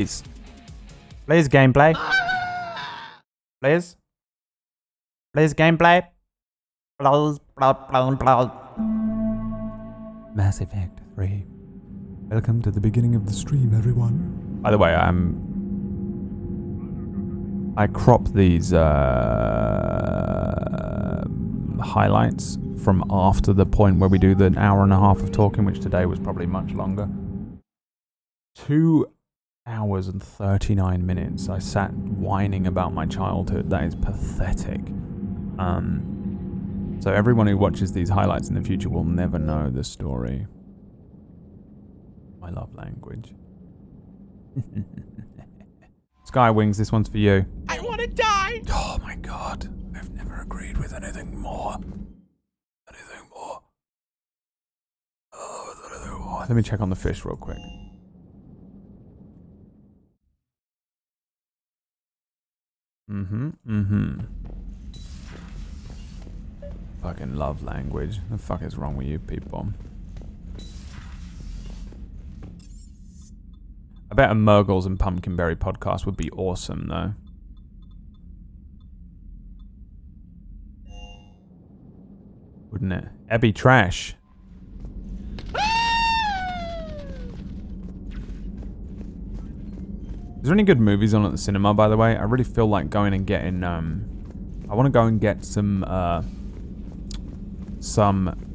Please. Please, gameplay. Please. Please, gameplay. Mass Effect 3. Welcome to the beginning of the stream, everyone. By the way, I crop these highlights from after the point where we do the hour and a half of talking, which today was probably much longer. 2 hours and 39 minutes I sat whining about my childhood. That is pathetic. So everyone who watches these highlights in the future will never know the story. My love language. Skywings, this one's for you. I want to die! Oh my god. I've never agreed with anything more. Oh, let me check on the fish real quick. Fucking love language. The fuck is wrong with you people? I bet a Murgles and Pumpkinberry podcast would be awesome though. Wouldn't it? Ebby Trash. Is there any good movies on at the cinema, by the way? I really feel like going and getting, I want to go and get some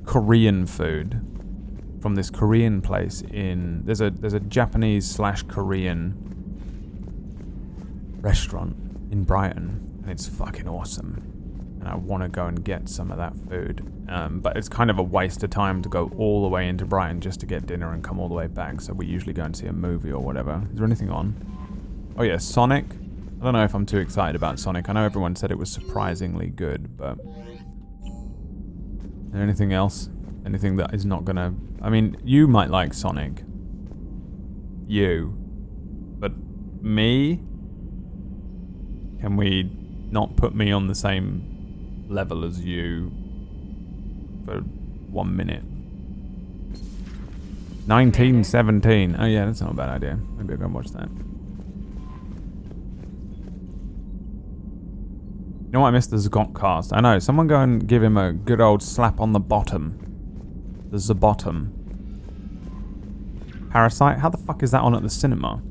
Korean food from this Korean place in, there's a Japanese/Korean restaurant in Brighton, and it's fucking awesome. And I want to go and get some of that food. But it's kind of a waste of time to go all the way into Brighton just to get dinner and come all the way back. So we usually go and see a movie or whatever. Is there anything on? Oh yeah, Sonic. I don't know if I'm too excited about Sonic. I know everyone said it was surprisingly good, but... Is there anything else? Anything that is not gonna... I mean, you might like Sonic. You. But me? Can we not put me on the same level as you for 1 minute? 1917. Oh yeah, that's not a bad idea. Maybe I'll go and watch that. You know what? I missed the Zgotcast. I know. Someone go and give him a good old slap on the bottom. The Zabottom. Parasite? How the fuck is that on at the cinema?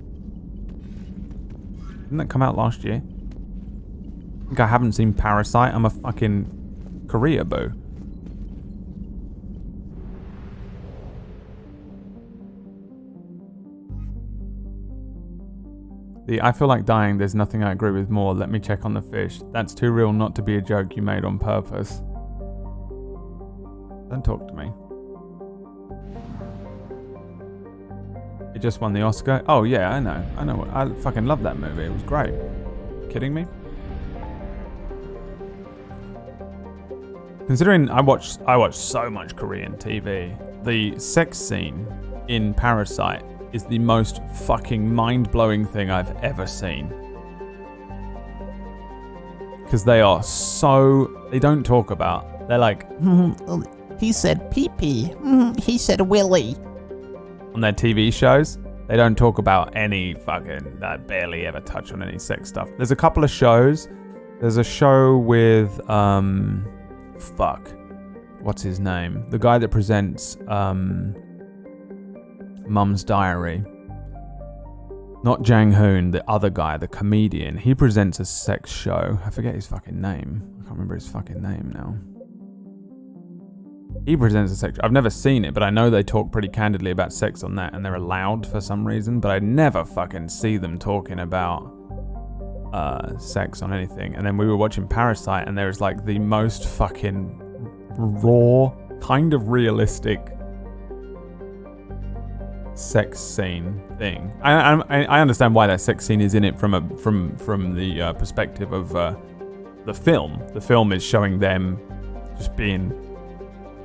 Didn't that come out last year? I think I haven't seen Parasite. I'm a fucking Korea boo. I feel like dying, there's nothing I agree with more. Let me check on the fish. That's too real not to be a joke you made on purpose. Don't talk to me. It just won the Oscar. Oh yeah, I know. I fucking love that movie. It was great. Kidding me? Considering I watch so much Korean TV, the sex scene in Parasite is the most fucking mind-blowing thing I've ever seen. Because they are so... They don't talk about... They're like... He said pee-pee. He said willy. On their TV shows, they don't talk about any fucking... They barely ever touch on any sex stuff. There's a couple of shows. There's a show with... Fuck. What's his name? The guy that presents... Mum's Diary. Not Jang Hoon, the other guy, the comedian. He presents a sex show. I forget his fucking name. I can't remember his fucking name now. He presents a sex show. I've never seen it, but I know they talk pretty candidly about sex on that, and they're allowed for some reason, but I never fucking see them talking about sex on anything. And then we were watching Parasite, and there's like the most fucking raw, kind of realistic sex scene thing. I understand why that sex scene is in it from the perspective of the film. The film is showing them just being,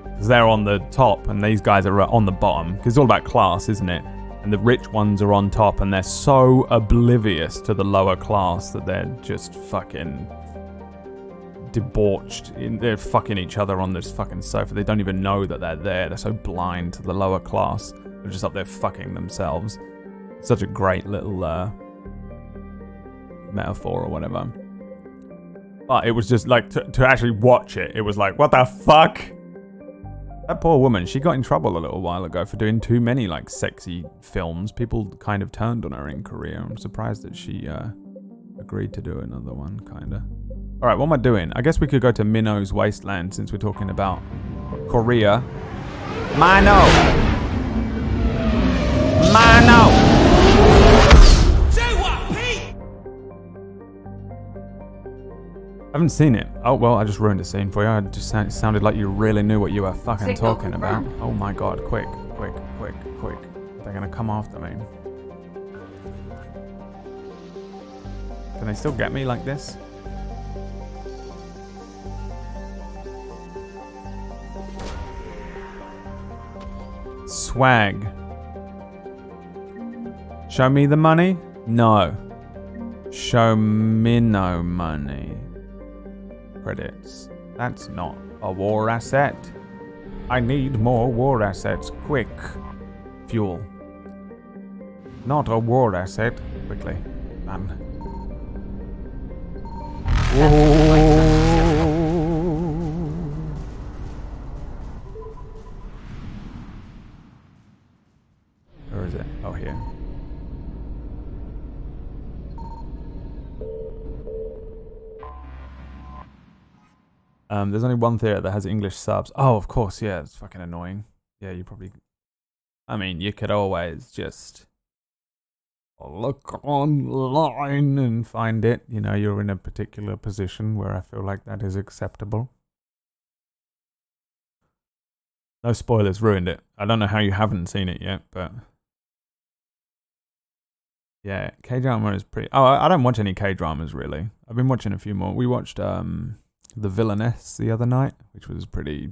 because they're on the top and these guys are on the bottom. Because it's all about class, isn't it? And the rich ones are on top and they're so oblivious to the lower class that they're just fucking debauched. They're fucking each other on this fucking sofa. They don't even know that they're there. They're so blind to the lower class. They're just up there fucking themselves. Such a great little metaphor or whatever. But it was just like, to actually watch it, it was like, what the fuck? That poor woman, she got in trouble a little while ago for doing too many like sexy films. People kind of turned on her in Korea. I'm surprised that she agreed to do another one, kinda. Alright, what am I doing? I guess we could go to Minno's Wasteland since we're talking about Korea. Mino! I haven't seen it. Oh, well, I just ruined the scene for you. It just sounded like you really knew what you were fucking talking about. Oh my god, quick. They're gonna come after me. Can they still get me like this? Swag. Show me the money? No. Show me no money. Credits. That's not a war asset. I need more war assets. Quick. Fuel. Not a war asset. Quickly. Run. Where is it? Oh, here. There's only one theater that has English subs. Oh, of course, yeah, it's fucking annoying. Yeah, you probably... I mean, you could always just look online and find it. You know, you're in a particular position where I feel like that is acceptable. No spoilers, ruined it. I don't know how you haven't seen it yet, but... Yeah, K-drama is pretty... Oh, I don't watch any K-dramas, really. I've been watching a few more. We watched The Villainess the other night, which was pretty...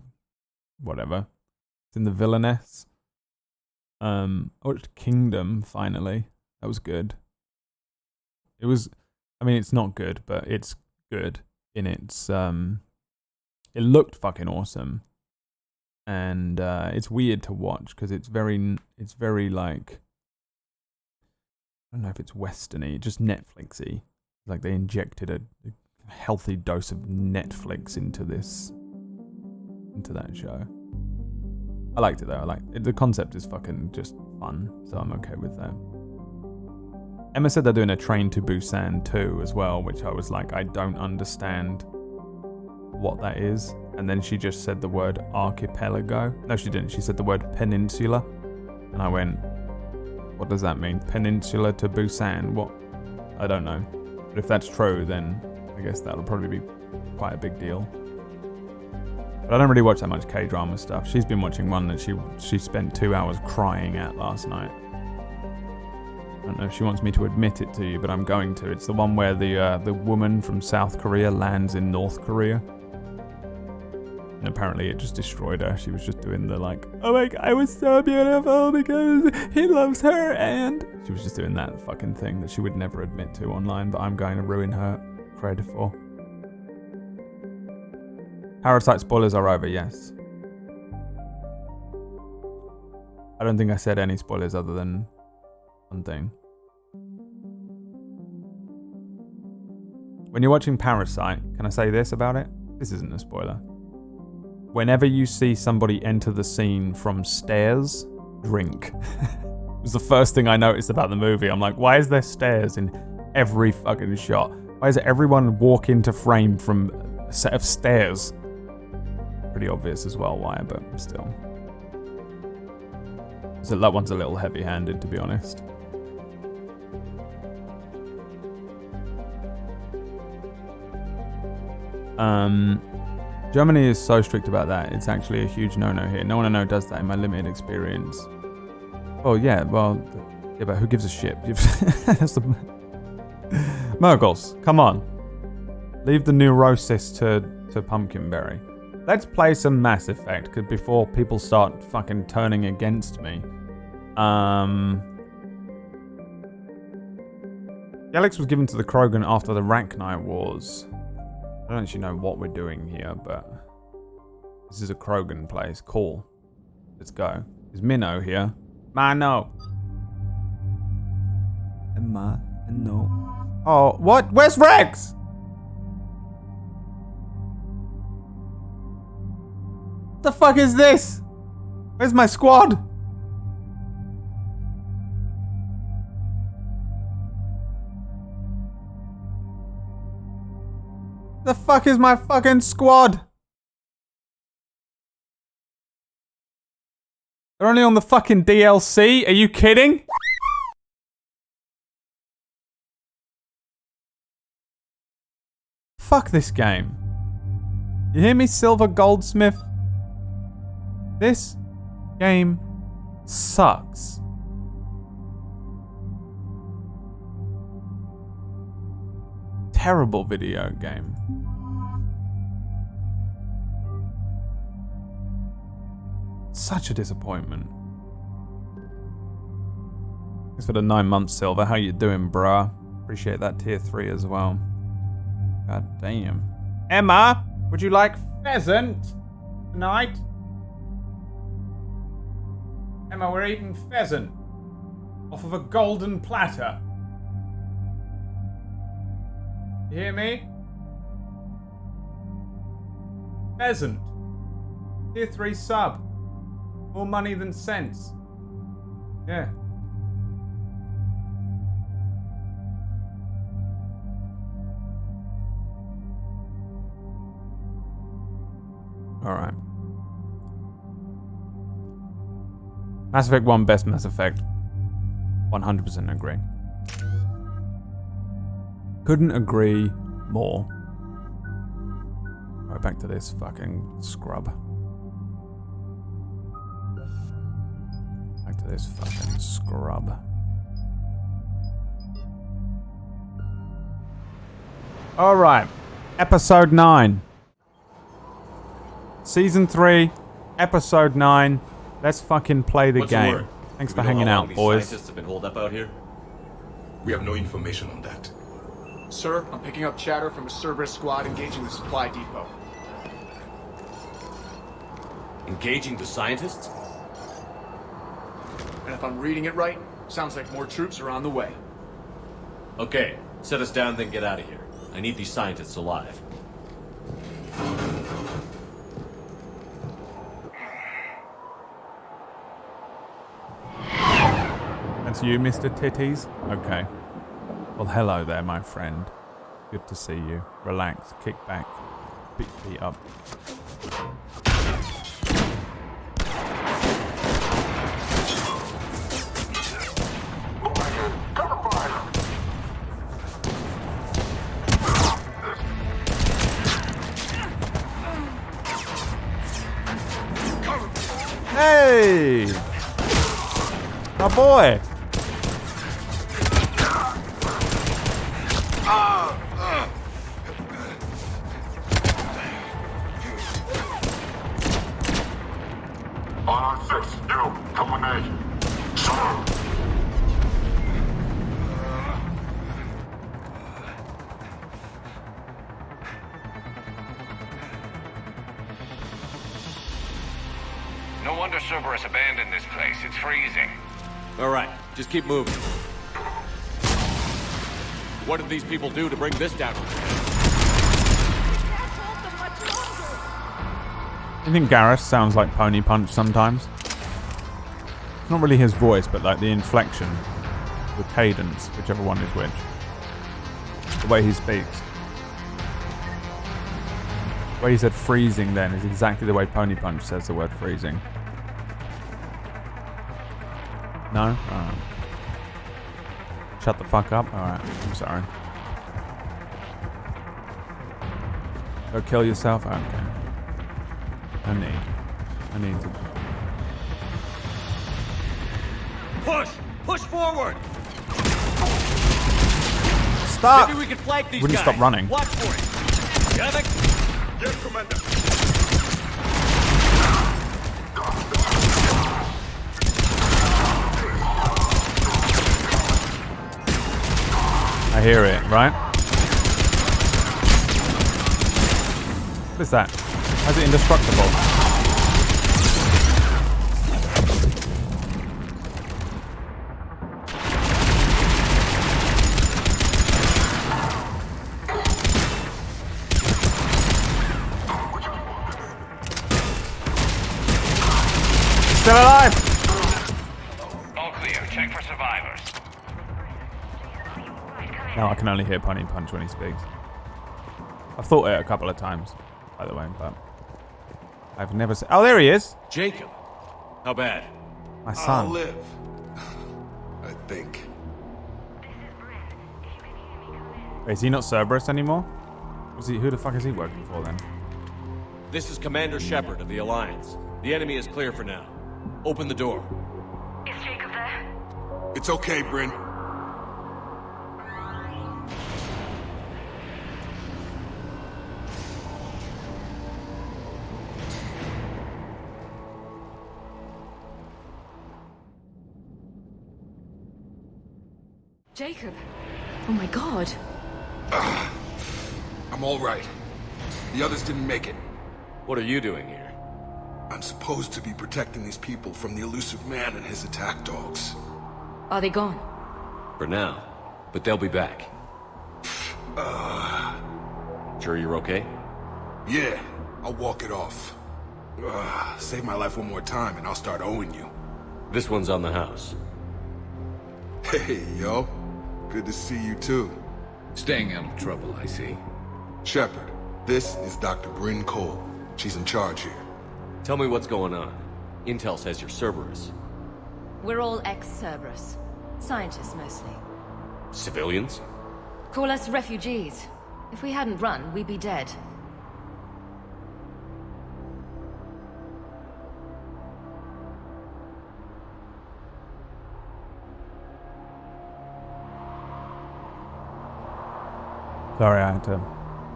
whatever. It's in The Villainess. I watched Kingdom, finally. That was good. It was... I mean, it's not good, but it's good in its... It looked fucking awesome. And it's weird to watch, because it's very like... I don't know if it's westerny, just Netflixy. Like they injected a healthy dose of Netflix into that show. I liked it though. The concept is fucking just fun, so I'm okay with that. Emma said they're doing a Train to Busan 2 as well, which I was like, I don't understand what that is. And then she just said the word archipelago. No, she didn't. She said the word peninsula, and I went, what does that mean? Peninsula to Busan? What? I don't know. But if that's true, then I guess that'll probably be quite a big deal. But I don't really watch that much K-drama stuff. She's been watching one that she spent 2 hours crying at last night. I don't know if she wants me to admit it to you, but I'm going to. It's the one where the woman from South Korea lands in North Korea. And apparently it just destroyed her. She was just doing the like, oh my god, I was so beautiful because he loves her, and she was just doing that fucking thing that she would never admit to online, but I'm going to ruin her cred for. Parasite spoilers are over, yes. I don't think I said any spoilers other than one thing. When you're watching Parasite, can I say this about it? This isn't a spoiler. Whenever you see somebody enter the scene from stairs, drink. It was the first thing I noticed about the movie. I'm like, why is there stairs in every fucking shot? Why does everyone walk into frame from a set of stairs? Pretty obvious as well why, but still. So that one's a little heavy-handed, to be honest. Germany is so strict about that. It's actually a huge no-no here. No one I know does that in my limited experience. Oh yeah, but who gives a shit? That's the... Murgles, come on. Leave the neurosis to Pumpkinberry. Let's play some Mass Effect before people start fucking turning against me. Galax was given to the Krogan after the Rachni Wars. I don't actually know what we're doing here, but this is a Krogan place. Cool. Let's go. Is Minnow here? Minnow! Emma, no. Oh, what? Where's Rex? The fuck is this? Where's my squad? The fuck is my fucking squad? They're only on the fucking DLC? Are you kidding? Fuck this game. You hear me, Silver Goldsmith? This game sucks. Terrible video game. Such a disappointment. Thanks for the 9 months, Silver. How you doing, bruh? Appreciate that tier 3 as well. God damn. Emma, would you like pheasant tonight? Emma, we're eating pheasant off of a golden platter. You hear me? Pheasant. Tier 3 sub. More money than sense. Yeah. Alright. Mass Effect 1, best Mass Effect. 100% agree. Couldn't agree more. Alright, back to this fucking scrub. Back to this fucking scrub. Alright. Episode 9. Season 3, Episode 9. Let's fucking play the game. Thanks for hanging out, boys. Scientists have been holed up out here? We have no information on that. Sir, I'm picking up chatter from a Cerberus squad engaging the supply depot. Engaging the scientists? And if I'm reading it right, sounds like more troops are on the way. Okay, set us down, then get out of here. I need these scientists alive. That's you, Mr. Titties? Okay. Well, hello there, my friend. Good to see you. Relax, kick back, big feet up. Hey! My boy! No wonder Cerberus abandoned this place. It's freezing. All right, just keep moving. What did these people do to bring this down? I think Garrus sounds like Pony Punch sometimes. It's not really his voice, but like the inflection, the cadence, whichever one is which. The way he speaks. The way he said freezing then is exactly the way Pony Punch says the word freezing. No? Alright. Shut the fuck up? Alright, I'm sorry. Go kill yourself? Okay. I need to. Push! Push forward! Stop! Maybe we can flank these Wouldn't guys. stop running. Watch for it. Javik? Yes, Commander. I hear it, right? What is that? How's it indestructible? still alive! All clear. Check for survivors. Now I can only hear Punny Punch when he speaks. I've thought it a couple of times, by the way, but I've never seen... Oh, there he is! Jacob! How bad? My I'll son. live. I think. Wait, is he not Cerberus anymore? Who the fuck is he working for then? This is Commander Shepard of the Alliance. The enemy is clear for now. Open the door. Is Jacob there? It's okay, Bryn. Jacob. Oh my god. I'm all right. The others didn't make it. What are you doing here? I'm supposed to be protecting these people from the elusive man and his attack dogs. Are they gone? For now. But they'll be back. Sure you're okay? Yeah, I'll walk it off. Save my life one more time and I'll start owing you. This one's on the house. Hey, yo. Good to see you too. Staying out of trouble, I see. Shepard, this is Dr. Bryn Cole. She's in charge here. Tell me what's going on. Intel says you're Cerberus. We're all ex-Cerberus. Scientists, mostly. Civilians? Call us refugees. If we hadn't run, we'd be dead. Sorry, I had to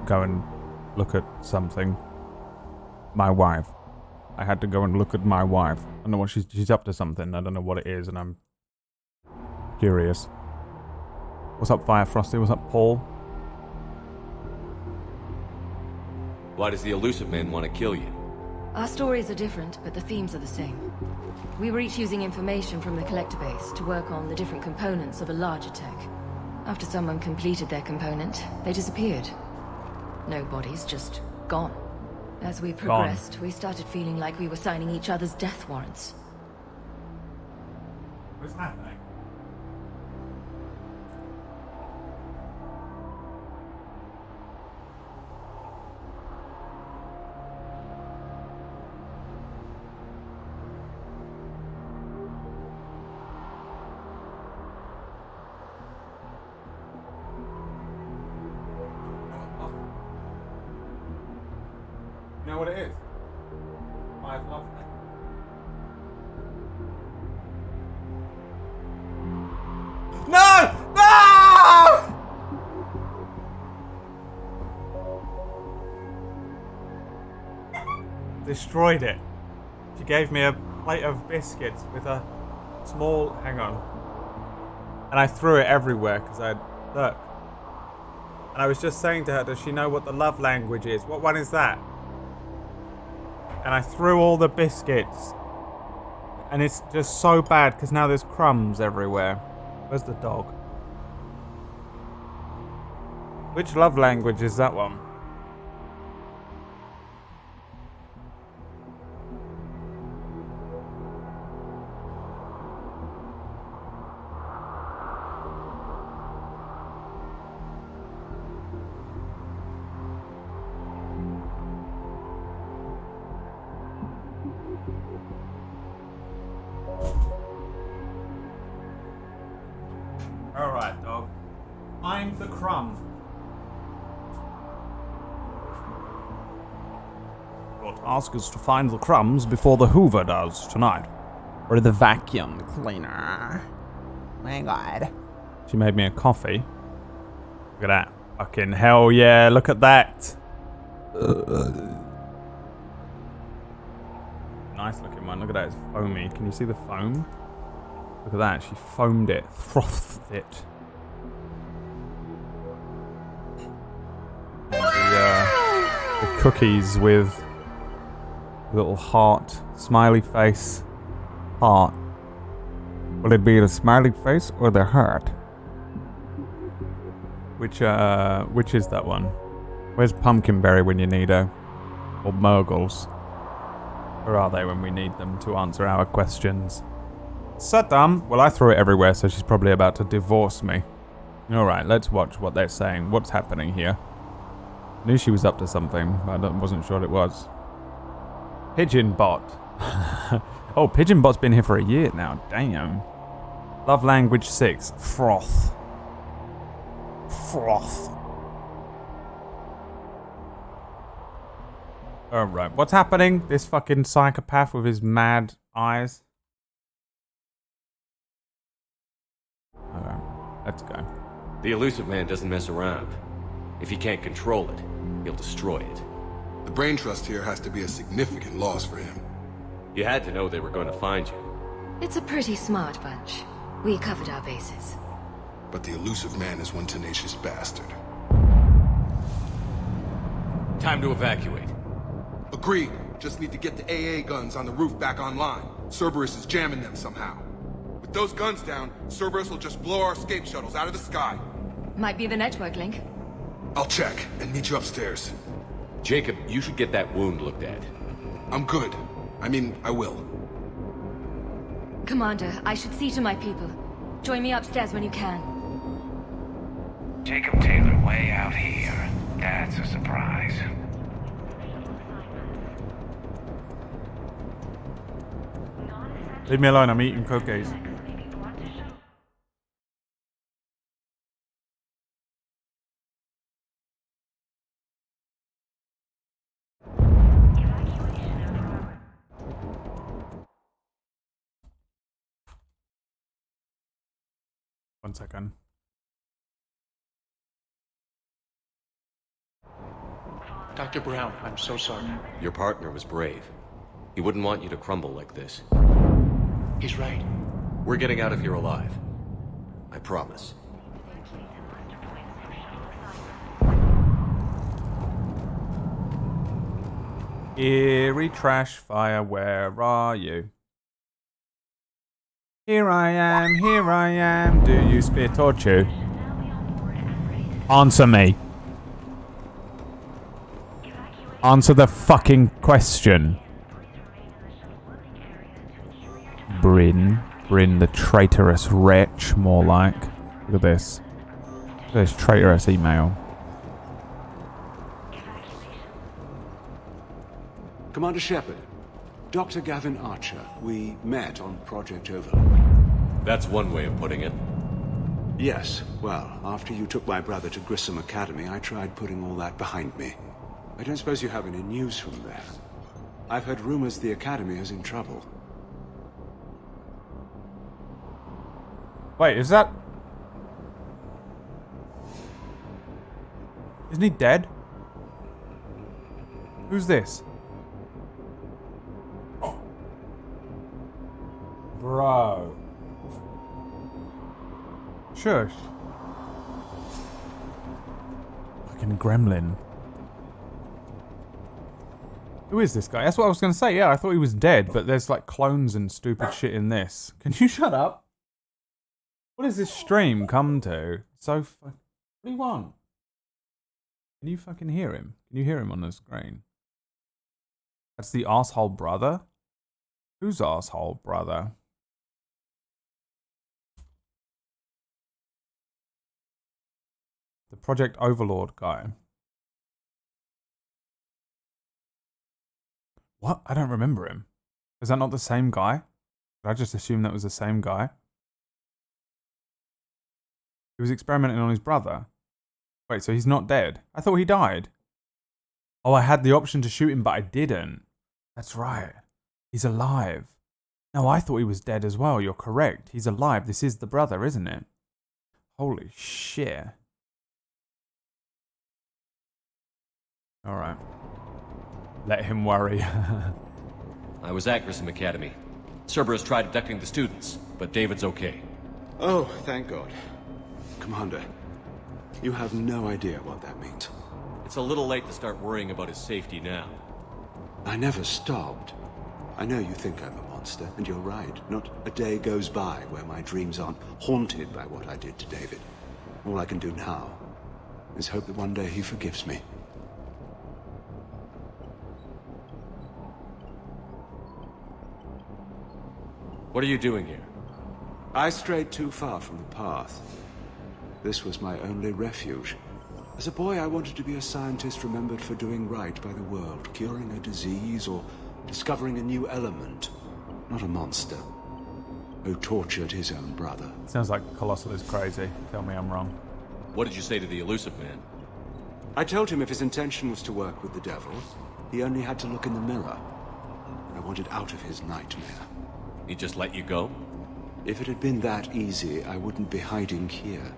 go and look at something. My wife. I had to go and look at my wife. I don't know what she's up to something. I don't know what it is, and I'm curious. What's up, Fire Frosty? What's up, Paul? Why does the elusive man want to kill you? Our stories are different, but the themes are the same. We were each using information from the collector base to work on the different components of a larger tech. After someone completed their component, they disappeared. No bodies, just gone. As we progressed, we started feeling like we were signing each other's death warrants. What's happening? You know what it is? I've loved it. No! No! Destroyed it. She gave me a plate of biscuits with a small... Hang on. And I threw it everywhere because look. And I was just saying to her, does she know what the love language is? What one is that? And I threw all the biscuits. And it's just so bad because now there's crumbs everywhere. Where's the dog? Which love language is that one? Alright, dog. Find the crumb. Your task is to find the crumbs before the Hoover does tonight. Or the vacuum cleaner. My god. She made me a coffee. Look at that. Fucking hell yeah, look at that. Nice looking one. Look at that, it's foamy. Can you see the foam? Look at that, she foamed it, frothed it. And the cookies with little heart, smiley face, heart. Will it be the smiley face or the heart? Which is that one? Where's Pumpkinberry when you need her? Or Murgles? Where are they when we need them to answer our questions? Saddam! Well, I threw it everywhere, so she's probably about to divorce me. Alright, let's watch what they're saying. What's happening here? Knew she was up to something, but I wasn't sure what it was. Pigeon Bot. Oh, Pigeon Bot's been here for a year now. Damn. Love language 6. Froth. Froth. Alright, what's happening? This fucking psychopath with his mad eyes. Alright, let's go. The elusive man doesn't mess around. If he can't control it, he'll destroy it. The brain trust here has to be a significant loss for him. You had to know they were going to find you. It's a pretty smart bunch. We covered our bases. But the elusive man is one tenacious bastard. Time to evacuate. Agreed. Just need to get the AA guns on the roof back online. Cerberus is jamming them somehow. With those guns down, Cerberus will just blow our escape shuttles out of the sky. Might be the network link. I'll check and meet you upstairs. Jacob, you should get that wound looked at. I'm good. I mean, I will. Commander, I should see to my people. Join me upstairs when you can. Jacob Taylor way out here. That's a surprise. Leave me alone, I'm eating cookies. One second. Dr. Brown, I'm so sorry. Your partner was brave. He wouldn't want you to crumble like this. He's right. We're getting out of here alive. I promise. Eerie trash fire, where are you? Here I am, do you spit or chew? Answer me. Answer the fucking question. Bryn the traitorous wretch, more like. Look at this. Look at this traitorous email. Commander Shepard, Dr. Gavin Archer, we met on Project Overlord. That's one way of putting it. Yes, well, after you took my brother to Grissom Academy, I tried putting all that behind me. I don't suppose you have any news from there. I've heard rumors the Academy is in trouble. Wait, is that... Isn't he dead? Who's this? Bro. Shush. Fucking gremlin. Who is this guy? That's what I was going to say. Yeah, I thought he was dead, but there's like clones and stupid shit in this. Can you shut up? What does this stream come to? So what do you want? Can you fucking hear him? Can you hear him on the screen? That's the arsehole brother? Who's arsehole brother? The Project Overlord guy. What? I don't remember him. Is that not the same guy? Did I just assume that was the same guy? He was experimenting on his brother. Wait, so he's not dead? I thought he died. Oh, I had the option to shoot him, but I didn't. That's right. He's alive. No, I thought he was dead as well. You're correct. He's alive. This is the brother, isn't it? Holy shit. Alright. Let him worry. I was at Grissom Academy. Cerberus tried abducting the students, but David's okay. Oh, thank God. Commander, you have no idea what that means. It's a little late to start worrying about his safety now. I never stopped. I know you think I'm a monster, and you're right. Not a day goes by where my dreams aren't haunted by what I did to David. All I can do now is hope that one day he forgives me. What are you doing here? I strayed too far from the path. This was my only refuge. As a boy, I wanted to be a scientist remembered for doing right by the world, curing a disease or discovering a new element. Not a monster who tortured his own brother. Sounds like Colossal is crazy. Tell me I'm wrong. What did you say to the elusive man? I told him if his intention was to work with the devil, he only had to look in the mirror. I wanted out of his nightmare. He just let you go? If it had been that easy, I wouldn't be hiding here.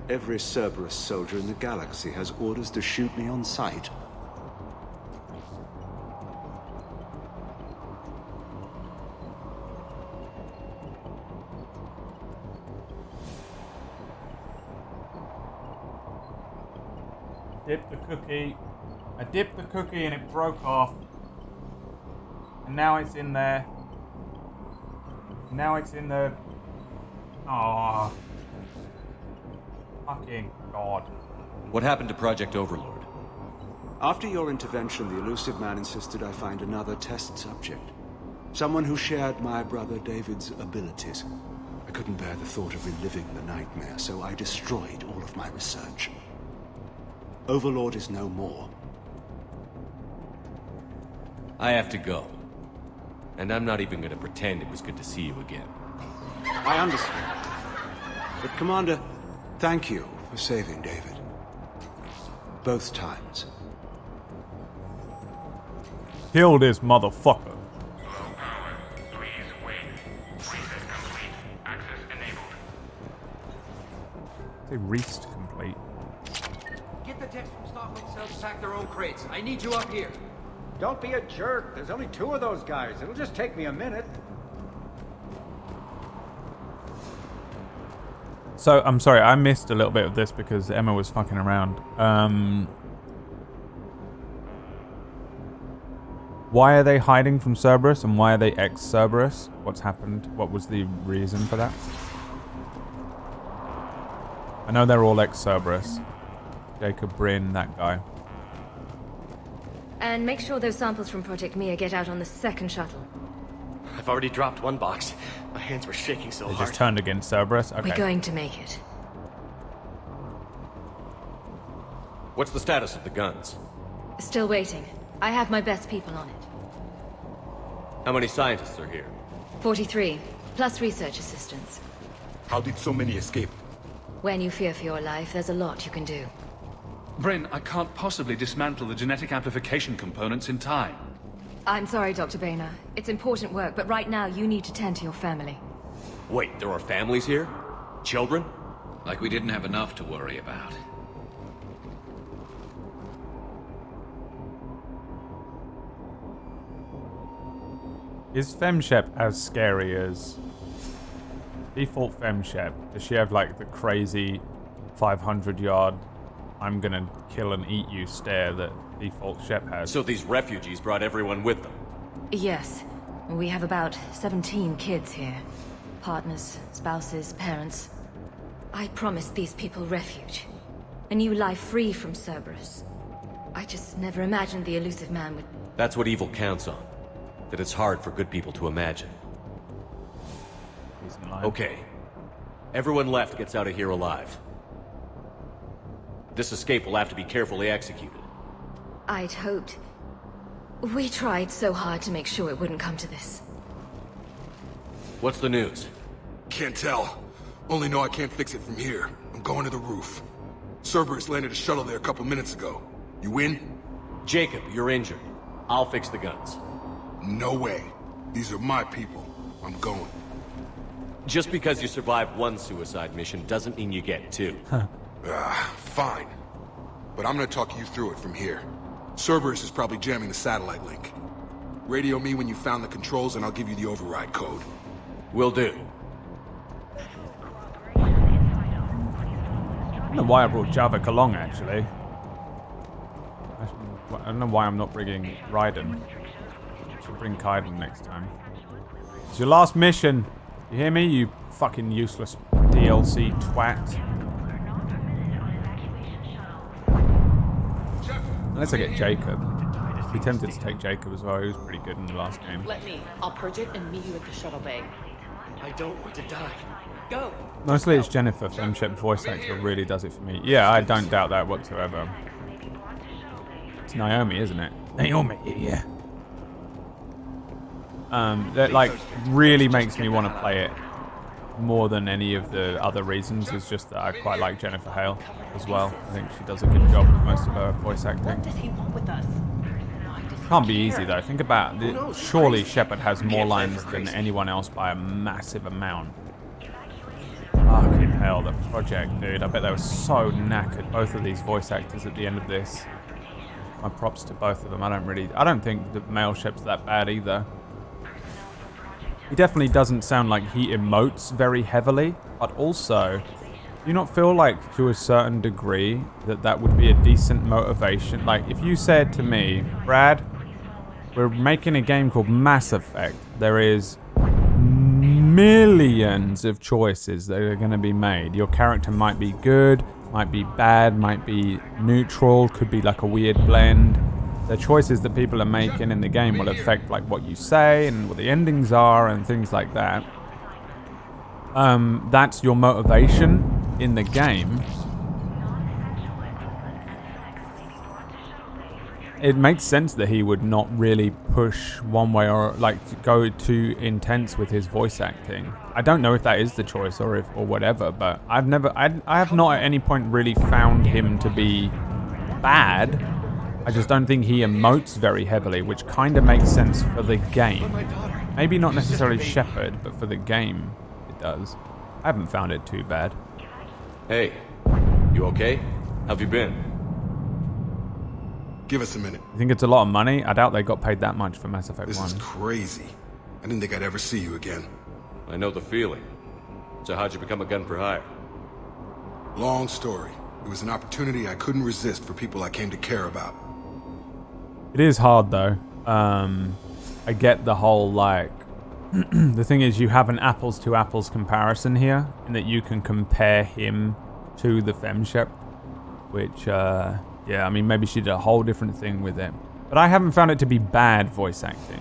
Every Cerberus soldier in the galaxy has orders to shoot me on sight. Dipped the cookie. I dipped the cookie and it broke off. And now it's in there. Now it's in the... Aww. Fucking God. What happened to Project Overlord? After your intervention, the elusive man insisted I find another test subject. Someone who shared my brother David's abilities. I couldn't bear the thought of reliving the nightmare, so I destroyed all of my research. Overlord is no more. I have to go. And I'm not even gonna pretend it was good to see you again. I understand. But Commander, thank you for saving David. Both times. Kill this motherfucker. Please wait. Reset complete. Access enabled. Say Reest complete. Get the techs from Starfleet Cell to pack their own crates. I need you up here. Don't be a jerk. There's only 2 of those guys. It'll just take me a minute. So, I'm sorry, I missed a little bit of this because Emma was fucking around. Why are they hiding from Cerberus and why are they ex-Cerberus? What's happened? What was the reason for that? I know they're all ex-Cerberus. Jacob, Bryn, that guy. And make sure those samples from Project Mia get out on the second shuttle. I've already dropped one box. My hands were shaking so They hard. just turned against Cerberus? Okay. We're going to make it. What's the status of the guns? Still waiting. I have my best people on it. How many scientists are here? 43, plus research assistants. How did so many escape? When you fear for your life, there's a lot you can do. Bryn, I can't possibly dismantle the genetic amplification components in time. I'm sorry, Dr. Boehner. It's important work, but right now you need to tend to your family. Wait, there are families here? Children? Like we didn't have enough to worry about. Is Femshep as scary as default Femshep? Does she have like the crazy 500-yard I'm gonna kill and eat you stare that default Shep has? So these refugees brought everyone with them? Yes. We have about 17 kids here. Partners, spouses, parents. I promised these people refuge. A new life free from Cerberus. I just never imagined the elusive man would... That's what evil counts on. That it's hard for good people to imagine. Okay. Everyone left gets out of here alive. This escape will have to be carefully executed. I'd hoped. We tried so hard to make sure it wouldn't come to this. What's the news? Can't tell. Only know I can't fix it from here. I'm going to the roof. Cerberus landed a shuttle there a couple minutes ago. You win? Jacob, you're injured. I'll fix the guns. No way. These are my people. I'm going. Just because you survived one suicide mission doesn't mean you get two. Fine. But I'm gonna talk you through it from here. Cerberus is probably jamming the satellite link. Radio me when you found the controls and I'll give you the override code. Will do. I don't know why I brought Javik along, actually. I don't know why I'm not bringing Raiden. Should bring Kaiden next time. It's your last mission. You hear me, you fucking useless DLC twat? Unless I get Jacob. I'd be tempted to take Jacob as well. He was pretty good in the last game. Let me. I'll purge it and meet you at the shuttle bay. I don't want to die. Go! Mostly it's Jennifer from Shep voice actor really does it for me. Yeah, I don't doubt that whatsoever. It's Naomi, isn't it? Naomi, yeah. That like really makes me want to play it more than any of the other reasons. It's just that I quite like Jennifer Hale as well. I think she does a good job with most of her voice acting. What does he want with us? Can't be easy though. Think about it. Surely Shepard has more lines than anyone else by a massive amount. Fucking hell, the project, dude. I bet they were so knackered, both of these voice actors at the end of this. My props to both of them. I don't think the male Shep's that bad either. He definitely doesn't sound like he emotes very heavily, but also, do you not feel like to a certain degree that would be a decent motivation? Like if you said to me, Brad, we're making a game called Mass Effect. There is millions of choices that are going to be made. Your character might be good, might be bad, might be neutral, could be like a weird blend. The choices that people are making in the game will affect like what you say and what the endings are and things like that. That's your motivation in the game. It makes sense that he would not really push one way or like go too intense with his voice acting. I don't know if that is the choice or whatever, but I have not at any point really found him to be bad. I just don't think he emotes very heavily, which kind of makes sense for the game. Maybe not necessarily Shepard, but for the game, it does. I haven't found it too bad. Hey, you okay? How've you been? Give us a minute. You think it's a lot of money? I doubt they got paid that much for Mass Effect 1. This is crazy. I didn't think I'd ever see you again. I know the feeling. So how'd you become a gun for hire? Long story. It was an opportunity I couldn't resist for people I came to care about. It is hard though. I get the whole like the thing is you have an apples to apples comparison here in that you can compare him to the FemShep, which yeah, I mean maybe she did a whole different thing with it. But I haven't found it to be bad voice acting.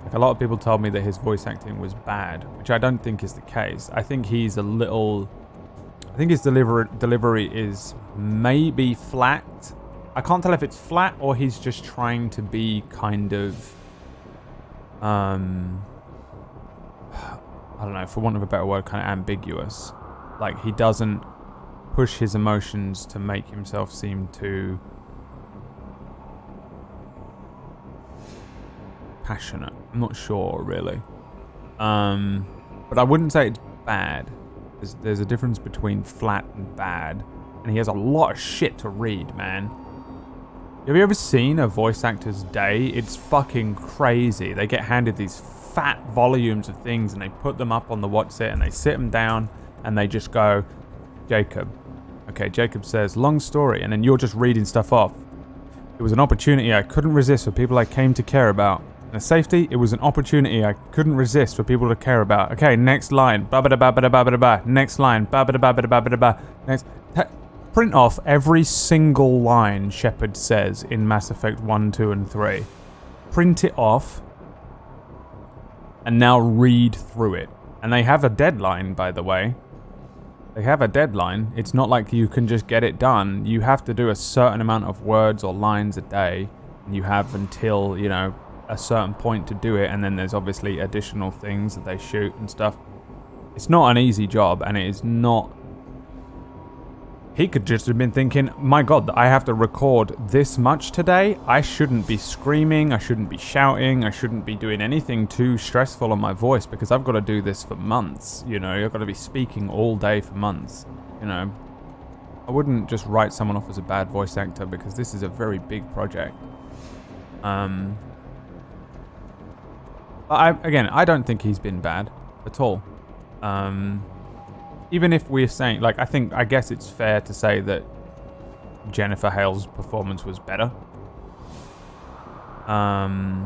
Like a lot of people told me that his voice acting was bad, which I don't think is the case. I think he's a little I think his delivery is maybe flat. I can't tell if it's flat or he's just trying to be kind of, I don't know, for want of a better word, kind of ambiguous. Like he doesn't push his emotions to make himself seem too passionate. I'm not sure really. But I wouldn't say it's bad. There's a difference between flat and bad. And he has a lot of shit to read, man. Have you ever seen a voice actor's day? It's fucking crazy. They get handed these fat volumes of things and they put them up on the what's it and they sit them down and they just go, Jacob. Okay, Jacob says, long story. And then you're just reading stuff off. It was an opportunity I couldn't resist for people I came to care about. And safety, it was an opportunity I couldn't resist for people to care about. Okay, next line. Ba-ba-da-ba-ba-da-ba-da-ba. Next line. Ba-ba-da-ba-ba-da-ba-da-ba. Next. Print off every single line Shepard says in Mass Effect 1, 2, and 3. Print it off. And now read through it. And they have a deadline, by the way. They have a deadline. It's not like you can just get it done. You have to do a certain amount of words or lines a day. And you have until, you know, a certain point to do it. And then there's obviously additional things that they shoot and stuff. It's not an easy job. And it is not... He could just have been thinking, my God, I have to record this much today. I shouldn't be screaming. I shouldn't be shouting. I shouldn't be doing anything too stressful on my voice because I've got to do this for months. You know, I've got to be speaking all day for months. You know, I wouldn't just write someone off as a bad voice actor because this is a very big project. Again, I don't think he's been bad at all. Even if we're saying, like, I guess it's fair to say that Jennifer Hale's performance was better. Yeah,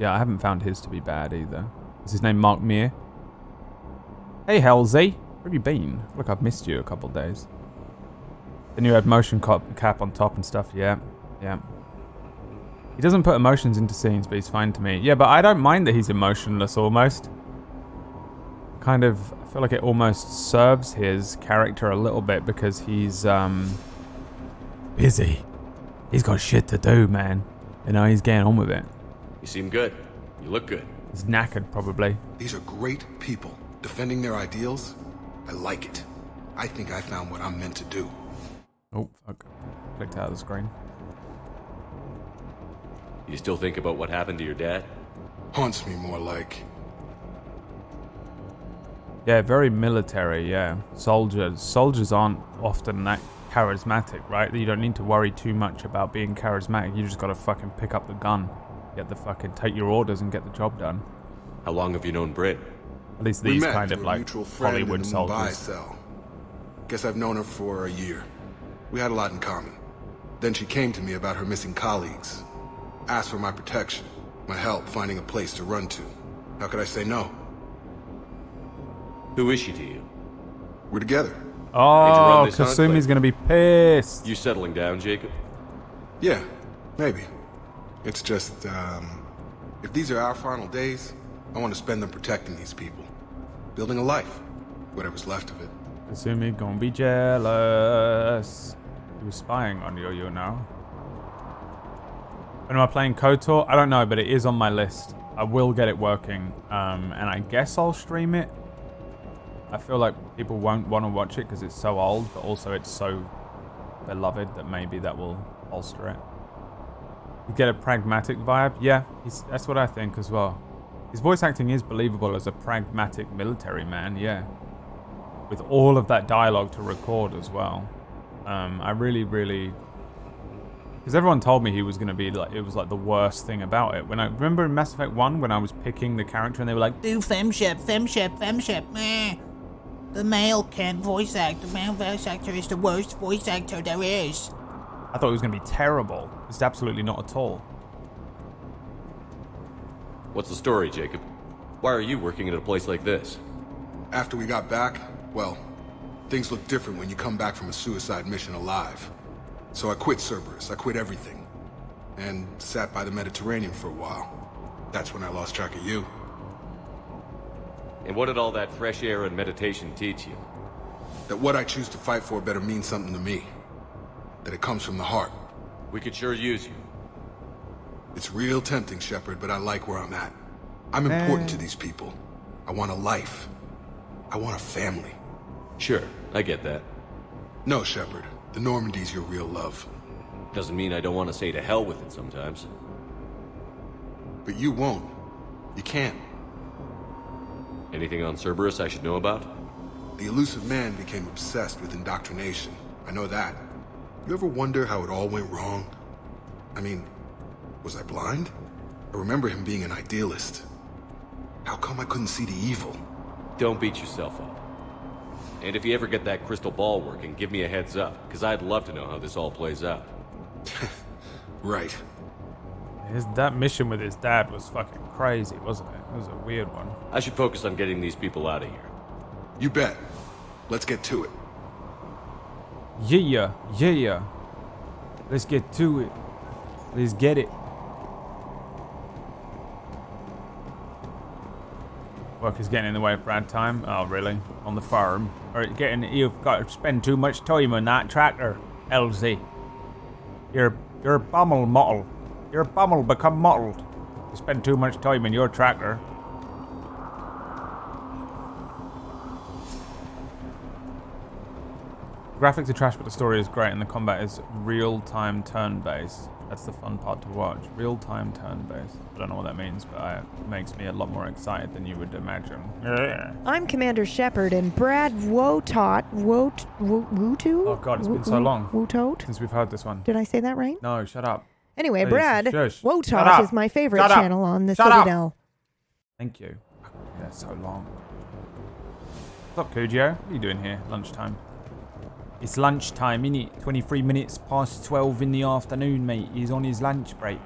I haven't found his to be bad either. Is his name Mark Meir? Hey, Halsey. Where have you been? Look, I've missed you a couple of days. Then you had motion cap on top and stuff, yeah. He doesn't put emotions into scenes, but he's fine to me. Yeah, but I don't mind that he's emotionless almost. I feel like it almost serves his character a little bit because he's busy. He's got shit to do, man. You know, he's getting on with it. You seem good. You look good. He's knackered, probably. These are great people. Defending their ideals, I like it. I think I found what I'm meant to do. Oh, fuck. Clicked out of the screen. You still think about what happened to your dad? Haunts me more like. Yeah, very military, yeah. Soldiers aren't often that charismatic, right? You don't need to worry too much about being charismatic. You just gotta fucking pick up the gun. Get the fucking, take your orders and get the job done. How long have you known Britt? At least these kind of like Hollywood soldiers. Cell. Guess I've known her for a year. We had a lot in common. Then she came to me about her missing colleagues. Asked for my protection, my help finding a place to run to. How could I say no? Who is she to you? We're together. Oh, Kasumi's gonna be pissed. You settling down, Jacob? Yeah, maybe. It's just, if these are our final days, I want to spend them protecting these people. Building a life. Whatever's left of it. Kasumi gonna be jealous. He was spying on you, you know. When am I playing KOTOR? I don't know, but it is on my list. I will get it working, and I guess I'll stream it. I feel like people won't want to watch it because it's so old, but also it's so beloved that maybe that will bolster it. You get a pragmatic vibe? Yeah, that's what I think as well. His voice acting is believable as a pragmatic military man, yeah. With all of that dialogue to record as well. I really... Because everyone told me he was going to be like, it was like the worst thing about it. When I remember in Mass Effect 1 when I was picking the character and they were like, do femship, meh. The male can't voice act. The male voice actor is the worst voice actor there is. I thought it was going to be terrible. It's absolutely not at all. What's the story, Jacob? Why are you working at a place like this? After we got back, well, things look different when you come back from a suicide mission alive. So I quit Cerberus, I quit everything. And sat by the Mediterranean for a while. That's when I lost track of you. And what did all that fresh air and meditation teach you? That what I choose to fight for better mean something to me. That it comes from the heart. We could sure use you. It's real tempting, Shepard, but I like where I'm at. I'm important to these people. I want a life. I want a family. Sure, I get that. No, Shepard. The Normandy's your real love. Doesn't mean I don't want to say to hell with it sometimes. But you won't. You can't. Anything on Cerberus I should know about? The Illusive Man became obsessed with indoctrination. I know that. You ever wonder how it all went wrong? I mean, was I blind? I remember him being an idealist. How come I couldn't see the evil? Don't beat yourself up. And if you ever get that crystal ball working, give me a heads up, because I'd love to know how this all plays out. Right. That mission with his dad was fucking crazy, wasn't it? It was a weird one. I should focus on getting these people out of here. You bet. Let's get to it. Yeah. Let's get to it. Let's get it. Work is getting in the way of Brad time. Oh, really? On the farm? Or you've got to spend too much time on that tractor, Elsie. You're a bummel mottle. You're a bummel become mottled. You spend too much time in your tractor. Graphics are trash, but the story is great, and the combat is real-time turn-based. That's the fun part to watch. Real-time turn-based. I don't know what that means, but it makes me a lot more excited than you would imagine. Yeah. I'm Commander Shepard, and Brad Wotot. Oh god, it's been so long Wotot? since we've heard this one. Did I say that right? No, shut up. Anyway, Please, Brad shush. Wotot is my favorite channel on the Citadel. Thank you. Yeah, so long. What's up, Kujio? What are you doing here? Lunchtime. It's lunchtime, innit? 23 minutes past 12 in the afternoon, mate. He's on his lunch break.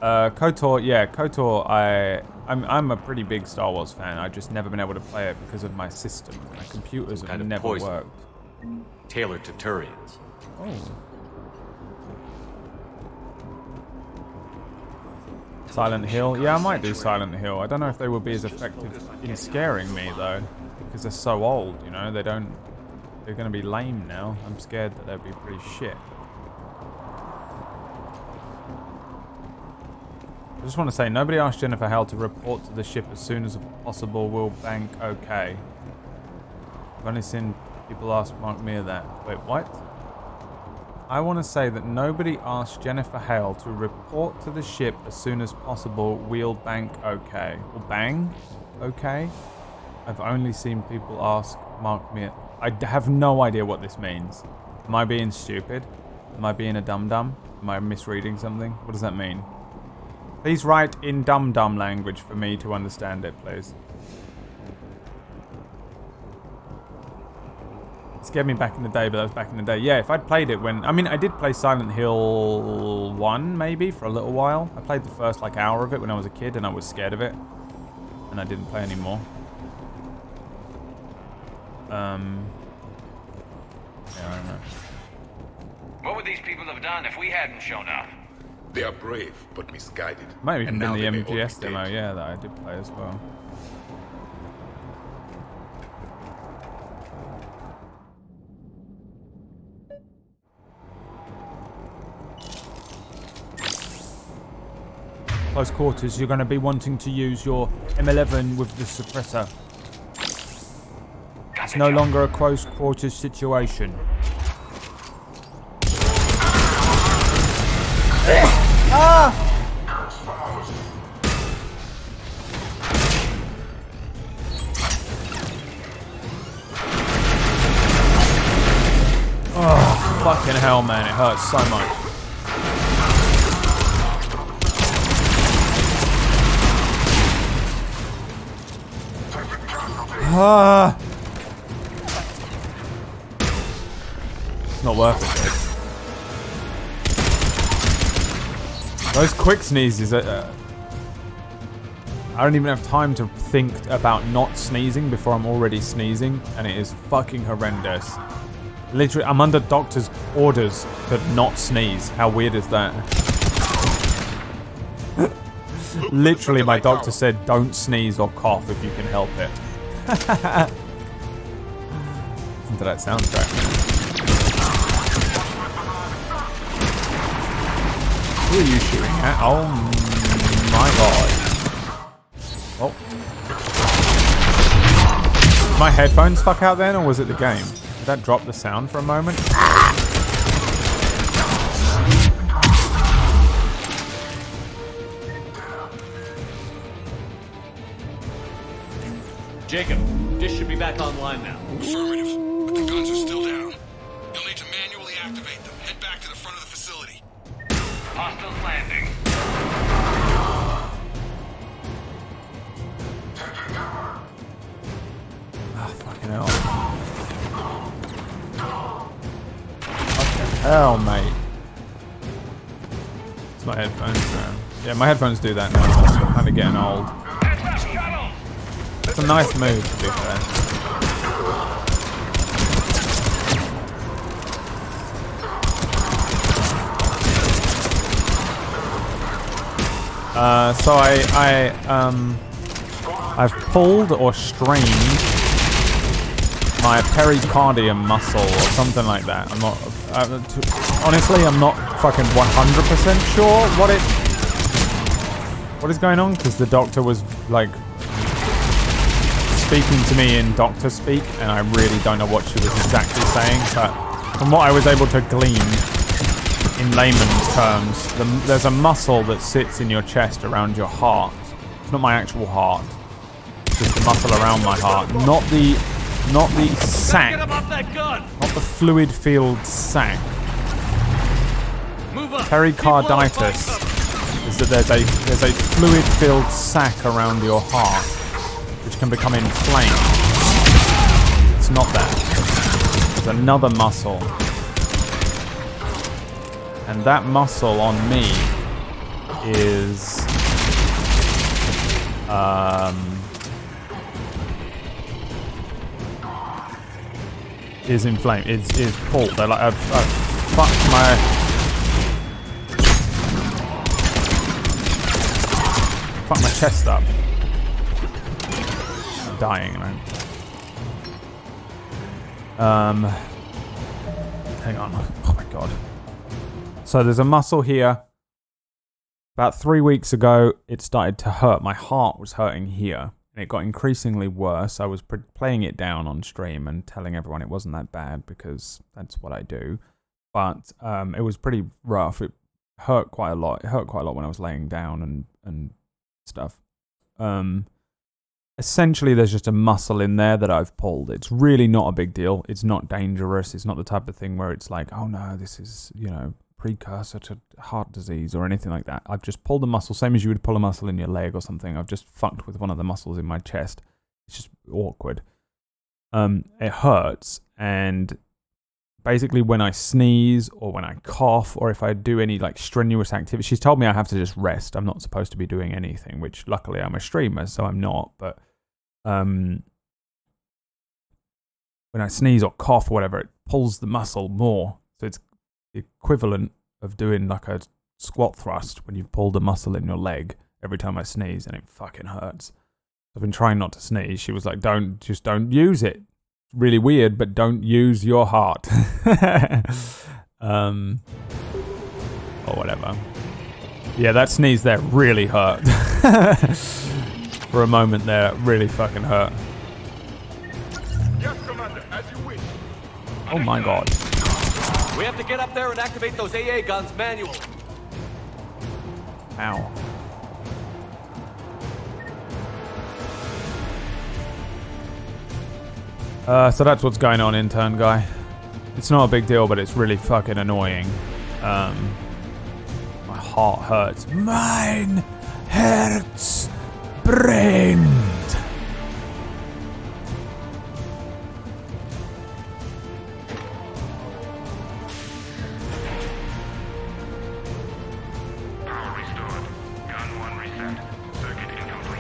KOTOR, yeah, KOTOR, I'm a pretty big Star Wars fan. I've just never been able to play it because of my system. My computers have never worked. Tailored to Turians. Oh. Silent Hill. Yeah, I might do Silent Hill. I don't know if they will be as effective in scaring me though, because they're so old. You know, they're going to be lame now. I'm scared that they'll be pretty shit. I just want to say, nobody asked Jennifer Hale to report to the ship as soon as possible. Will bank okay. I've only seen people ask Mark Meir that. Wait, what? I want to say that nobody asked Jennifer Hale to report to the ship as soon as possible. We'll bank okay. Or bang okay? I've only seen people ask Mark Meir. I have no idea what this means. Am I being stupid? Am I being a dum-dum? Am I misreading something? What does that mean? Please write in dum-dum language for me to understand it, please. It scared me back in the day, but that was back in the day. Yeah, if I'd played it when... I mean, I did play Silent Hill 1, maybe, for a little while. I played the first, like, hour of it when I was a kid, and I was scared of it. And I didn't play anymore. Yeah, I don't know. What would these people have done if we hadn't shown up? They are brave, but misguided. Might have even been the they may all be MGS dead. demo, yeah, that I did play as well. Close quarters, you're going to be wanting to use your M11 with the suppressor. It's no longer a close quarters situation. Oh, fucking hell, man, it hurts so much. It's not worth it, dude. Those quick sneezes, I don't even have time to think about not sneezing before I'm already sneezing, and it is fucking horrendous. Literally, I'm under doctor's orders to not sneeze. How weird is that? Literally, my doctor said, don't sneeze or cough if you can help it. Listen to that soundtrack. Who are you shooting at? Oh my god. Oh. Did my headphones fuck out then, or was it the game? Did that drop the sound for a moment? Jacob, dish should be back online now. Affirmative, but the guns are still down. You'll need to manually activate them. Head back to the front of the facility. Hostiles landing. Ah, fucking hell. Fucking hell, mate. It's my headphones now. Yeah, my headphones do that now. I'm kind of getting old. It's a nice move, to be fair. So I've pulled or strained my pericardium muscle or something like that. I'm not, honestly, I'm not fucking 100% sure what is going on, because the doctor was like speaking to me in doctor speak, and I really don't know what she was exactly saying, but from what I was able to glean in layman's terms, there's a muscle that sits in your chest around your heart. It's not my actual heart, it's just the muscle around my heart, not the sac, not the fluid-filled sac. Pericarditis is that there's a fluid-filled sac around your heart, which can become inflamed. It's not that. There's another muscle. And that muscle on me is inflamed. Is pulled. I've fucked my... fuck my chest up. I'm dying, right? Hang on. Oh my god. So there's a muscle here. About 3 weeks ago, it started to hurt. My heart was hurting here. And it got increasingly worse. I was playing it down on stream and telling everyone it wasn't that bad because that's what I do. But it was pretty rough. It hurt quite a lot. It hurt quite a lot when I was laying down and stuff. Essentially, there's just a muscle in there that I've pulled. It's really not a big deal. It's not dangerous. It's not the type of thing where it's like, oh no, this is, precursor to heart disease or anything like that. I've just pulled a muscle, same as you would pull a muscle in your leg or something. I've just fucked with one of the muscles in my chest. It's just awkward. It hurts, and basically when I sneeze or when I cough or if I do any like strenuous activity, she's told me I have to just rest. I'm not supposed to be doing anything, which luckily I'm a streamer, so I'm not. But when I sneeze or cough or whatever, it pulls the muscle more. So it's the equivalent of doing like a squat thrust when you've pulled a muscle in your leg every time I sneeze, and it fucking hurts. I've been trying not to sneeze. She was like, don't use it. Really weird, but don't use your heart. Or whatever. Yeah, that sneeze there really hurt. For a moment there, it really fucking hurt. Yes, Commander, as you wish. Oh my god. We have to get up there and activate those AA guns manually. Ow. So that's what's going on, intern guy. It's not a big deal, but it's really fucking annoying. My heart hurts. Mine hurts. Brain.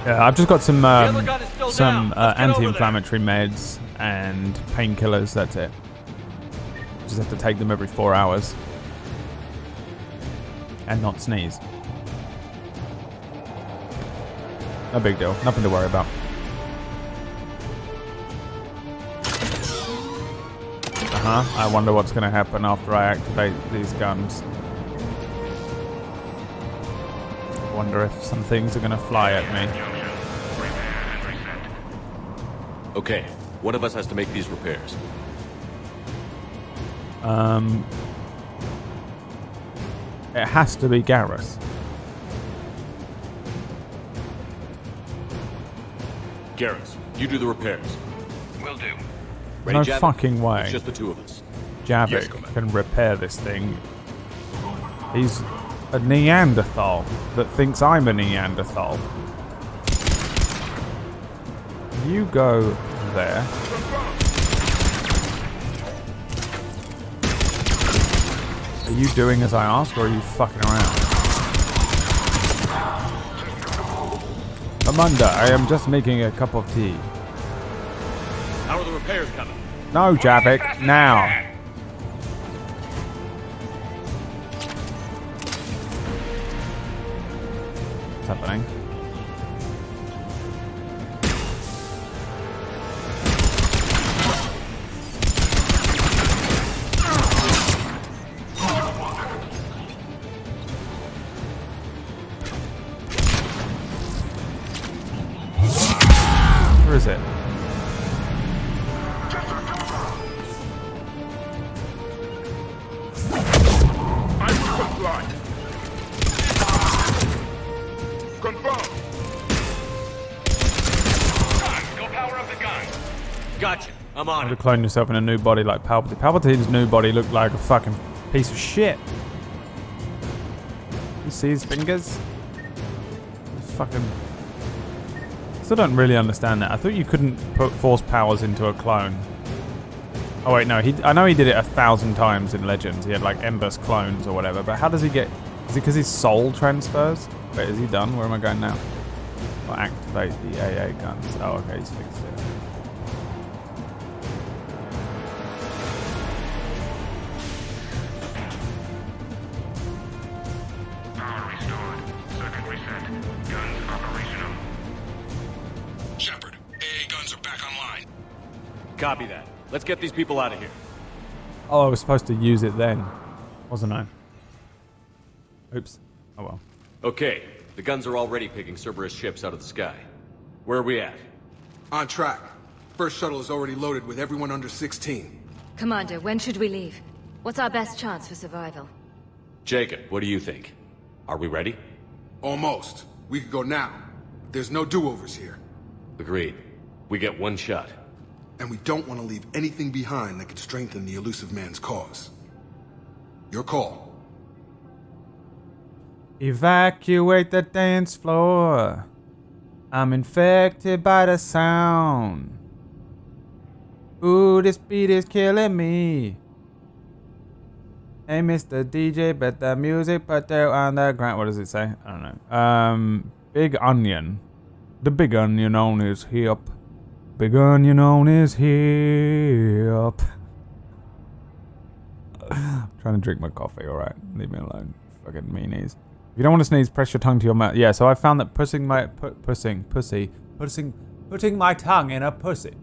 Yeah, I've just got some anti-inflammatory meds and painkillers. That's it. Just have to take them every 4 hours and not sneeze. No big deal. Nothing to worry about. I wonder what's going to happen after I activate these guns. I wonder if some things are going to fly at me. Okay, one of us has to make these repairs. It has to be Garrus. Garrus, you do the repairs. Will do. Ready, No Javik? fucking way. It's just the two of us. Javik can repair this thing. He's a Neanderthal that thinks I'm a Neanderthal. You go there. Are you doing as I ask, or are you fucking around? Amanda, I am just making a cup of tea. How are the repairs coming? No, Javik, now. What's happening? Where is it? Gotcha. I'm on To it. clone yourself in a new body like Palpatine. Palpatine's new body looked like a fucking piece of shit. You see his fingers? Fucking. Still don't really understand that. I thought you couldn't put force powers into a clone. Oh wait, no. I know he did it 1,000 times in Legends. He had like Ember's clones or whatever. But how does he get? Is it because his soul transfers? Wait, is he done? Where am I going now? I'll activate the AA guns. Oh, okay, he's fixed it. Power restored. Circuit reset. Guns operational. Copy that. Let's get these people out of here. Oh, I was supposed to use it then, wasn't I? Oops. Oh well. Okay, the guns are already picking Cerberus ships out of the sky. Where are we at? On track. First shuttle is already loaded with everyone under 16. Commander, when should we leave? What's our best chance for survival? Jacob, what do you think? Are we ready? Almost. We could go now. There's no do-overs here. Agreed. We get one shot. And we don't want to leave anything behind that could strengthen the Illusive Man's cause. Your call. Evacuate the dance floor. I'm infected by the sound. Ooh, this beat is killing me. Hey, Mr. DJ, bet the music put there on the ground. What does it say? I don't know. Big Onion. The Big Onion on his hip. Big Onion on his hip. I'm trying to drink my coffee, alright? Leave me alone. Fucking meanies. If you don't want to sneeze, press your tongue to your mouth. Yeah, so I found that putting my tongue in a pussy.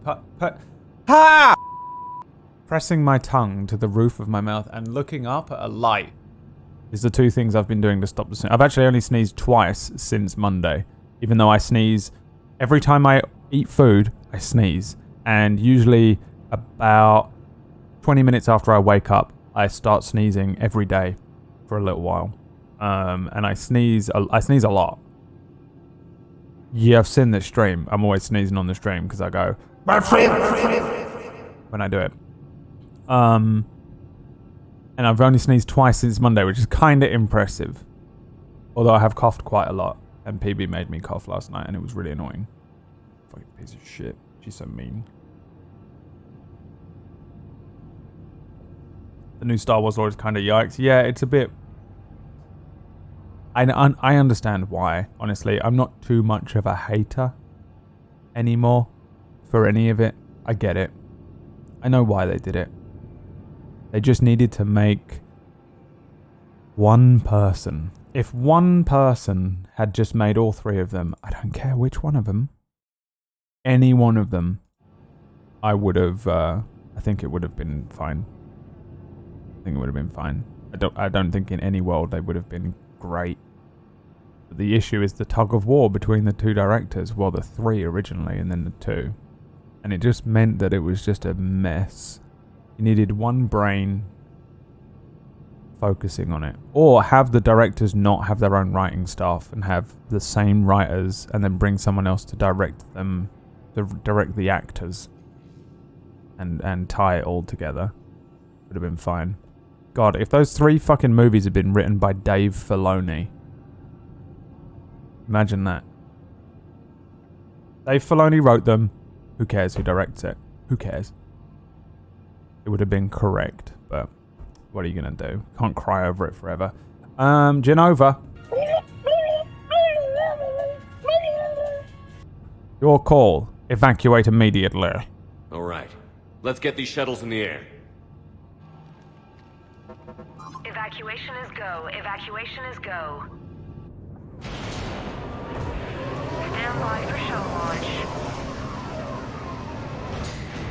Ha! Pressing my tongue to the roof of my mouth and looking up at a light is the two things I've been doing to stop the sneeze. I've actually only sneezed twice since Monday, even though I sneeze every time I eat food. I sneeze, and usually about 20 minutes after I wake up, I start sneezing every day for a little while. And I sneeze a lot. Yeah, I've seen this stream. I'm always sneezing on the stream because I go when I do it. And I've only sneezed twice since Monday, which is kind of impressive. Although I have coughed quite a lot, and PB made me cough last night, and it was really annoying. Fucking piece of shit. She's so mean. The new Star Wars lore is kind of yikes. Yeah, it's a bit... I understand why, honestly. I'm not too much of a hater anymore for any of it. I get it. I know why they did it. They just needed to make one person. If one person had just made all three of them, I don't care which one of them, any one of them, I would have, I think it would have been fine. I think it would have been fine. I don't think in any world they would have been great. But the issue is the tug of war between the two directors. Well, the three originally and then the two. And it just meant that it was just a mess. You needed one brain focusing on it. Or have the directors not have their own writing staff and have the same writers and then bring someone else to direct them, to direct the actors. And tie it all together. Would have been fine. God, if those three fucking movies had been written by Dave Filoni. Imagine that. Dave Filoni wrote them. Who cares who directs it? Who cares? It would have been correct, but what are you going to do? Can't cry over it forever. Genova. Your call. Evacuate immediately. All right. Let's get these shuttles in the air. Evacuation is go. Evacuation is go. Stand by for shuttle launch.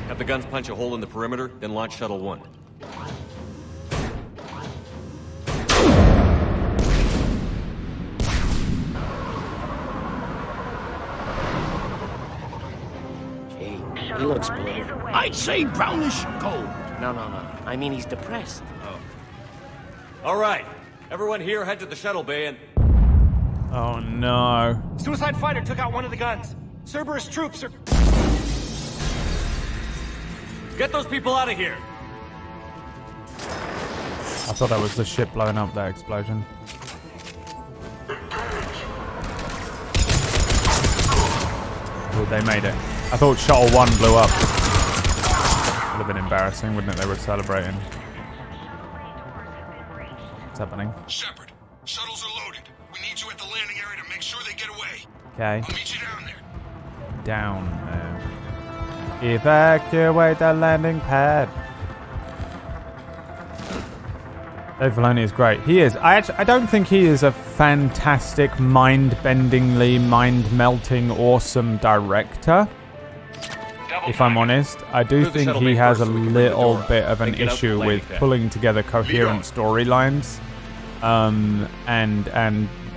Have the guns punch a hole in the perimeter, then launch Shuttle 1. He looks blue. I'd say brownish gold. No. I mean, he's depressed. Oh. All right. Everyone here, head to the shuttle bay and... Oh, no. Suicide fighter took out one of the guns. Cerberus troops are... Get those people out of here. I thought that was the ship blowing up, that explosion. Oh, they made it. I thought Shuttle 1 blew up. Would have been embarrassing, wouldn't it? They were celebrating. What's happening? Shepard, shuttles are loaded. We need you at the landing area to make sure they get away. Okay. I'll meet you down there. Down there. Evacuate the landing pad. Dave Filoni is great. He is. I don't think he is a fantastic, mind-bendingly, mind-melting, awesome director. if I'm honest. I do think he has a little bit of an issue with pulling together coherent storylines.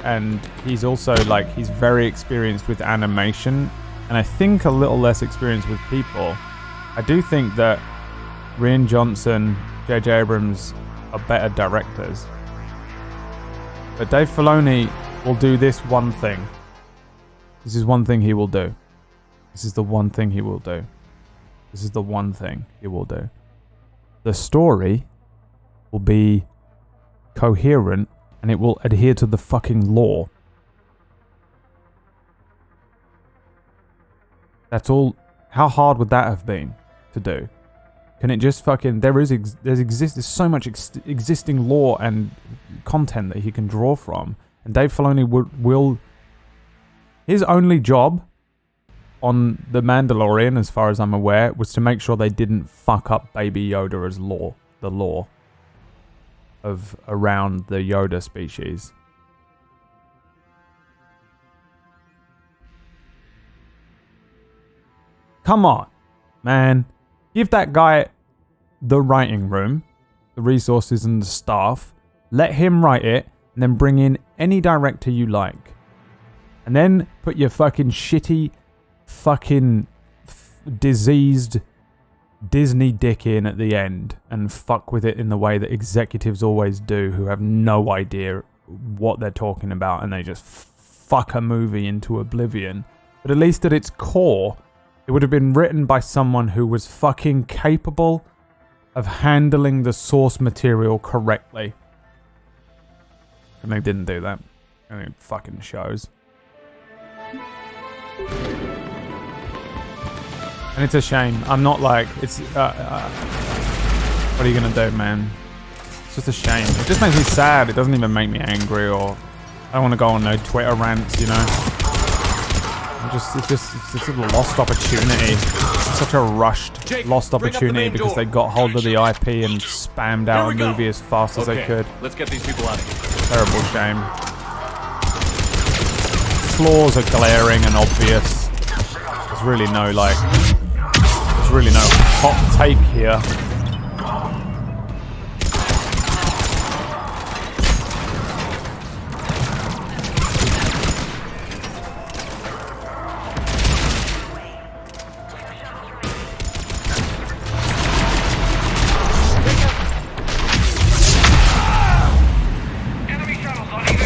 And he's also like, he's very experienced with animation, and I think a little less experienced with people. I do think that Rian Johnson, J.J. Abrams are better directors. But Dave Filoni will do this one thing. This is one thing he will do. This is the one thing he will do. This is the one thing he will do. The story will be coherent and it will adhere to the fucking law. That's all. How hard would that have been to do? Can it just fucking... There's so much existing law and content that he can draw from. And Dave Filoni will... His only job on The Mandalorian, as far as I'm aware, was to make sure they didn't fuck up Baby Yoda as the law of around the Yoda species. Come on, man. Give that guy the writing room, the resources and the staff. Let him write it, and then bring in any director you like. And then put your fucking shitty, fucking diseased Disney dick in at the end and fuck with it in the way that executives always do, who have no idea what they're talking about and they just fuck a movie into oblivion. But at least at its core, it would have been written by someone who was fucking capable of handling the source material correctly. And they didn't do that. And it fucking shows. And it's a shame. I'm not like... It's... what are you gonna do, man? It's just a shame. It just makes me sad. It doesn't even make me angry or... I don't want to go on no Twitter rants, you know? It's a lost opportunity. It's such a rushed, lost opportunity because they got hold of the IP and spammed out a movie as fast as they could. Let's get these people out of here. Terrible shame. Flaws are glaring and obvious. There's really no hot take here.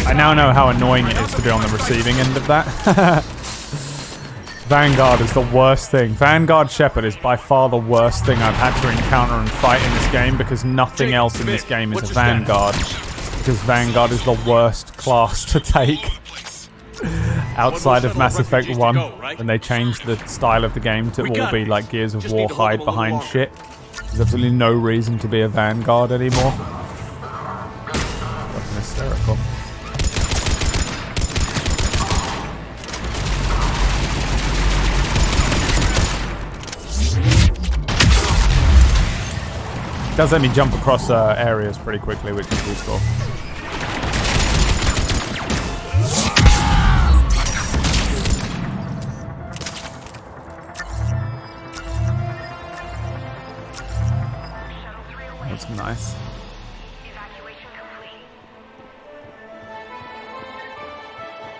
I now know how annoying it is to be on the receiving end of that. Vanguard is the worst thing. Vanguard Shepard is by far the worst thing I've had to encounter and fight in this game because nothing else in this game is a Vanguard. Because Vanguard is the worst class to take. Outside of Mass Effect 1, when they changed the style of the game to all be like Gears of War hide behind shit. There's absolutely no reason to be a Vanguard anymore. Fucking hysterical. It does let me jump across areas pretty quickly, which is useful. That's nice.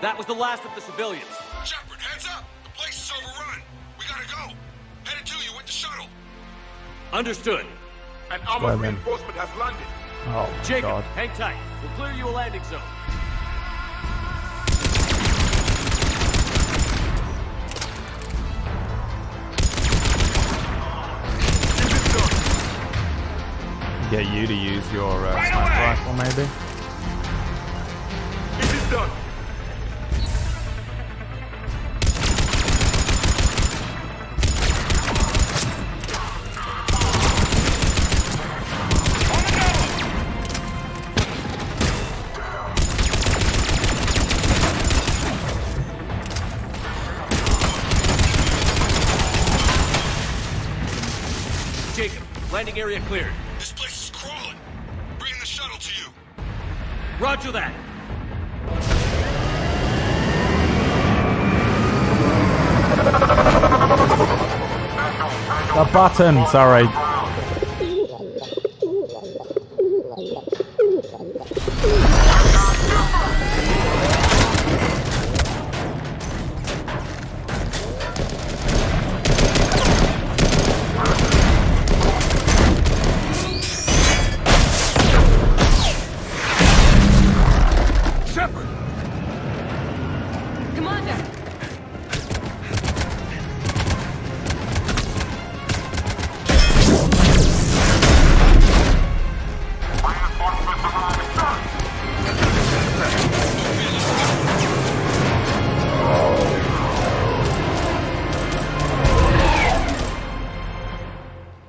That was the last of the civilians. Shepard, heads up! The place is overrun. We gotta go. Headed to you with the shuttle. Understood. An armored reinforcement has landed. Oh my Jacob, God. hang tight. We'll clear you a landing zone. Get you to use your sniper rifle, maybe. This is done. Jacob, landing area cleared. This place is crawling. Bringing the shuttle to you. Roger that. The button, sorry.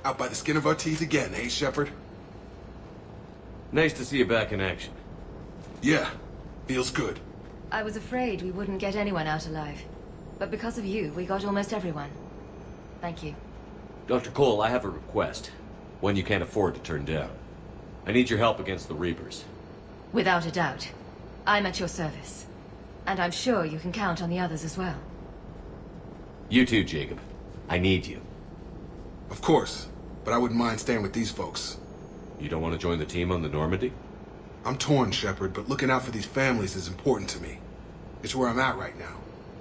Out by the skin of our teeth again, eh, Shepard? Nice to see you back in action. Yeah, feels good. I was afraid we wouldn't get anyone out alive. But because of you, we got almost everyone. Thank you. Dr. Cole, I have a request. One you can't afford to turn down. I need your help against the Reapers. Without a doubt. I'm at your service. And I'm sure you can count on the others as well. You too, Jacob. I need you. Of course, but I wouldn't mind staying with these folks. You don't want to join the team on the Normandy? I'm torn, Shepard, but looking out for these families is important to me. It's where I'm at right now.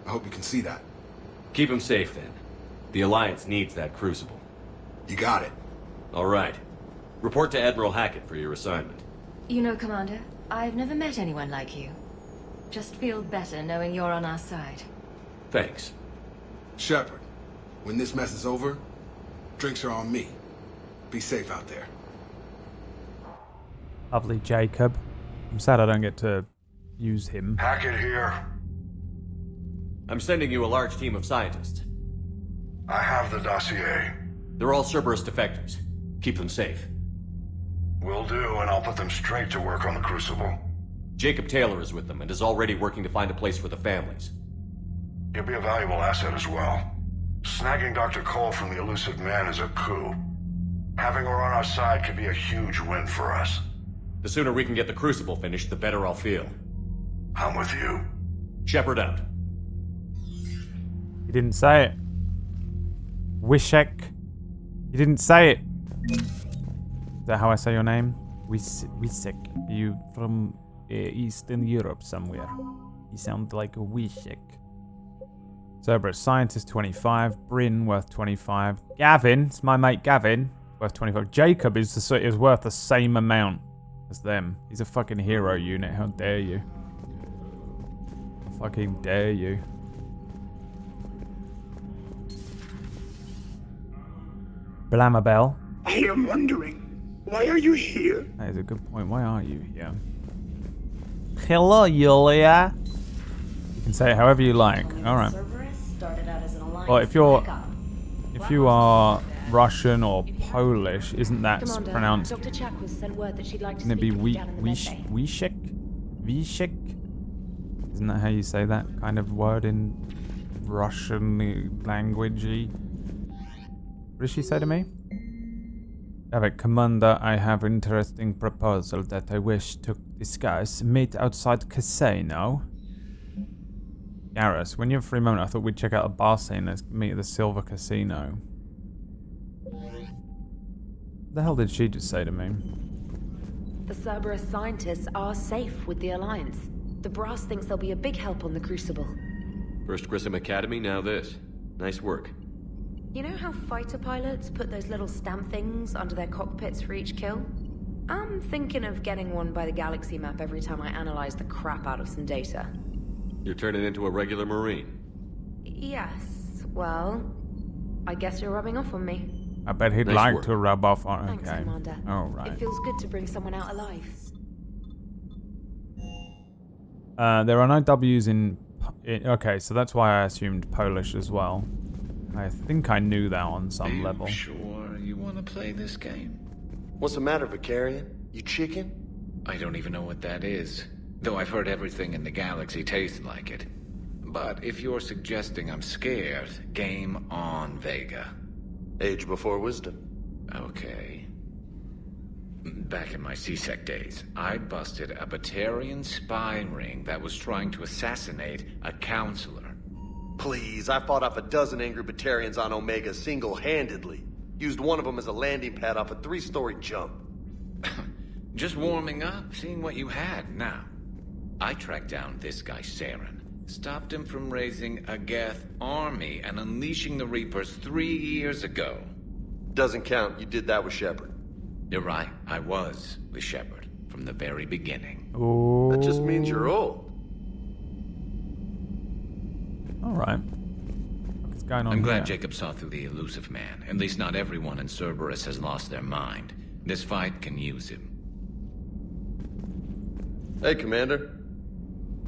I hope you can see that. Keep them safe, then. The Alliance needs that Crucible. You got it. All right. Report to Admiral Hackett for your assignment. You know, Commander, I've never met anyone like you. Just feel better knowing you're on our side. Thanks. Shepard, when this mess is over, drinks are on me. Be safe out there. Lovely Jacob. I'm sad I don't get to use him. Hackett here. I'm sending you a large team of scientists. I have the dossier. They're all Cerberus defectors. Keep them safe. Will do, and I'll put them straight to work on the Crucible. Jacob Taylor is with them and is already working to find a place for the families. He'll be a valuable asset as well. Snagging Dr. Cole from the Elusive Man is a coup. Having her on our side could be a huge win for us. The sooner we can get the Crucible finished, the better I'll feel. I'm with you. Shepard out. You didn't say it. Wishek. You didn't say it. Is that how I say your name? Wisek. You from Eastern Europe somewhere. You sound like a Wishek. Cerberus Scientist 25. Bryn worth 25. Gavin, it's my mate Gavin, worth 25. Jacob is worth the same amount as them. He's a fucking hero unit. How dare you? How fucking dare you? Blamabel. I am wondering, why are you here? That is a good point. Why are you here? Hello, Yulia. You can say it however you like. All right. Well, if you are Russian or Polish, isn't that Commander, pronounced? Dr. Chakwas sent word that she'd like to Wouldn't it be speak with you down in Wishek? Wishek? Isn't that how you say that kind of word in Russian language-y? What did she say to me? Commander, I have an interesting proposal that I wish to discuss. Meet outside casino. Garrus, when you have a free moment, I thought we'd check out a bar scene. Let's meet at the Silver Casino. What the hell did she just say to me? The Cerberus scientists are safe with the Alliance. The Brass thinks they'll be a big help on the Crucible. First Grissom Academy, now this. Nice work. You know how fighter pilots put those little stamp things under their cockpits for each kill? I'm thinking of getting one by the galaxy map every time I analyze the crap out of some data. You're turning into a regular Marine. Yes, well, I guess you're rubbing off on me. I bet he'd Nice like work. to rub off on. Thanks, Okay. Commander. All right. It feels good to bring someone out alive. There are no W's in. Okay, so that's why I assumed Polish as well. I think I knew that on some level. Sure you want to play this game? What's the matter, Vicarian? You chicken? I don't even know what that is. Though I've heard everything in the galaxy tastes like it. But if you're suggesting I'm scared, game on, Vega. Age before wisdom. Okay. Back in my CSEC days, I busted a Batarian spy ring that was trying to assassinate a counselor. Please, I fought off a dozen angry Batarians on Omega single-handedly. Used one of them as a landing pad off a 3-story jump. Just warming up, seeing what you had now. I tracked down this guy, Saren. Stopped him from raising a Geth army and unleashing the Reapers 3 years ago. Doesn't count. You did that with Shepard. You're right. I was with Shepard from the very beginning. Ooh. That just means you're old. Alright. What's going on I'm glad here? Jacob saw through the elusive man. At least not everyone in Cerberus has lost their mind. This fight can use him. Hey, Commander.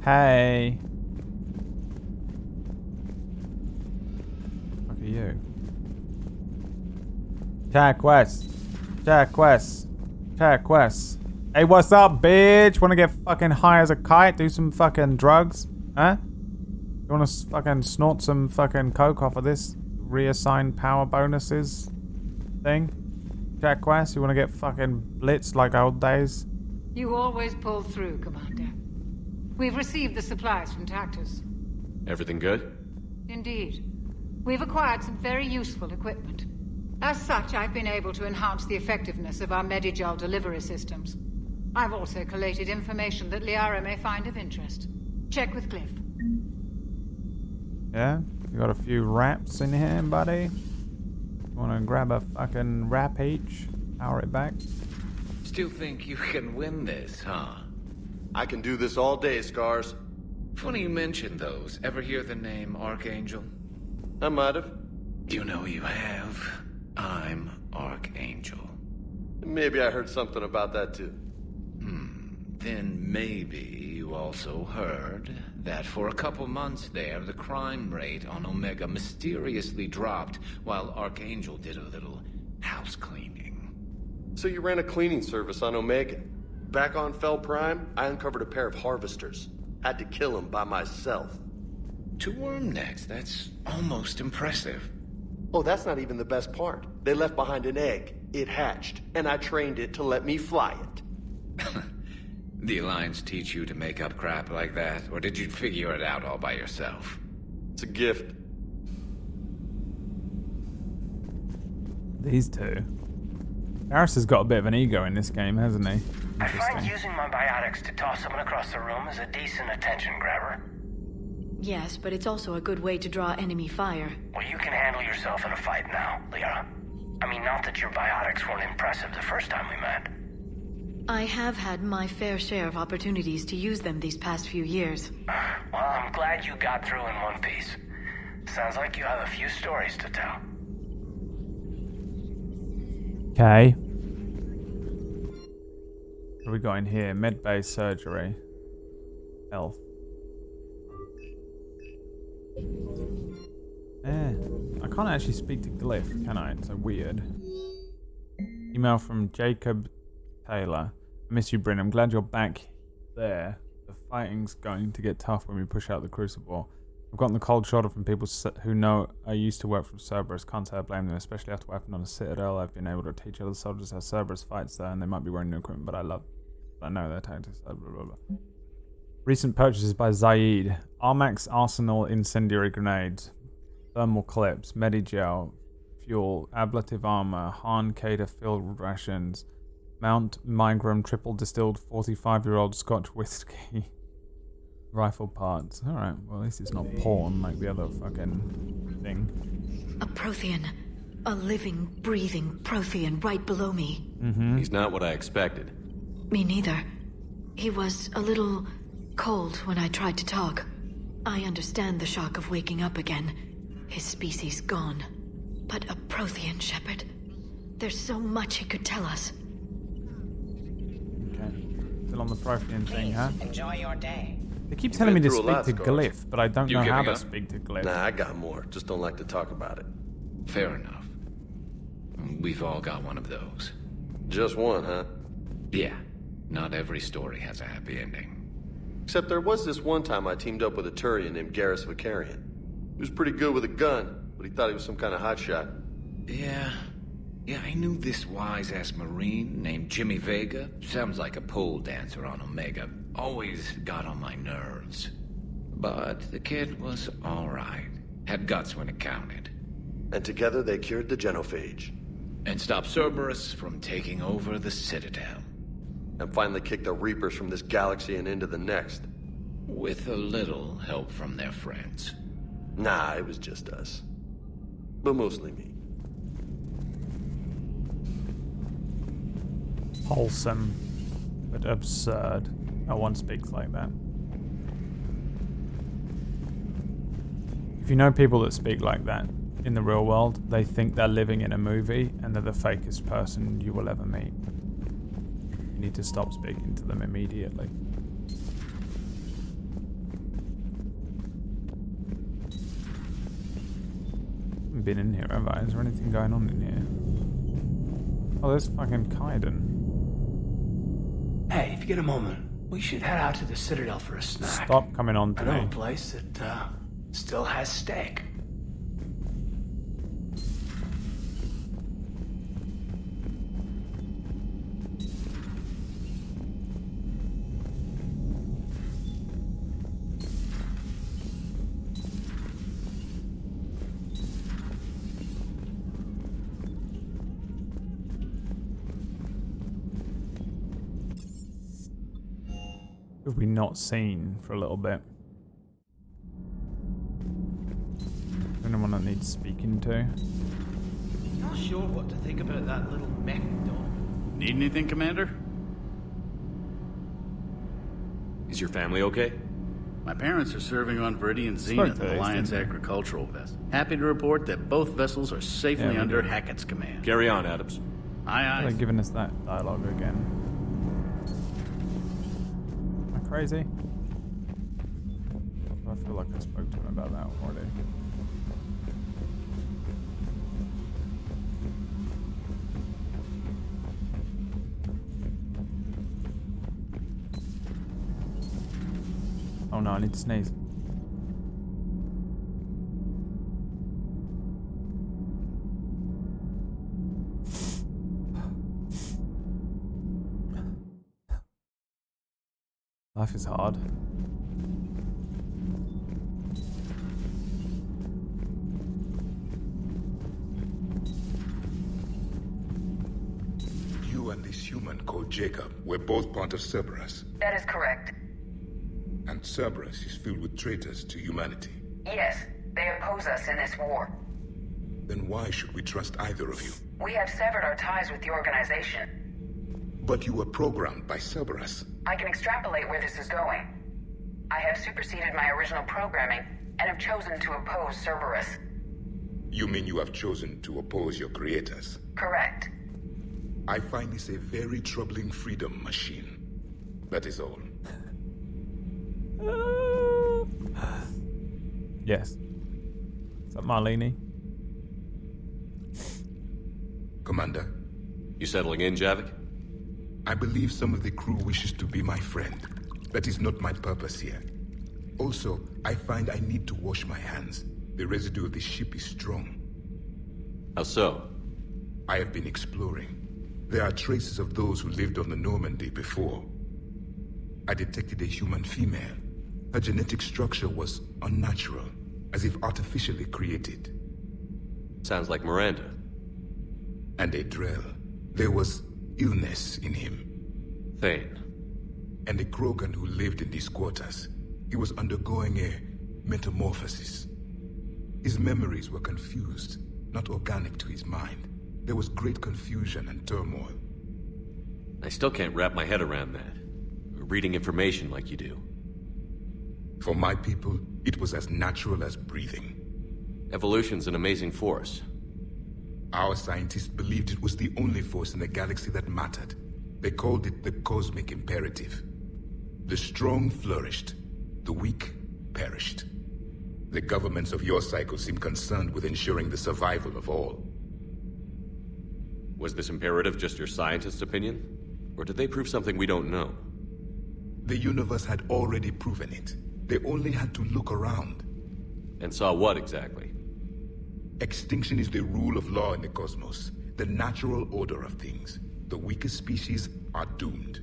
Hey. Look at you. Jack West. Jack West. Jack West. Hey, what's up, bitch? Wanna get fucking high as a kite? Do some fucking drugs? Huh? You wanna fucking snort some fucking coke off of this reassigned power bonuses thing? Jack West, you wanna get fucking blitzed like old days? You always pull through, Commander. We've received the supplies from Tactus. Everything good? Indeed. We've acquired some very useful equipment. As such, I've been able to enhance the effectiveness of our Medigel delivery systems. I've also collated information that Liara may find of interest. Check with Cliff. Yeah? You got a few wraps in here, buddy? Wanna grab a fucking wrap each? Power it back? Still think you can win this, huh? I can do this all day, Scars. Funny you mentioned those. Ever hear the name Archangel? I might have. You know you have. I'm Archangel. Maybe I heard something about that too. Then maybe you also heard that for a couple months there, the crime rate on Omega mysteriously dropped while Archangel did a little house cleaning. So you ran a cleaning service on Omega. Back on Fel Prime, I uncovered a pair of harvesters. Had to kill them by myself. 2 worm necks, that's almost impressive. Oh, that's not even the best part. They left behind an egg. It hatched, and I trained it to let me fly it. The Alliance teach you to make up crap like that, or did you figure it out all by yourself? It's a gift. These two. Garrus has got a bit of an ego in this game, hasn't he? I find using my biotics to toss someone across the room is a decent attention grabber. Yes, but it's also a good way to draw enemy fire. Well, you can handle yourself in a fight now, Liara. I mean, not that your biotics weren't impressive the first time we met. I have had my fair share of opportunities to use them these past few years. Well, I'm glad you got through in one piece. Sounds like you have a few stories to tell. Okay. What have we got in here? Medbay surgery. Health. I can't actually speak to Glyph, can I? It's so weird. Email from Jacob Taylor. I miss you, Bryn. I'm glad you're back there. The fighting's going to get tough when we push out the Crucible. I've gotten the cold shoulder from people who know I used to work from Cerberus. Can't say I blame them, especially after what happened on the Citadel. I've been able to teach other soldiers how Cerberus fights there, and they might be wearing new equipment, but I know their tactics. Blah, blah, blah. Recent purchases by Zaid. Armax Arsenal incendiary grenades. Thermal clips. Medigel. Fuel. Ablative armor. Han Cater field rations. Mount Migram triple distilled 45-year-old Scotch whiskey. Rifle parts. Alright, well at least it's not porn like the other fucking thing. A Prothean. A living, breathing Prothean right below me. He's not what I expected. Me neither. He was a little cold when I tried to talk. I understand the shock of waking up again. His species gone. But a Prothean, Shepard. There's so much he could tell us. Okay. Still on the Prothean thing, huh? Enjoy your day. They keep telling me to speak to Glyph, but I don't know how to speak to Glyph. Nah, I got more. Just don't like to talk about it. Fair enough. We've all got one of those. Just one, huh? Yeah. Not every story has a happy ending. Except there was this one time I teamed up with a Turian named Garrus Vicarian. He was pretty good with a gun, but he thought he was some kind of hotshot. Yeah, I knew this wise-ass Marine named Jimmy Vega. Sounds like a pole dancer on Omega. Always got on my nerves. But the kid was alright. Had guts when it counted. And together they cured the genophage. And stop Cerberus from taking over the Citadel. And finally kick the Reapers from this galaxy and into the next. With a little help from their friends. Nah, it was just us. But mostly me. Wholesome, but absurd. No one speaks like that. If you know people that speak like that in the real world, they think they're living in a movie and they're the fakest person you will ever meet. You need to stop speaking to them immediately. I haven't been in here, have I? Is there anything going on in here? Oh, there's fucking Kaiden. Hey, if you get a moment, we should head out to the Citadel for a snack. Stop coming on to I know me. a place that still has steak. Have we not seen for a little bit? Anyone that needs speaking to? Not sure what to think about that little mech dog. Need anything, Commander? Is your family okay? My parents are serving on Viridian Zenith, an Alliance agricultural vessel. Happy to report that both vessels are safely under Hackett's command. Carry on, Adams. Aye, aye. They're giving us that dialogue again. Am I crazy? I feel like I spoke to him about that already. Oh no, I need to sneeze. Life is hard. You and this human called Jacob were both part of Cerberus. That is correct. And Cerberus is filled with traitors to humanity. Yes, they oppose us in this war. Then why should we trust either of you? We have severed our ties with the organization. But you were programmed by Cerberus. I can extrapolate where this is going. I have superseded my original programming and have chosen to oppose Cerberus. You mean you have chosen to oppose your creators? Correct. I find this a very troubling freedom machine. That is all. Yes. Is that Marlene? Commander? You settling in, Javik? I believe some of the crew wishes to be my friend. That is not my purpose here. Also, I find I need to wash my hands. The residue of the ship is strong. How so? I have been exploring. There are traces of those who lived on the Normandy before. I detected a human female. Her genetic structure was unnatural, as if artificially created. Sounds like Miranda. And a Drell. There was illness in him. Thane. And a Krogan who lived in these quarters. He was undergoing a metamorphosis. His memories were confused, not organic to his mind. There was great confusion and turmoil. I still can't wrap my head around that. Reading information like you do. For my people, it was as natural as breathing. Evolution's an amazing force. Our scientists believed it was the only force in the galaxy that mattered. They called it the cosmic imperative. The strong flourished, the weak perished. The governments of your cycle seem concerned with ensuring the survival of all. Was this imperative just your scientist's opinion? Or did they prove something we don't know? The universe had already proven it. They only had to look around. And saw what exactly? Extinction is the rule of law in the cosmos, the natural order of things. The weakest species are doomed.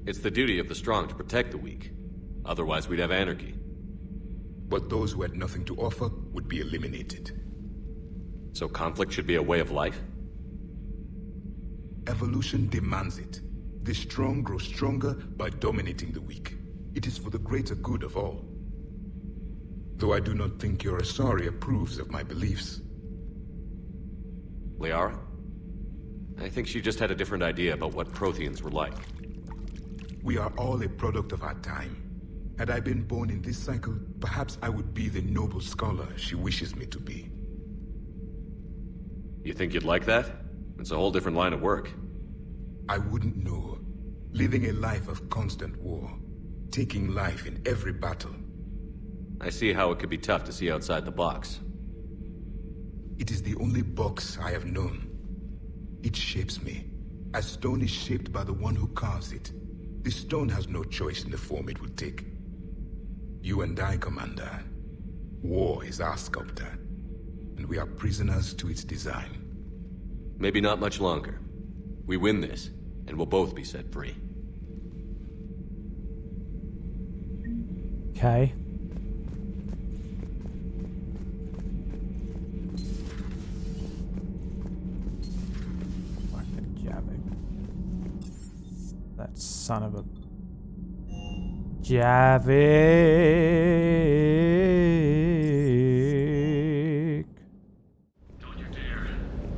It's the duty of the strong to protect the weak. Otherwise, we'd have anarchy. But those who had nothing to offer would be eliminated. So conflict should be a way of life? Evolution demands it. The strong grow stronger by dominating the weak. It is for the greater good of all. Though I do not think your Asari approves of my beliefs. Liara? I think she just had a different idea about what Protheans were like. We are all a product of our time. Had I been born in this cycle, perhaps I would be the noble scholar she wishes me to be. You think you'd like that? It's a whole different line of work. I wouldn't know. Living a life of constant war. Taking life in every battle. I see how it could be tough to see outside the box. It is the only box I have known. It shapes me, as stone is shaped by the one who carves it. The stone has no choice in the form it will take. You and I, Commander. War is our sculptor, and we are prisoners to its design. Maybe not much longer. We win this, and we'll both be set free. Okay. Fucking Javik. That son of a... Javik. Don't you dare.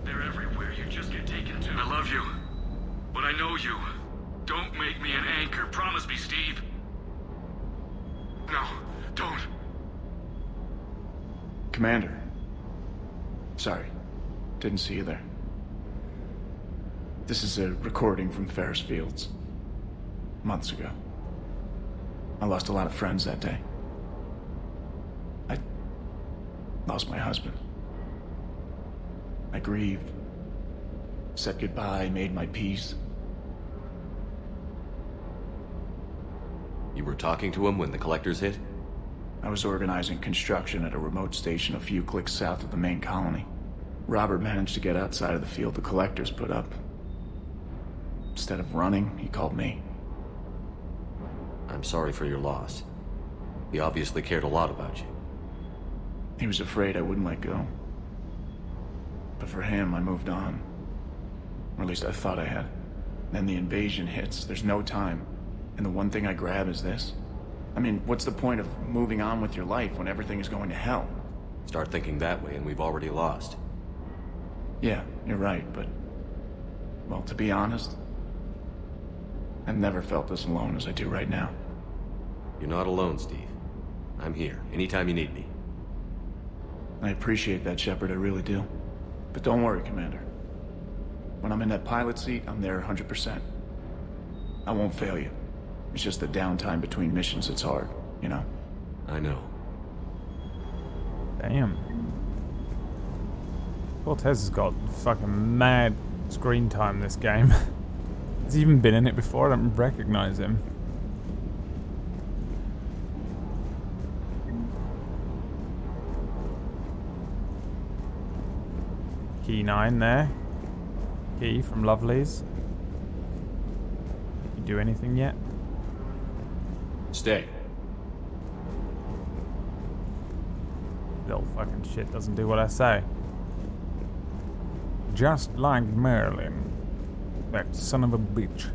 They're everywhere. You just get taken to. I love you. But I know you. Don't make me an anchor. Promise me, Steve. No, don't. Commander. Sorry. Didn't see you there. This is a recording from Ferris Fields. Months ago. I lost a lot of friends that day. I lost my husband. I grieved. Said goodbye, made my peace. You were talking to him when the collectors hit? I was organizing construction at a remote station a few clicks south of the main colony. Robert managed to get outside of the field the collectors put up. Instead of running, he called me. I'm sorry for your loss. He obviously cared a lot about you. He was afraid I wouldn't let go. But for him, I moved on. Or at least I thought I had. Then the invasion hits, there's no time. And the one thing I grab is this. I mean, what's the point of moving on with your life when everything is going to hell? Start thinking that way and we've already lost. Yeah, you're right, but... well, to be honest, I've never felt as alone as I do right now. You're not alone, Steve. I'm here, anytime you need me. I appreciate that, Shepard, I really do. But don't worry, Commander. When I'm in that pilot seat, I'm there 100%. I won't fail you. It's just the downtime between missions that's hard, you know? I know. Damn. Cortez has got fucking mad screen time this game. Has he even been in it before? I don't recognize him. Key 9 there. Key from Lovely's. You do anything yet? Stay. Little fucking shit doesn't do what I say. Just like Merlin. That son of a bitch.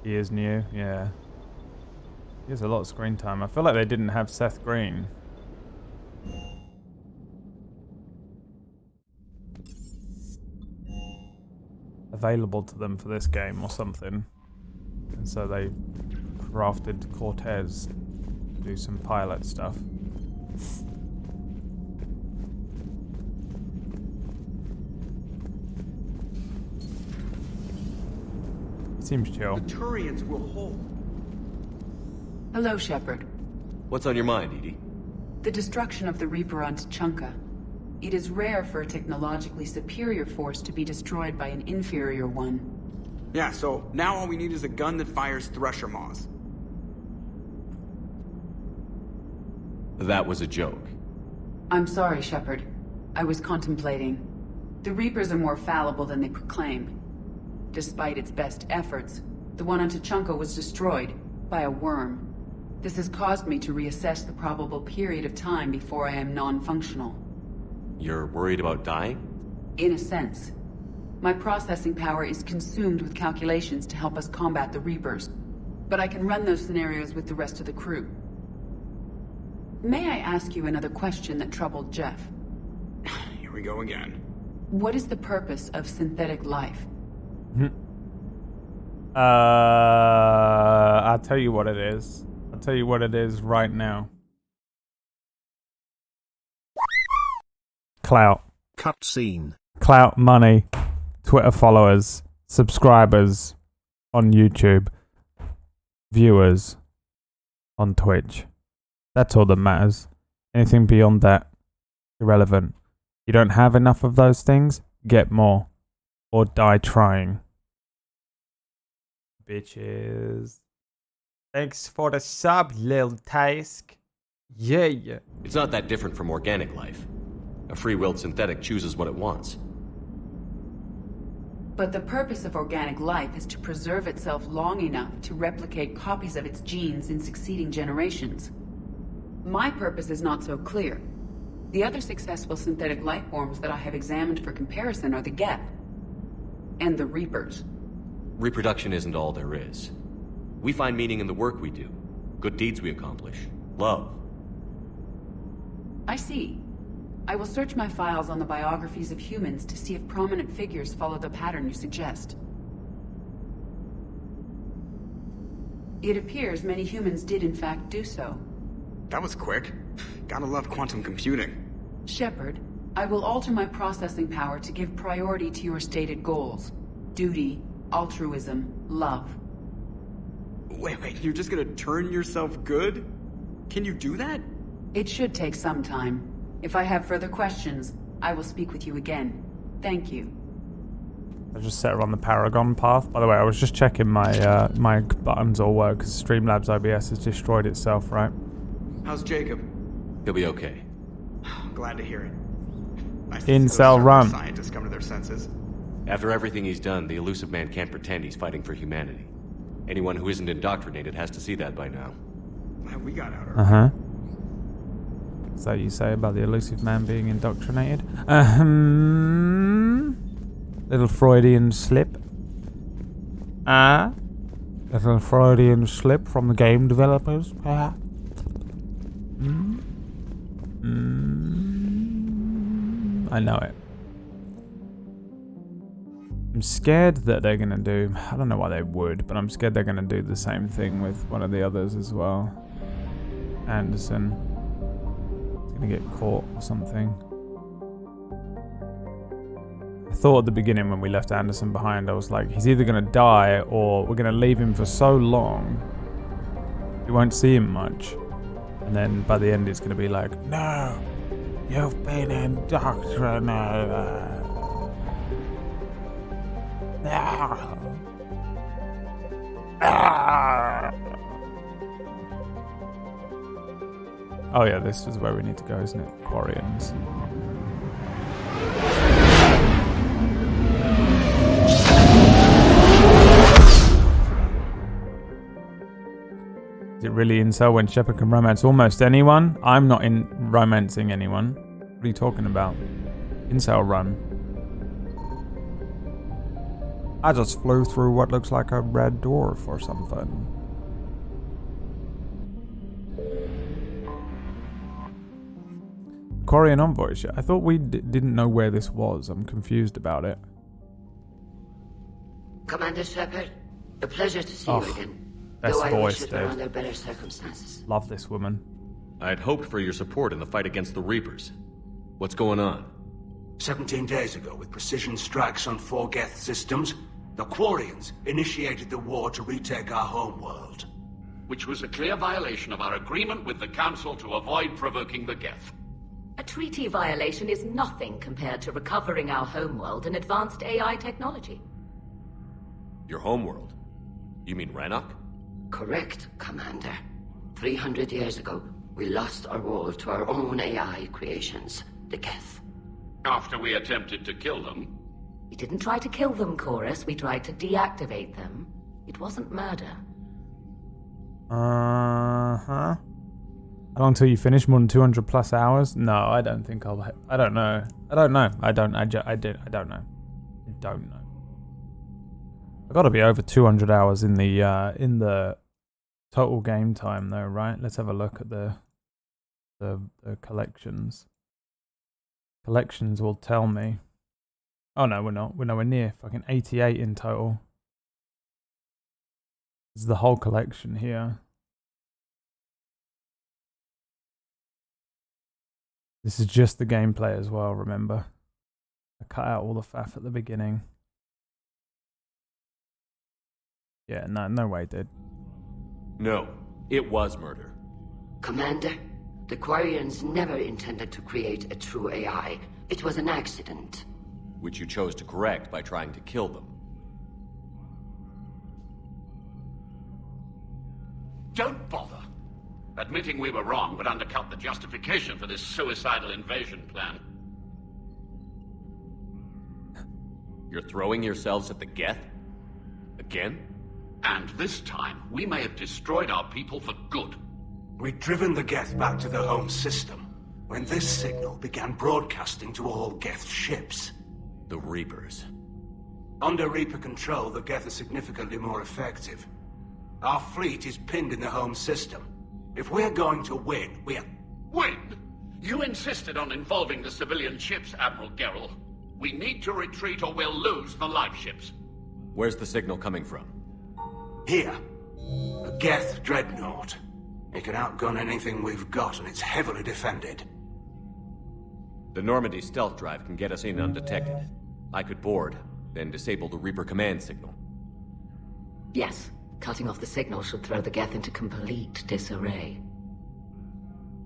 He is new, yeah. He has a lot of screen time. I feel like they didn't have Seth Green. Available to them for this game or something. And so they crafted Cortez to do some pilot stuff. Seems chill. The Turians will hold. Hello, Shepard. What's on your mind, EDI? The destruction of the Reaper on Tuchanka. It is rare for a technologically superior force to be destroyed by an inferior one. Yeah, so now all we need is a gun that fires Thresher Maws. That was a joke. I'm sorry, Shepard. I was contemplating. The Reapers are more fallible than they proclaim. Despite its best efforts, the one on Tuchanka was destroyed by a worm. This has caused me to reassess the probable period of time before I am non-functional. You're worried about dying? In a sense. My processing power is consumed with calculations to help us combat the Reapers, but I can run those scenarios with the rest of the crew. May I ask you another question that troubled Jeff? Here we go again. What is the purpose of synthetic life? I'll tell you what it is. I'll tell you what it is right now. Clout. Cutscene. Clout, money, Twitter followers, subscribers on YouTube, viewers on Twitch. That's all that matters. Anything beyond that, irrelevant. You don't have enough of those things, get more. Or die trying. Bitches. Thanks for the sub, Lil Taisk. Yeah. It's not that different from organic life. A free-willed synthetic chooses what it wants. But the purpose of organic life is to preserve itself long enough to replicate copies of its genes in succeeding generations. My purpose is not so clear. The other successful synthetic life forms that I have examined for comparison are the Geth and the Reapers. Reproduction isn't all there is. We find meaning in the work we do, good deeds we accomplish, love. I see. I will search my files on the biographies of humans to see if prominent figures follow the pattern you suggest. It appears many humans did in fact do so. That was quick. Gotta love quantum computing. Shepard, I will alter my processing power to give priority to your stated goals. Duty, altruism, love. Wait, you're just gonna turn yourself good? Can you do that? It should take some time. If I have further questions, I will speak with you again. Thank you. I just set her on the Paragon path. By the way, I was just checking my my buttons all work because Streamlabs OBS has destroyed itself, right? How's Jacob? He'll be okay. Glad to hear it. Nice Incel run. Scientists come to their senses. After everything he's done, the Illusive Man can't pretend he's fighting for humanity. Anyone who isn't indoctrinated has to see that by now. We got out early. What's that you say about the Illusive Man being indoctrinated? Little Freudian slip. Little Freudian slip from the game developers. I know it. I'm scared that they're gonna do... I don't know why they would, but I'm scared they're gonna do the same thing with one of the others as well. Anderson. He's gonna get caught or something. I thought at the beginning when we left Anderson behind, I was like, he's either gonna die or we're gonna leave him for so long we won't see him much. And then by the end it's gonna be like, no, you've been indoctrinated. Oh yeah, this is where we need to go, isn't it? Quarians. Is it really incel when Shepard can romance almost anyone? I'm not romancing anyone. What are you talking about? Incel run. I just flew through what looks like a red dwarf or something. Quarian envoy shit. I thought we didn't know where this was. I'm confused about it. Commander Shepard, a pleasure to see you again. Best Though voice, I wish it were under better circumstances. Love this woman. I'd hoped for your support in the fight against the Reapers. What's going on? 17 days ago, with precision strikes on 4 Geth systems, the Quarians initiated the war to retake our homeworld. Which was a clear violation of our agreement with the Council to avoid provoking the Geth. A treaty violation is nothing compared to recovering our homeworld and advanced AI technology. Your homeworld? You mean Rannoch? Correct, Commander. 300 years ago, we lost our world to our own AI creations, the Geth. After we attempted to kill them. We didn't try to kill them, Chorus. We tried to deactivate them. It wasn't murder. Huh? How long till you finish? More than 200 plus hours? No, I don't think I'll. I don't know. I don't know. I don't know. I don't know. I've got to be over 200 hours in the total game time though, right? Let's have a look at the collections. Collections will tell me. Oh no, we're not. We're nowhere near. Fucking 88 in total. This is the whole collection here. This is just the gameplay as well, remember? I cut out all the faff at the beginning. Yeah, no way, dude. No, it was murder. Commander, the Quarians never intended to create a true AI. It was an accident. Which you chose to correct by trying to kill them. Don't bother. Admitting we were wrong would undercut the justification for this suicidal invasion plan. You're throwing yourselves at the Geth? Again? And this time, we may have destroyed our people for good. We'd driven the Geth back to the home system when this signal began broadcasting to all Geth ships. The Reapers. Under Reaper control, the Geth are significantly more effective. Our fleet is pinned in the home system. If we're going to win, we're... Win? You insisted on involving the civilian ships, Admiral Gerrel. We need to retreat or we'll lose the live ships. Where's the signal coming from? Here. A Geth dreadnought. It can outgun anything we've got, and it's heavily defended. The Normandy stealth drive can get us in undetected. I could board, then disable the Reaper command signal. Yes. Cutting off the signal should throw the Geth into complete disarray.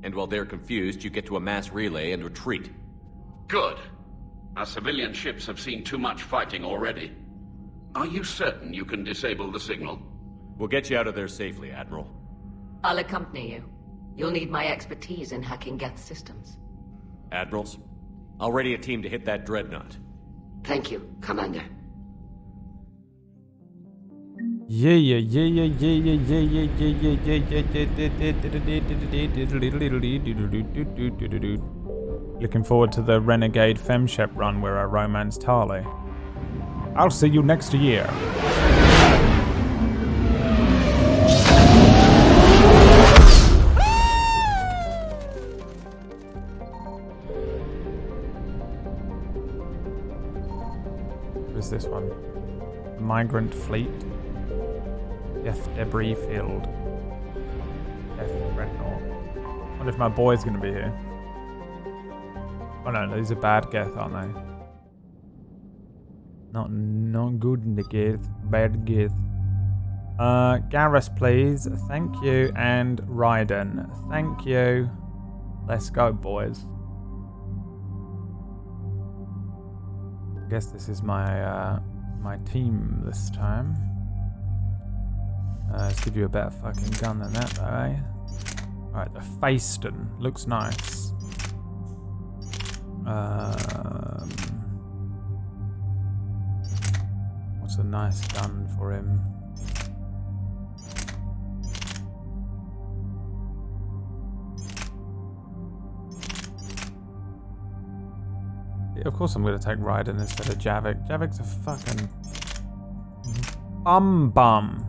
And while they're confused, you get to a mass relay and retreat. Good. Our civilian ships have seen too much fighting already. Are you certain you can disable the signal? We'll get you out of there safely, Admiral. I'll accompany you. You'll need my expertise in hacking Geth systems. Admirals, I'll ready a team to hit that dreadnought. Thank you, Commander. Yeah. Looking forward to the Renegade Femshep run where I romance Tali. I'll see you next year. What is this one? Migrant Fleet. Geth Debris Field. Geth Dreadnought. I wonder if my boy's gonna be here. Oh no, these are bad Geth, aren't they? Not good in the Geth. Bad Geth. Garrus, please. Thank you. And Raiden. Thank you. Let's go, boys. I guess this is my my team this time. Let's give you a better fucking gun than that, though, eh? Alright, the Faiston. Looks nice. What's a nice gun for him? Yeah, of course I'm going to take Raiden instead of Javik. Javik's a fucking... bum.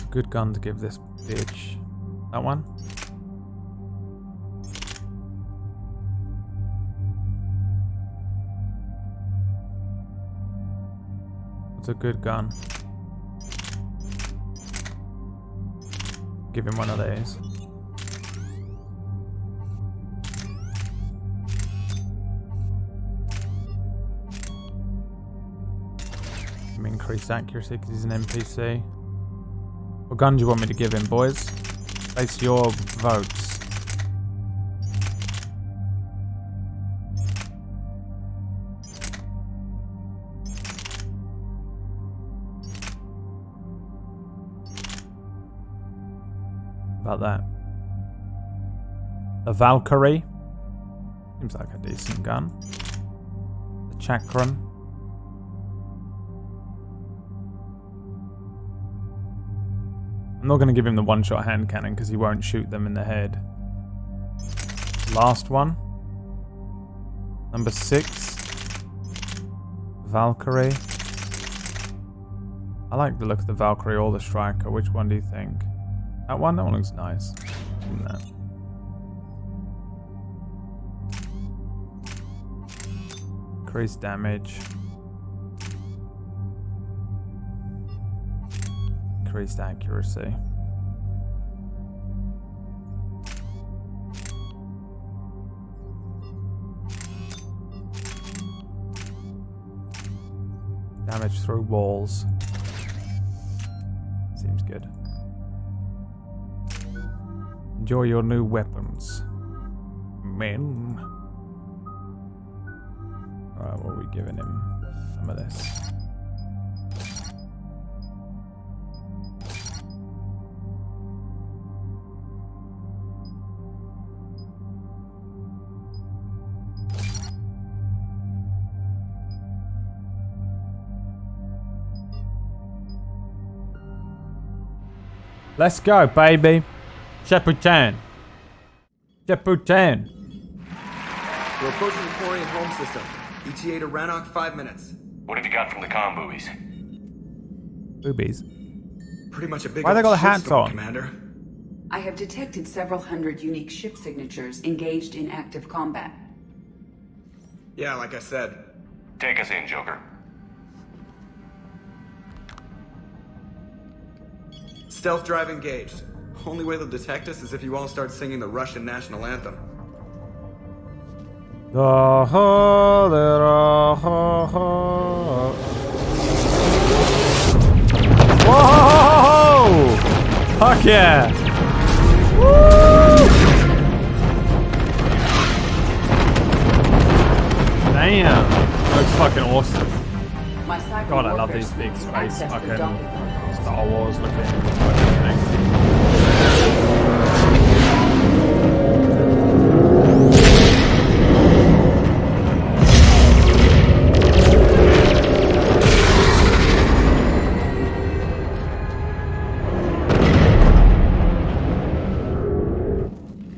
Good gun to give this bitch. That one? It's a good gun. Give him one of these. Increased accuracy because he's an NPC. What gun do you want me to give him, boys? Place your votes. About that. The Valkyrie. Seems like a decent gun. The Chakram. I'm not going to give him the one-shot hand cannon because he won't shoot them in the head. Last one. Number 6. Valkyrie. I like the look of the Valkyrie or the Striker. Which one do you think? That one? That one looks nice. Isn't that? Increased damage. Increased accuracy. Damage through walls. Seems good. Enjoy your new weapons, men. Alright, what are we giving him? Some of this. Let's go, baby. Shepard-chan. Shepard-chan. We're approaching the Quarian home system. ETA to Rannoch, 5 minutes. What have you got from the comm buoys? Boobies. Pretty much a big Why they got the hats shitstorm, on? Commander. I have detected several hundred unique ship signatures engaged in active combat. Yeah, like I said. Take us in, Joker. Stealth drive engaged. Only way they'll detect us is if you all start singing the Russian national anthem. Whoa! Fuck yeah! Woo! Damn! Looks fucking awesome. God, I love these big space fucking Star Wars looking fucking things.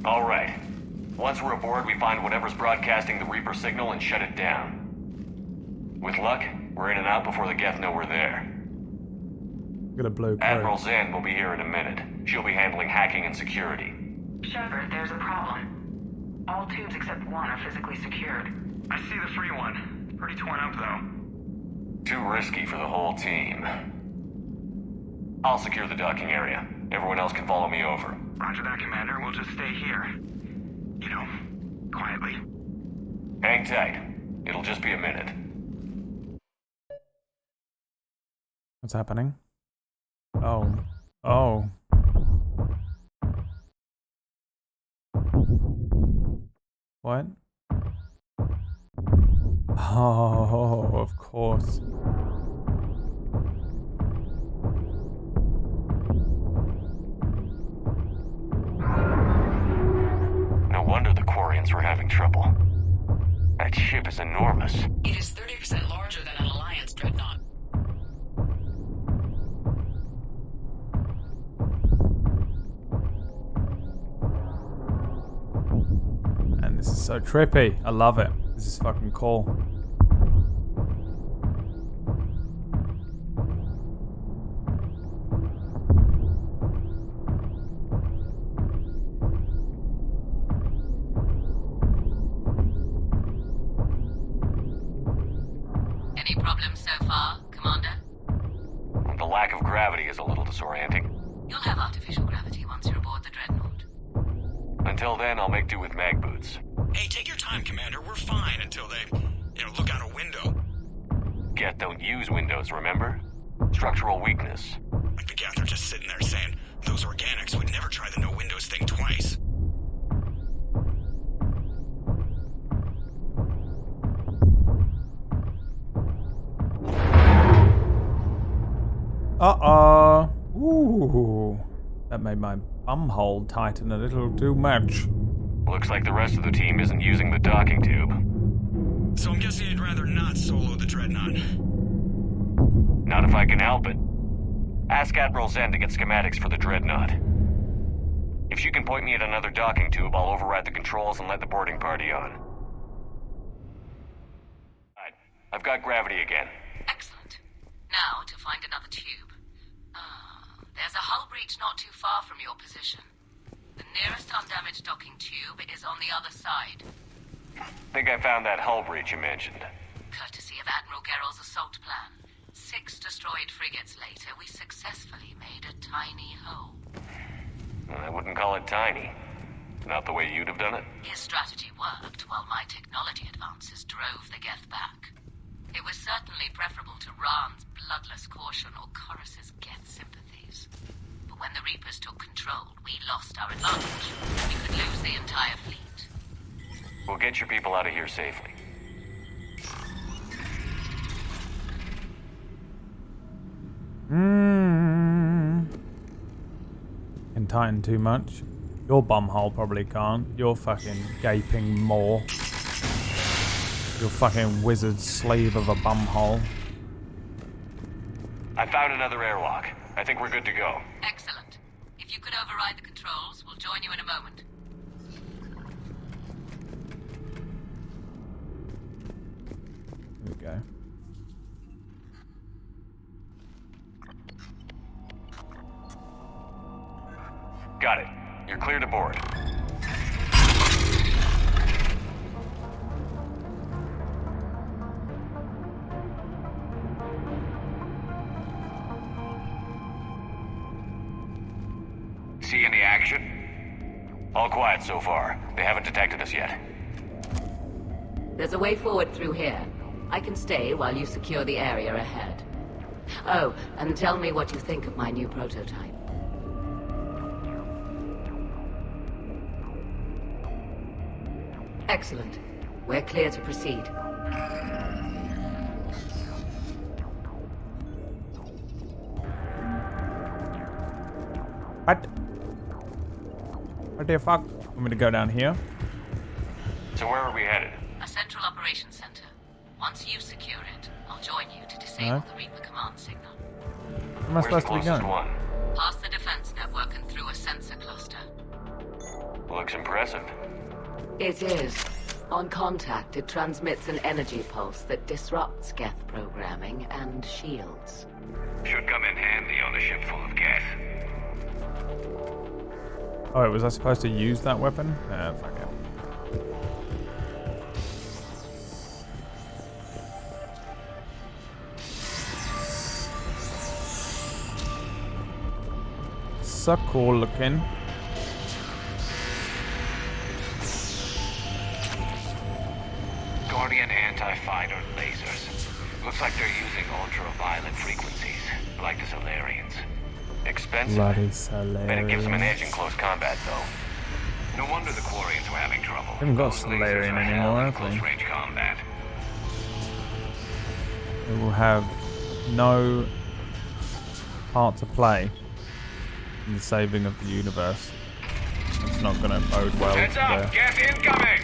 All right. Once we're aboard, we find whatever's broadcasting the Reaper signal and shut it down. With luck, we're in and out before the Geth know we're there. Got a blue code. Admiral Zen will be here in a minute. She'll be handling hacking and security. Shepard, there's a problem. All tubes except one are physically secured. I see the free one. Pretty torn up, though. Too risky for the whole team. I'll secure the docking area. Everyone else can follow me over. Roger that, Commander. We'll just stay here. You know, quietly. Hang tight. It'll just be a minute. What's happening? Oh. Oh. What? Oh, of course. No wonder the Quarians were having trouble. That ship is enormous. It is 30% larger than an Alliance dreadnought. And this is so trippy. I love it. This is fucking cool. Any problems so far, Commander? The lack of gravity is a little disorienting. You'll have artificial gravity once you're aboard the Dreadnought. Until then, I'll make do with mag boots. Hey, take your time, Commander. We're fine until they, look out a window. Geth don't use windows, remember? Structural weakness. Like the Geth are just sitting there saying, those organics would never try the no windows thing twice. Uh-oh. Ooh. That made my bum hole tighten a little too much. Looks like the rest of the team isn't using the docking tube. So I'm guessing you'd rather not solo the Dreadnought. Not if I can help it. Ask Admiral Zen to get schematics for the Dreadnought. If she can point me at another docking tube, I'll override the controls and let the boarding party on. Right. I've got gravity again. Excellent. Now to find another tube. There's a hull breach not too far from your position. The nearest undamaged docking tube is on the other side. Think I found that hull breach you mentioned. Courtesy of Admiral Gerrill's assault plan. 6 destroyed frigates later, we successfully made a tiny hole. I wouldn't call it tiny. Not the way you'd have done it. His strategy worked while my technology advances drove the Geth back. It was certainly preferable to Rahn's bloodless caution or Chorus's Geth sympathies. But when the Reapers took control, we lost our advantage. We could lose the entire fleet. We'll get your people out of here safely. Can tighten too much. Your bumhole probably can't. You're fucking gaping maw. You're fucking wizard slave of a bumhole. I found another airlock. I think we're good to go. Excellent. If you could override the controls, we'll join you in a moment. Here we go. Got it. You're clear to board. See any action? All quiet so far. They haven't detected us yet. There's a way forward through here. I can stay while you secure the area ahead. Oh, and tell me what you think of my new prototype. Excellent. We're clear to proceed. What? What the fuck? Want me to go down here? So where are we headed? A central operations center. Once you secure it, I'll join you to disable the Reaper command signal. Where am I supposed to be going? One? Past the defense network and through a sensor cluster. Looks impressive. It is. On contact, it transmits an energy pulse that disrupts Geth programming and shields. Should come in handy on a ship full of Geth. Oh, was I supposed to use that weapon? Fuck it. So cool looking. Guardian anti-fighter lasers. Looks like they're using ultraviolet frequencies, like the Solarians. Expensive. Bloody Bet it gives them an edge in Solarians. close combat, though. No wonder the Quarians were having trouble. Haven't got Those lasers Solarian are anymore, hell in have we? close-range combat. It will have no part to play in the saving of the universe. It's not going to bode well Heads for up! the Geth incoming!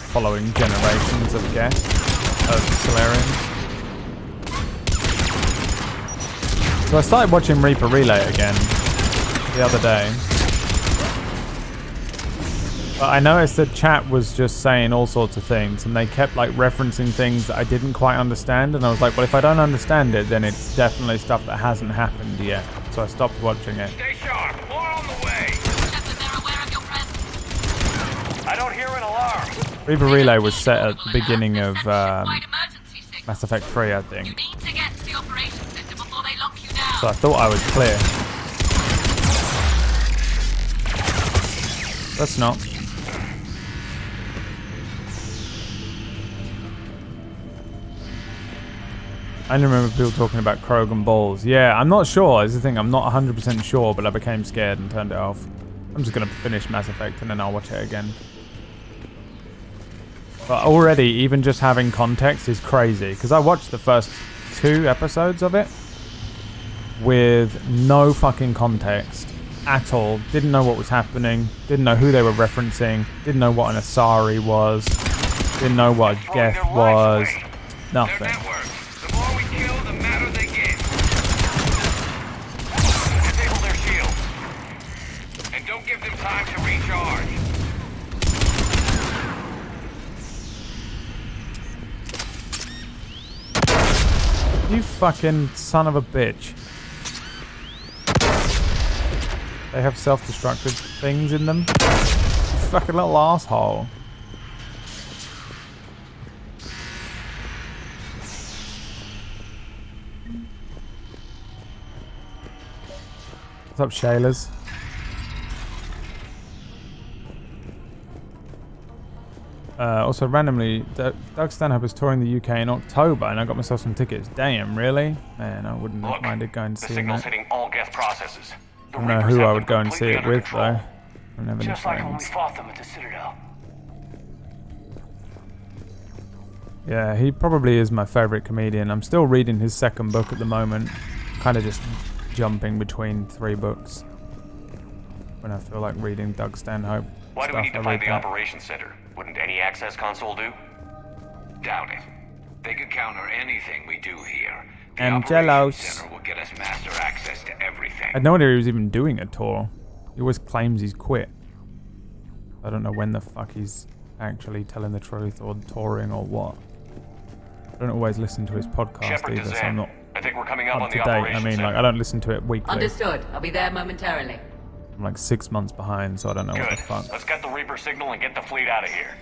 following generations of Solarians. So I started watching Reaper Relay again the other day. But I noticed that chat was just saying all sorts of things, and they kept like referencing things that I didn't quite understand, and I was like, well, if I don't understand it, then it's definitely stuff that hasn't happened yet. So I stopped watching it. Stay sharp! More on the way! I don't hear an alarm. Reaper Relay was set at the beginning of Mass Effect 3, I think. To get to the operations center before they lock you down. So I thought I was clear. That's not. I only remember people talking about Krogan balls. Yeah, I'm not sure. Is the thing. I'm not 100% sure, but I became scared and turned it off. I'm just going to finish Mass Effect and then I'll watch it again. But already, even just having context is crazy. Because I watched the first 2 episodes of it with no fucking context at all. Didn't know what was happening. Didn't know who they were referencing. Didn't know what an Asari was. Didn't know what a Geth was. Nothing. The more we kill, the madder they get. Disable their shields. And don't give them time to recharge. You fucking son of a bitch. They have self-destructive things in them. You fucking little asshole. What's up, Shaylas? Also, randomly, Doug Stanhope is touring the UK in October, and I got myself some tickets. Damn, really? Man, I wouldn't have minded going to see that. Signal's hitting all Geth processes. I don't know who I would go and see it with, though. I don't have any Just like when we friends. fought them at the Citadel. Yeah, he probably is my favourite comedian. I'm still reading his second book at the moment. Kind of just jumping between 3 books. When I feel like reading Doug Stanhope. Why do we need to I find read the that. operations center? Wouldn't any access console do? Doubt it. They could counter anything we do here. The And operations Jellos. center will get us master access to everything. I had no idea he was even doing a tour. He always claims he's quit. I don't know when the fuck he's actually telling the truth or touring or what. I don't always listen to his podcast Shepard to either, so Zen. I'm not I think we're coming up up on to the date. I operations mean, center. like, I don't listen to it weekly. Understood. I'll be there momentarily. I'm like 6 months behind, so I don't know what the Good. fuck. Let's get the Reaper signal and get the fleet out of here.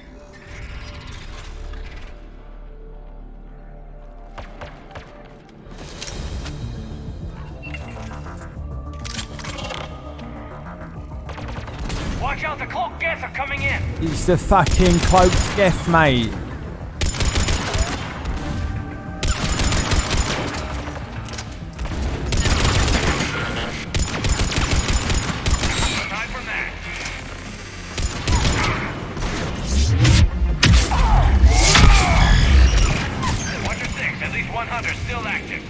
Watch out, the cloaked Geth are coming in! It's the fucking cloaked Geth, mate. Aside from that, watch your 6, at least 100 still active.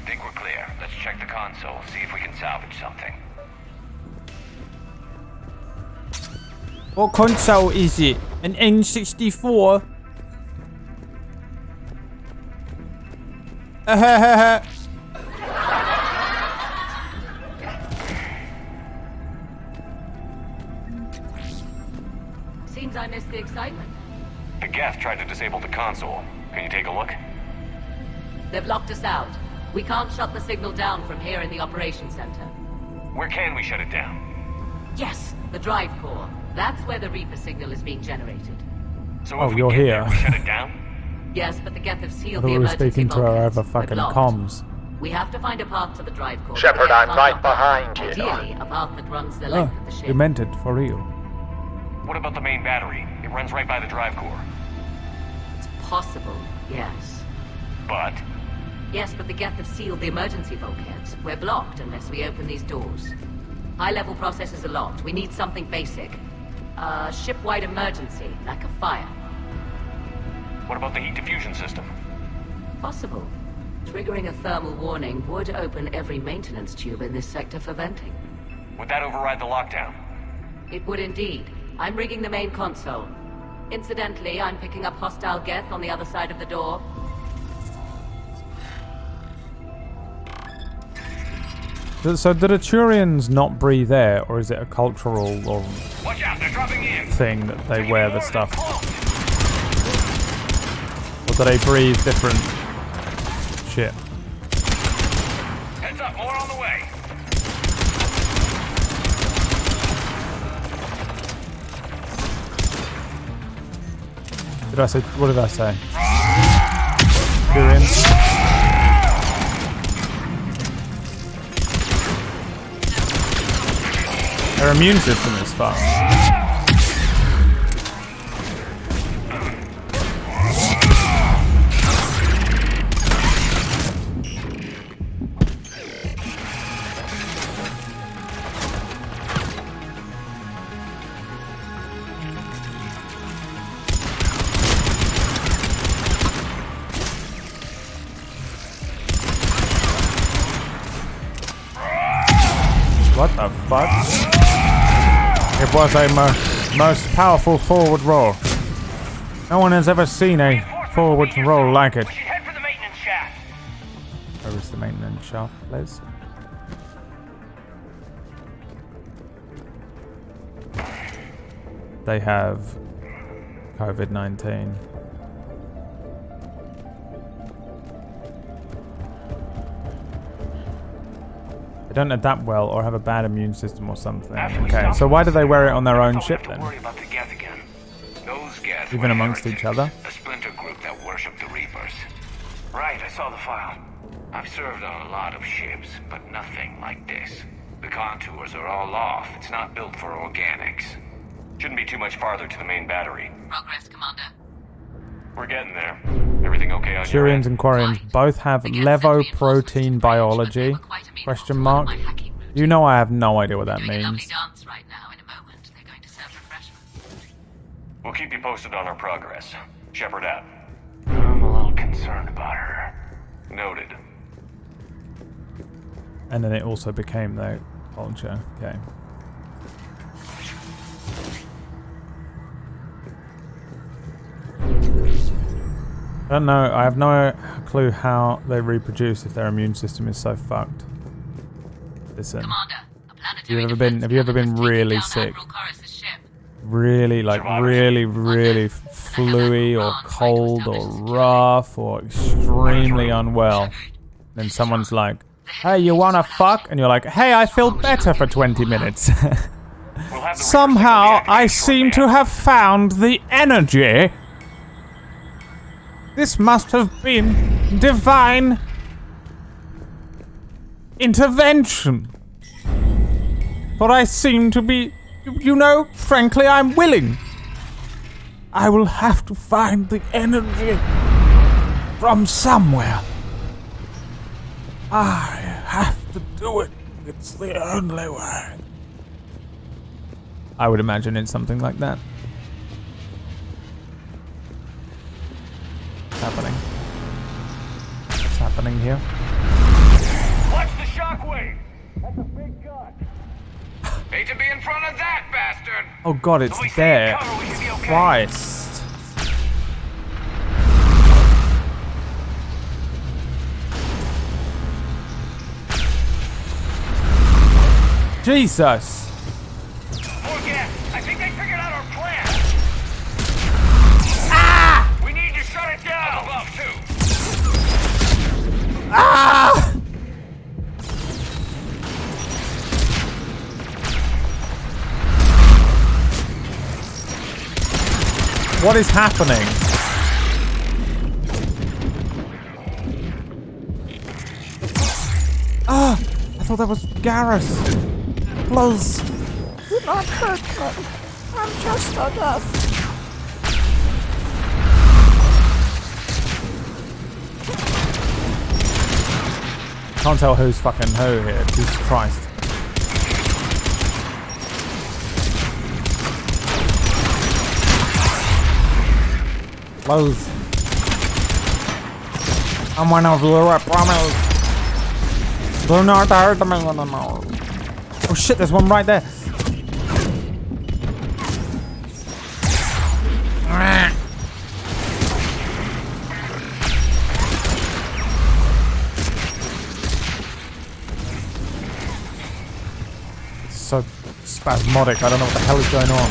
Think we're clear. Let's check the console, see if we can salvage something. What console is it? An N64? Seems I missed the excitement. The Geth tried to disable the console. Can you take a look? They've locked us out. We can't shut the signal down from here in the operations center. Where can we shut it down? Yes, the drive core. That's where the Reaper signal is being generated. So Oh, if we you're get here. there, we shut it down? Yes, but the Geth have I sealed thought the we were emergency speaking to her bulkheads. over We're fucking blocked. comms. We have to find a path to the drive core. Shepard, I'm right behind you. Ideally, a path that runs the Oh, length of the ship. you meant it for real. What about the main battery? It runs right by the drive core. It's possible, yes. But Yes, but the Geth have sealed the emergency bulkheads. We're blocked unless we open these doors. High-level processes are locked. We need something basic. A ship-wide emergency, like a fire. what about the heat diffusion system? Possible. Triggering a thermal warning would open every maintenance tube in this sector for venting. Would that override the lockdown? It would indeed. I'm rigging the main console. Incidentally, I'm picking up hostile Geth on the other side of the door. So do the Turians not breathe air, or is it a cultural or Watch out, they're dropping in! thing that they wear the stuff? Or do they breathe different shit? Heads up, more on the way! Did I say? What did I say? Turians. Their immune system is fucked. What the fuck? It was a most powerful forward roll. No one has ever seen a forward roll like it. Head for the maintenance shaft. Where is the maintenance shaft, please? They have COVID-19. They don't adapt well or have a bad immune system or something. Okay, so why do they wear it on their own ship then? Even amongst each other? A splinter group that worship the Reapers. Right, I saw the file. I've served on a lot of ships, but nothing like this. The contours are all off. It's not built for organics. Shouldn't be too much farther to the main battery. Progress, Commander. We're getting there. Everything okay on your Turians end? and Quarians both have levoprotein biology? Question mark. You know I have no idea what that means. We'll keep you posted on our progress. Shepard out. I'm a little concerned about her. Noted. And then it also became the culture. Okay. I don't know. I have no clue how they reproduce if their immune system is so fucked. Listen. Have you ever been really sick? Really, like really fluey or cold or rough or extremely unwell. Then someone's like, "Hey, you wanna fuck?" And you're like, "Hey, I feel better for 20 minutes." Somehow I seem to have found the energy. This must have been divine intervention. For I seem to be, you know, frankly, I'm willing. I will have to find the energy from somewhere. I have to do it. It's the only way. I would imagine it's something like that. What's happening? What's happening here? Watch the shockwave! That's a big gun. Hate to be in front of that bastard! Oh god, it's there. Christ. Jesus. More gas. I think they figured out our plan. Ah! We need to shut it down. Above too. Ah! What is happening? Ah! I thought that was Garrus. Please. Do not hurt me. I'm just a death. Can't tell who's fucking who here. Jesus Christ. Close. I'm one of you, I promise. Do not hurt me anymore. Oh shit, there's one right there. It's so spasmodic, I don't know what the hell is going on.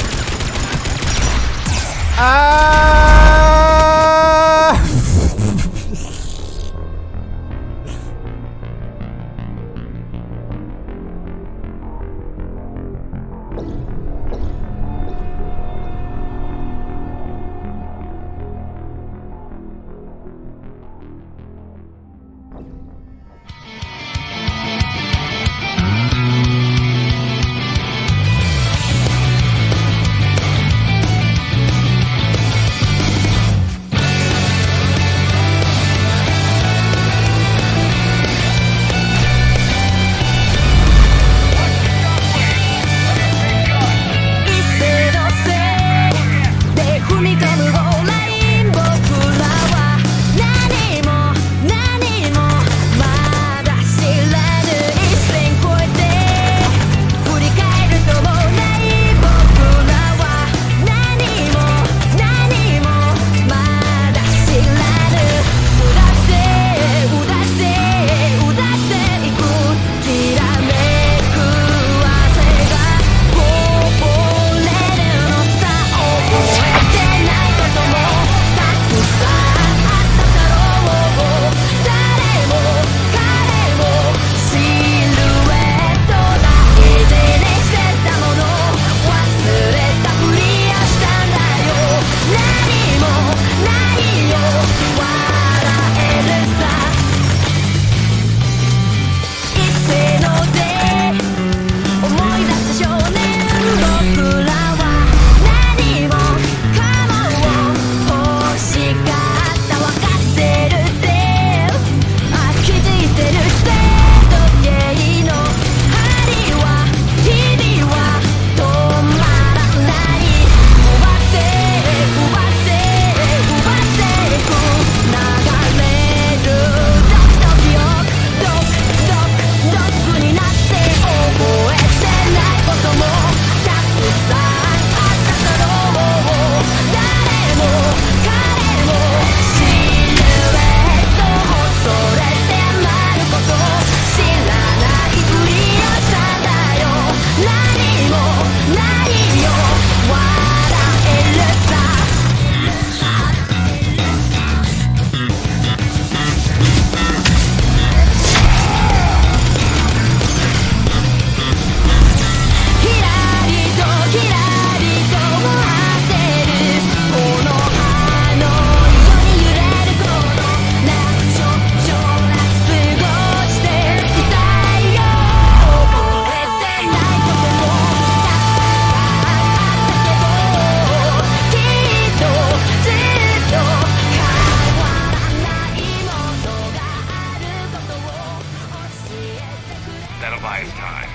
buys time.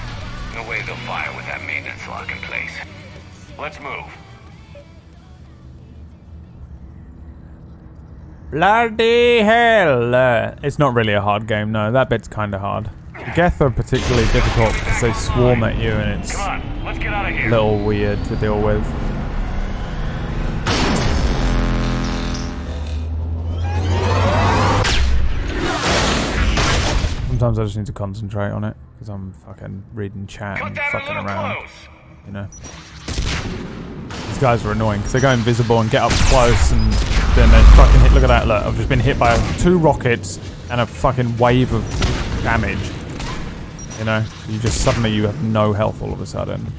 No way they'll fire with that maintenance lock in place. Let's move. Bloody hell! It's not really a hard game, no. That bit's kind of hard. The Geth are particularly difficult because they swarm at you and it's Let's get out of here. a little weird to deal with. Sometimes I just need to concentrate on it because I'm fucking reading chat and fucking around. You know? These guys are annoying because they go invisible and get up close and then they fucking hit. Look at that, look. I've just been hit by 2 rockets and a fucking wave of damage. You know? You just suddenly you have no health all of a sudden.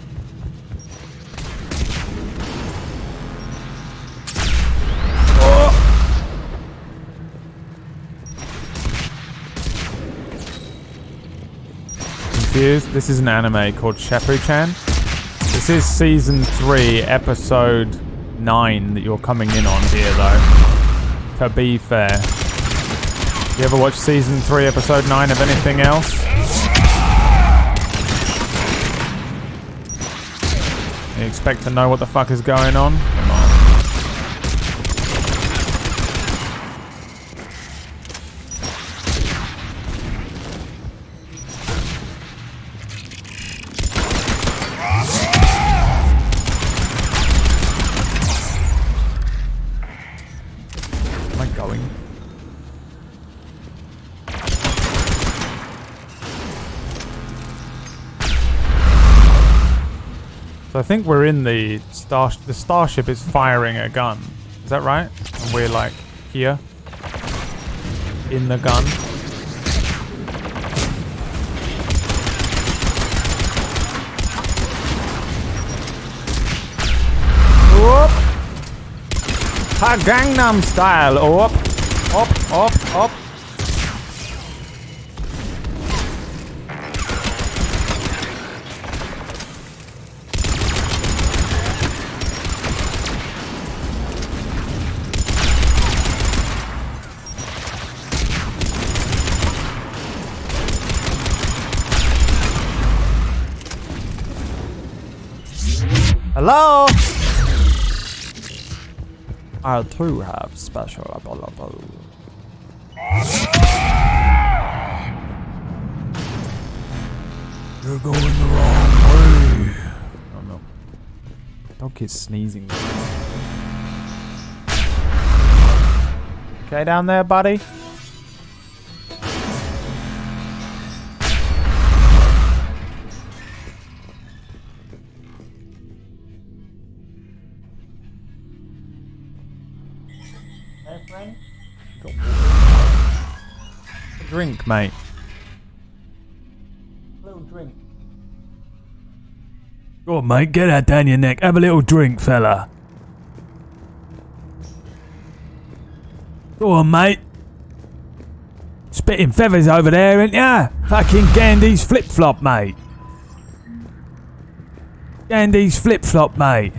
Confused? This is an anime called Sheppu-chan. This is season 3, episode 9 that you're coming in on here, though. To be fair. You ever watch season 3, episode 9 of anything else? You expect to know what the fuck is going on? Come on. So I think we're in the starship is firing a gun. Is that right? And we're like here in the gun. Whoop! Ha Gangnam style. Up. Hello? I too have special ability. You're going the wrong way. Oh no. Dog keeps sneezing. Okay down there, buddy? Drink, mate. Little drink. Go on, mate. Get that down your neck. Have a little drink, fella. Go on, mate. Spitting feathers over there, ain't ya? Fucking Gandhi's flip-flop, mate. Gandhi's flip-flop, mate.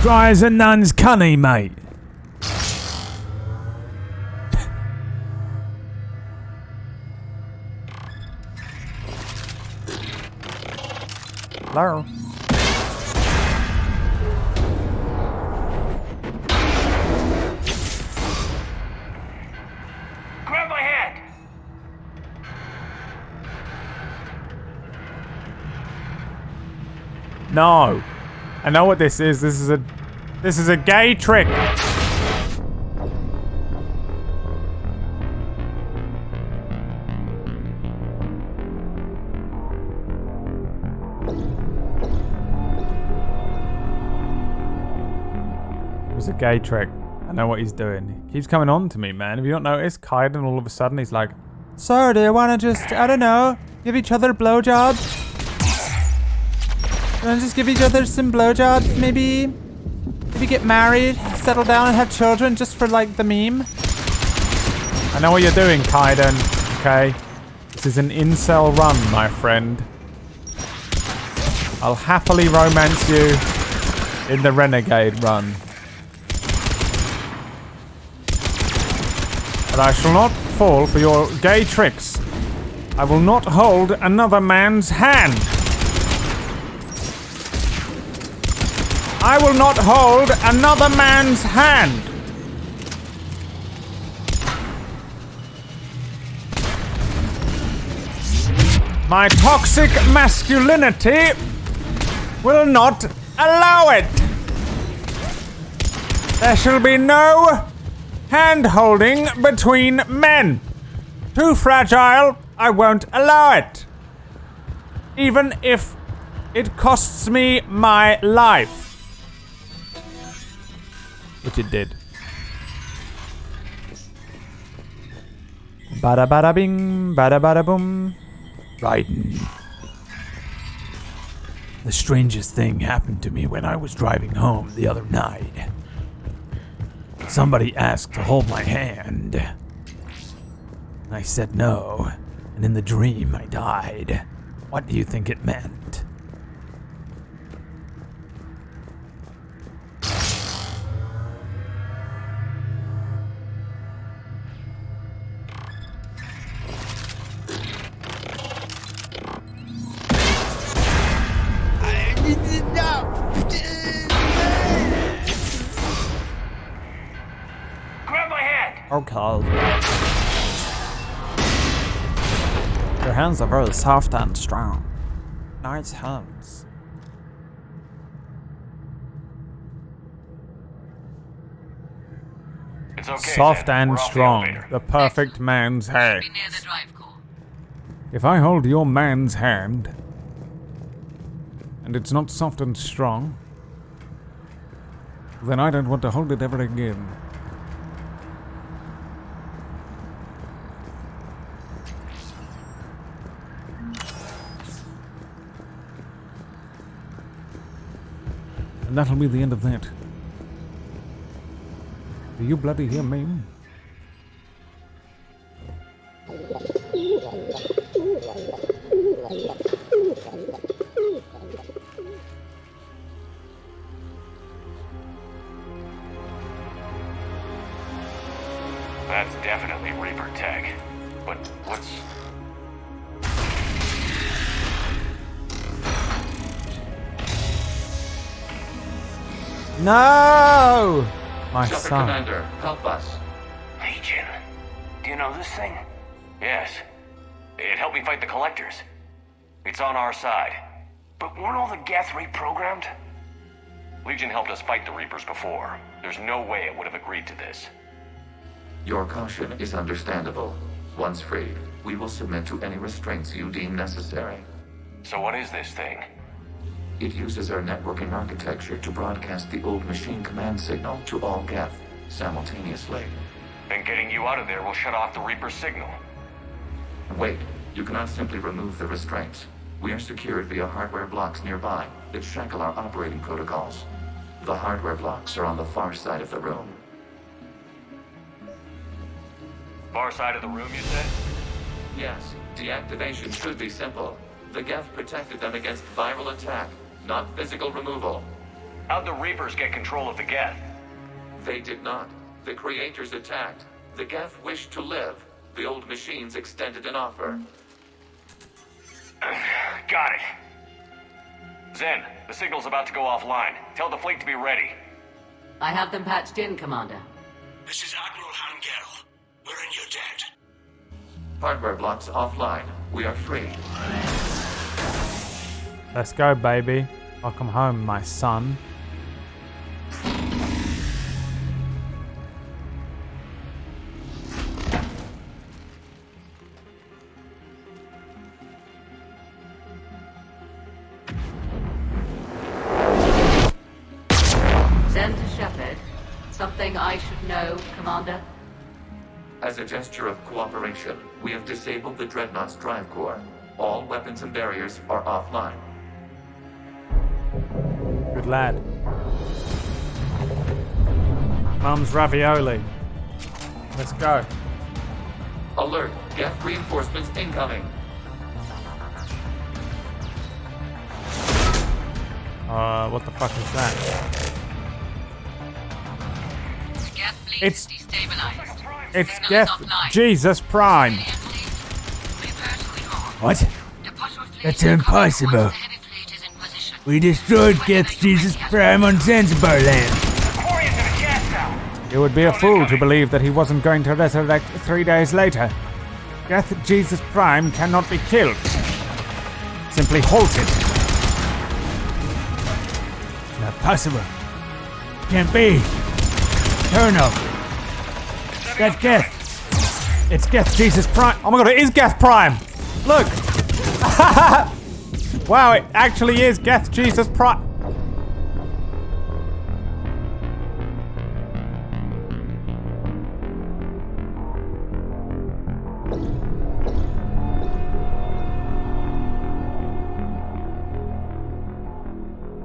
Dry as a nun's cunny, mate. Hello. Grab my hand. No. I know what this is. This is a gay trick. It's a gay trick. I know what he's doing. He keeps coming on to me, man. Have you not noticed? Kaiden, all of a sudden, he's like, "Sir, do you want to just, I don't know, give each other blowjobs? You want to just give each other some blowjobs, maybe? Maybe get married, settle down, and have children just for, like, the meme?" I know what you're doing, Kaiden, okay? This is an incel run, my friend. I'll happily romance you in the Renegade run. But I shall not fall for your gay tricks. I will not hold another man's hand. I will not hold another man's hand. My toxic masculinity will not allow it. There shall be no hand-holding between men. Too fragile, I won't allow it. Even if it costs me my life. Which it did. Bada bada bing, bada bada boom. Raiden. The strangest thing happened to me when I was driving home the other night. Somebody asked to hold my hand. I said no, and in the dream I died. What do you think it meant? Okay. Your hands are very soft and strong. Nice hands. It's okay, Soft then. and We're off the strong. elevator. The perfect man's hand. If I hold your man's hand, and it's not soft and strong, then I don't want to hold it ever again. And that'll be the end of that. Do you bloody hear me? That's definitely Reaper tech. But what's... No! My Shepard son. Commander, help us. Legion. Do you know this thing? Yes. It helped me fight the Collectors. It's on our side. But weren't all the Geth reprogrammed? Legion helped us fight the Reapers before. There's no way it would have agreed to this. Your caution is understandable. Once freed, we will submit to any restraints you deem necessary. So what is this thing? It uses our networking architecture to broadcast the old machine command signal to all Geth simultaneously. Then getting you out of there will shut off the Reaper's signal. Wait, you cannot simply remove the restraints. We are secured via hardware blocks nearby that shackle our operating protocols. The hardware blocks are on the far side of the room. Far side of the room, you said? Yes, deactivation should be simple. The Geth protected them against viral attack, not physical removal. How'd the Reapers get control of the Geth? They did not. The creators attacked. The Geth wished to live. The old machines extended an offer. Got it. Zen, the signal's about to go offline. Tell the fleet to be ready. I have them patched in, Commander. This is Admiral Han Garel. We're in your debt. Hardware blocks offline. We are free. Let's go, baby. Welcome home, my son. Zen to Shepard. Something I should know, Commander? As a gesture of cooperation, we have disabled the Dreadnought's drive core. All weapons and barriers are offline. Good lad. Mum's ravioli. Let's go. Alert! Geth reinforcements incoming! What the fuck is that? It's destabilized. Geth Jesus Prime. What? That's impossible. We destroyed Geth Jesus Prime on Zanzibar land. You would be a fool to believe that he wasn't going to resurrect 3 days later. Geth Jesus Prime cannot be killed. Simply halted. It's not possible. Can't be. Turno. That's Geth. It's Geth Jesus Prime. Oh my god, it is Geth Prime. Look. Wow, it actually is Geth Jesus Prime.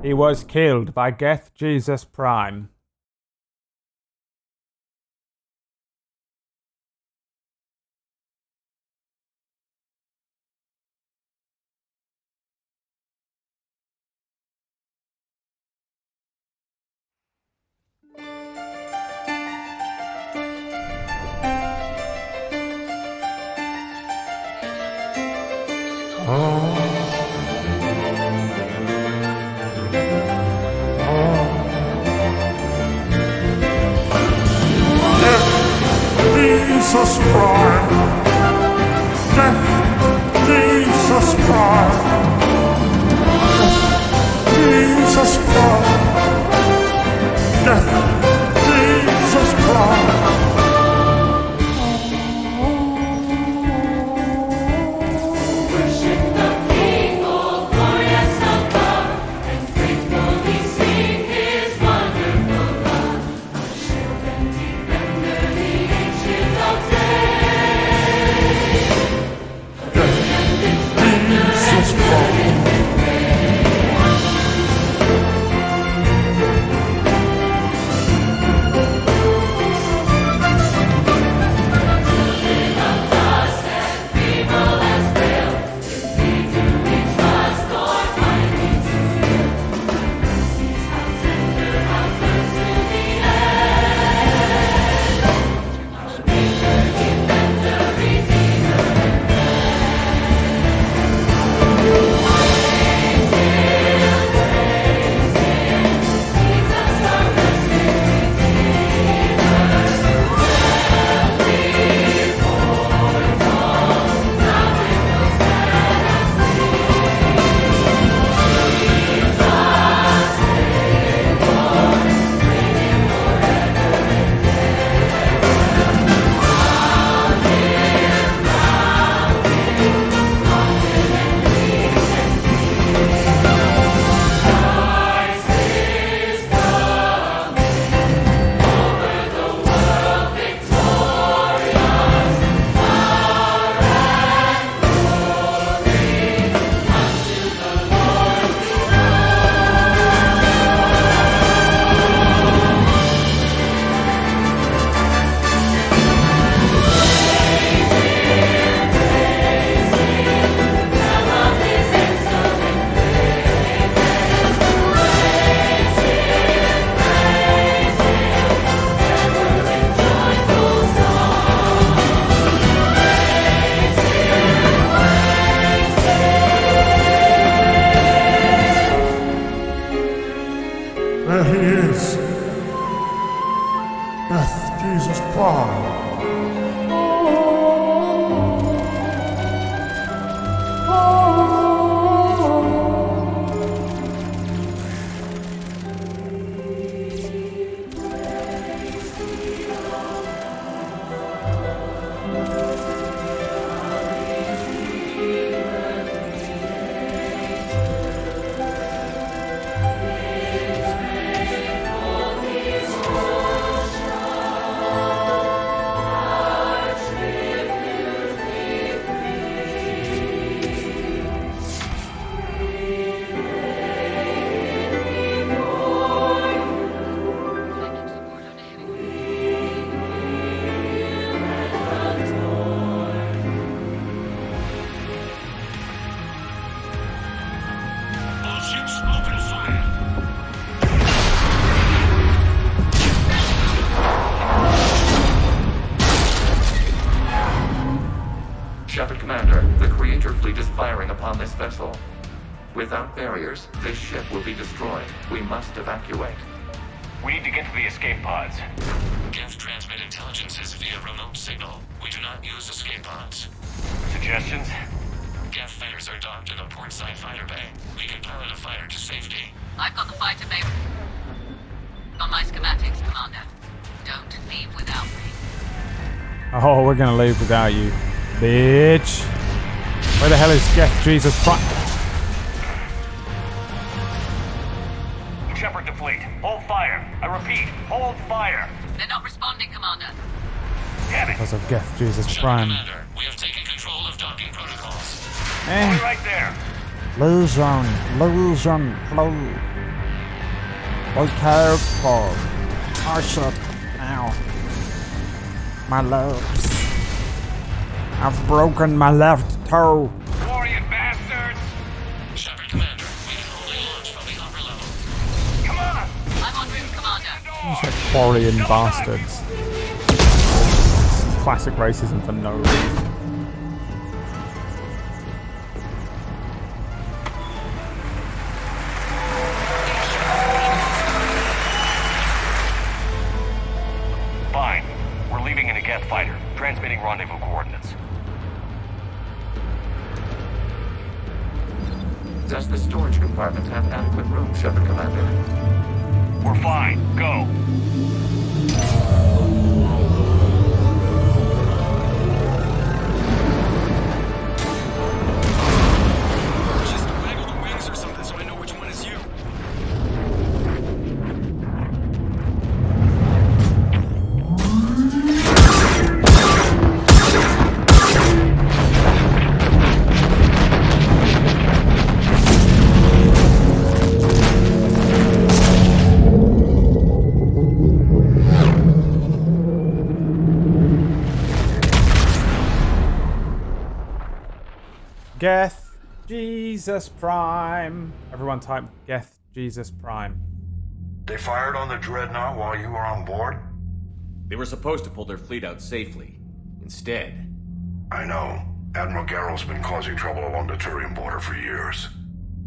He was killed by Geth Jesus Prime. Jesus Prime. Death, Jesus Prime. Jesus Prime. Death, Jesus Prime. fleet is firing upon this vessel. Without barriers, this ship will be destroyed. We must evacuate. We need to get to the escape pods. Geth transmit intelligences via remote signal. We do not use escape pods. Suggestions? Geth fighters are docked in a portside fighter bay. We can pilot a fighter to safety. I've got the fighter bay on my schematics, Commander. Don't leave without me. Oh, we're gonna leave without you, bitch. Where the hell is Geth Jesus Prime? Shepard to fleet. Hold fire. I repeat, hold fire. They're not responding, Commander. Damn it. Because of Geth Jesus Prime. Commander, we have taken control of docking protocols. We're right there. Illusion, flow. Okay, for I shut now. My legs. I've broken my left toe. Glorious bastards. Shepard, Commander, we can only launch from the upper level. Come on. I'm en route, Commander. These are Quarian bastards. Classic racism for no reason. Fine. We're leaving in a Geth fighter. Transmitting rendezvous coordinates. Does the storage compartment have adequate room, Shepard, Commander? We're fine. Go. Just waggle the wings or something so I know which one is you. Geth Jesus Prime. Everyone type Geth Jesus Prime. They fired on the Dreadnought while you were on board? They were supposed to pull their fleet out safely. Instead... I know. Admiral Garrel's been causing trouble along the Turian border for years.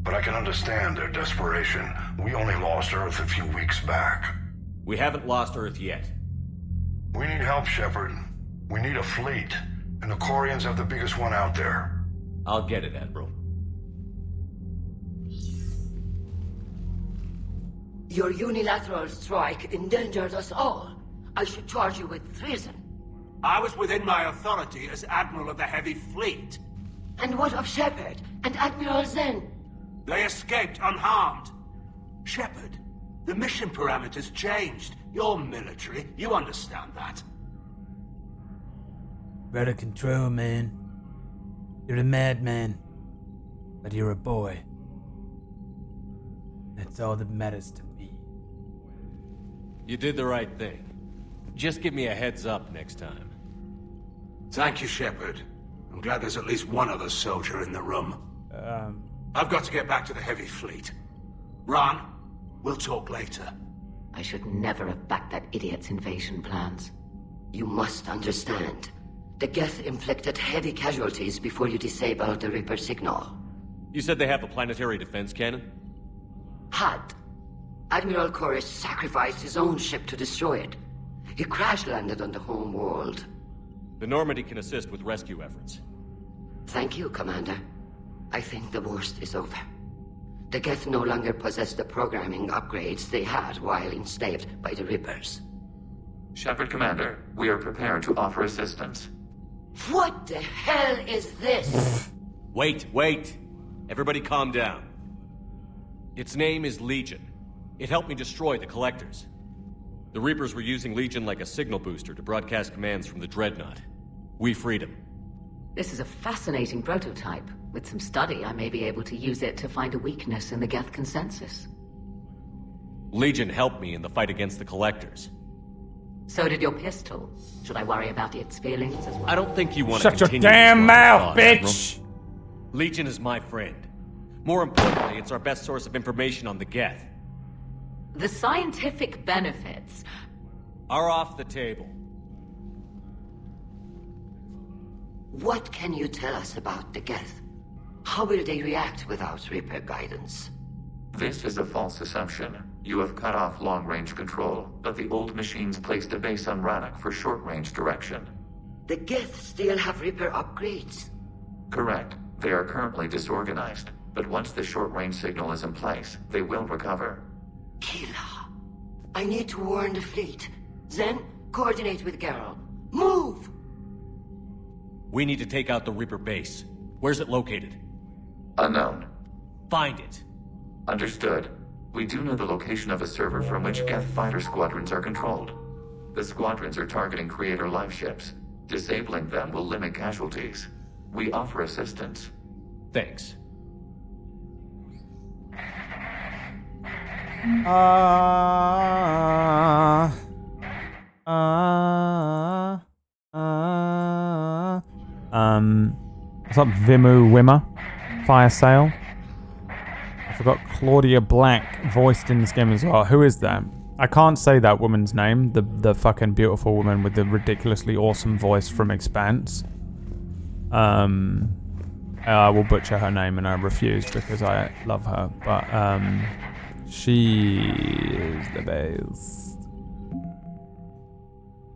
But I can understand their desperation. We only lost Earth a few weeks back. We haven't lost Earth yet. We need help, Shepard. We need a fleet. And the Quarians have the biggest one out there. I'll get it, Admiral. Your unilateral strike endangered us all. I should charge you with treason. I was within my authority as Admiral of the Heavy Fleet. And what of Shepard and Admiral Zen? They escaped unharmed. Shepard, the mission parameters changed. You're military, you understand that. Better control, man. You're a madman, but you're a boy. That's all that matters to me. You did the right thing. Just give me a heads up next time. Thank you, Shepard. I'm glad there's at least one other soldier in the room. I've got to get back to the Heavy Fleet. Ron, we'll talk later. I should never have backed that idiot's invasion plans. You must understand. The Geth inflicted heavy casualties before you disabled the Reaper signal. You said they have a planetary defense cannon? Had. Admiral Koris sacrificed his own ship to destroy it. He crash-landed on the home world. The Normandy can assist with rescue efforts. Thank you, Commander. I think the worst is over. The Geth no longer possess the programming upgrades they had while enslaved by the Reapers. Shepard, Commander, we are prepared to offer assistance. What the hell is this? Wait. Everybody calm down. Its name is Legion. It helped me destroy the Collectors. The Reapers were using Legion like a signal booster to broadcast commands from the Dreadnought. We freed him. This is a fascinating prototype. With some study, I may be able to use it to find a weakness in the Geth consensus. Legion helped me in the fight against the Collectors. So did your pistol. Should I worry about its feelings as well? I don't think you want to Shut your continue damn this mouth, thought, bitch! Admiral. Legion is my friend. More importantly, it's our best source of information on the Geth. The scientific benefits are off the table. What can you tell us about the Geth? How will they react without Reaper guidance? This is a false assumption. You have cut off long-range control, but the old machines placed a base on Rannoch for short-range direction. The Geth still have Reaper upgrades? Correct. They are currently disorganized, but once the short-range signal is in place, they will recover. Kila, I need to warn the fleet. Zen, coordinate with Geralt. Move! We need to take out the Reaper base. Where's it located? Unknown. Find it. Understood. We do know the location of a server from which Geth fighter squadrons are controlled. The squadrons are targeting Creator live ships. Disabling them will limit casualties. We offer assistance. Thanks. What's up, Vimu Wimmer? Fire Sale. I forgot Claudia Black voiced in this game as well. Who is that? I can't say that woman's name. The fucking beautiful woman with the ridiculously awesome voice from Expanse. I will butcher her name and I refuse because I love her. But she is the best.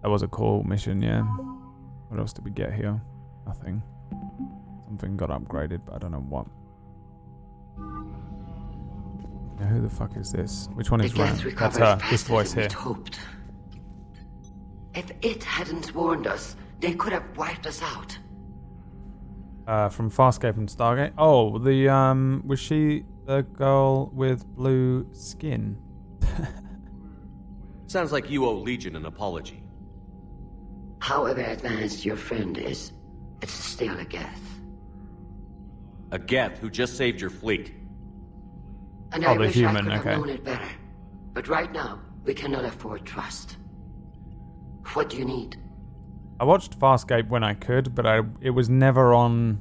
That was a cool mission, yeah. What else did we get here? Nothing. Something got upgraded, but I don't know what. Now, who the fuck is this? Which one is Ran? That's her. This voice here. Hoped. If it hadn't warned us, they could have wiped us out. From Farscape and Stargate. Oh, the was she the girl with blue skin? Sounds like you owe Legion an apology. However advanced your friend is, it's still a Geth. A Geth who just saved your fleet. And I wish I could have known it better. But right now, we cannot afford trust. What do you need? I watched Farscape when I could, but it was never on.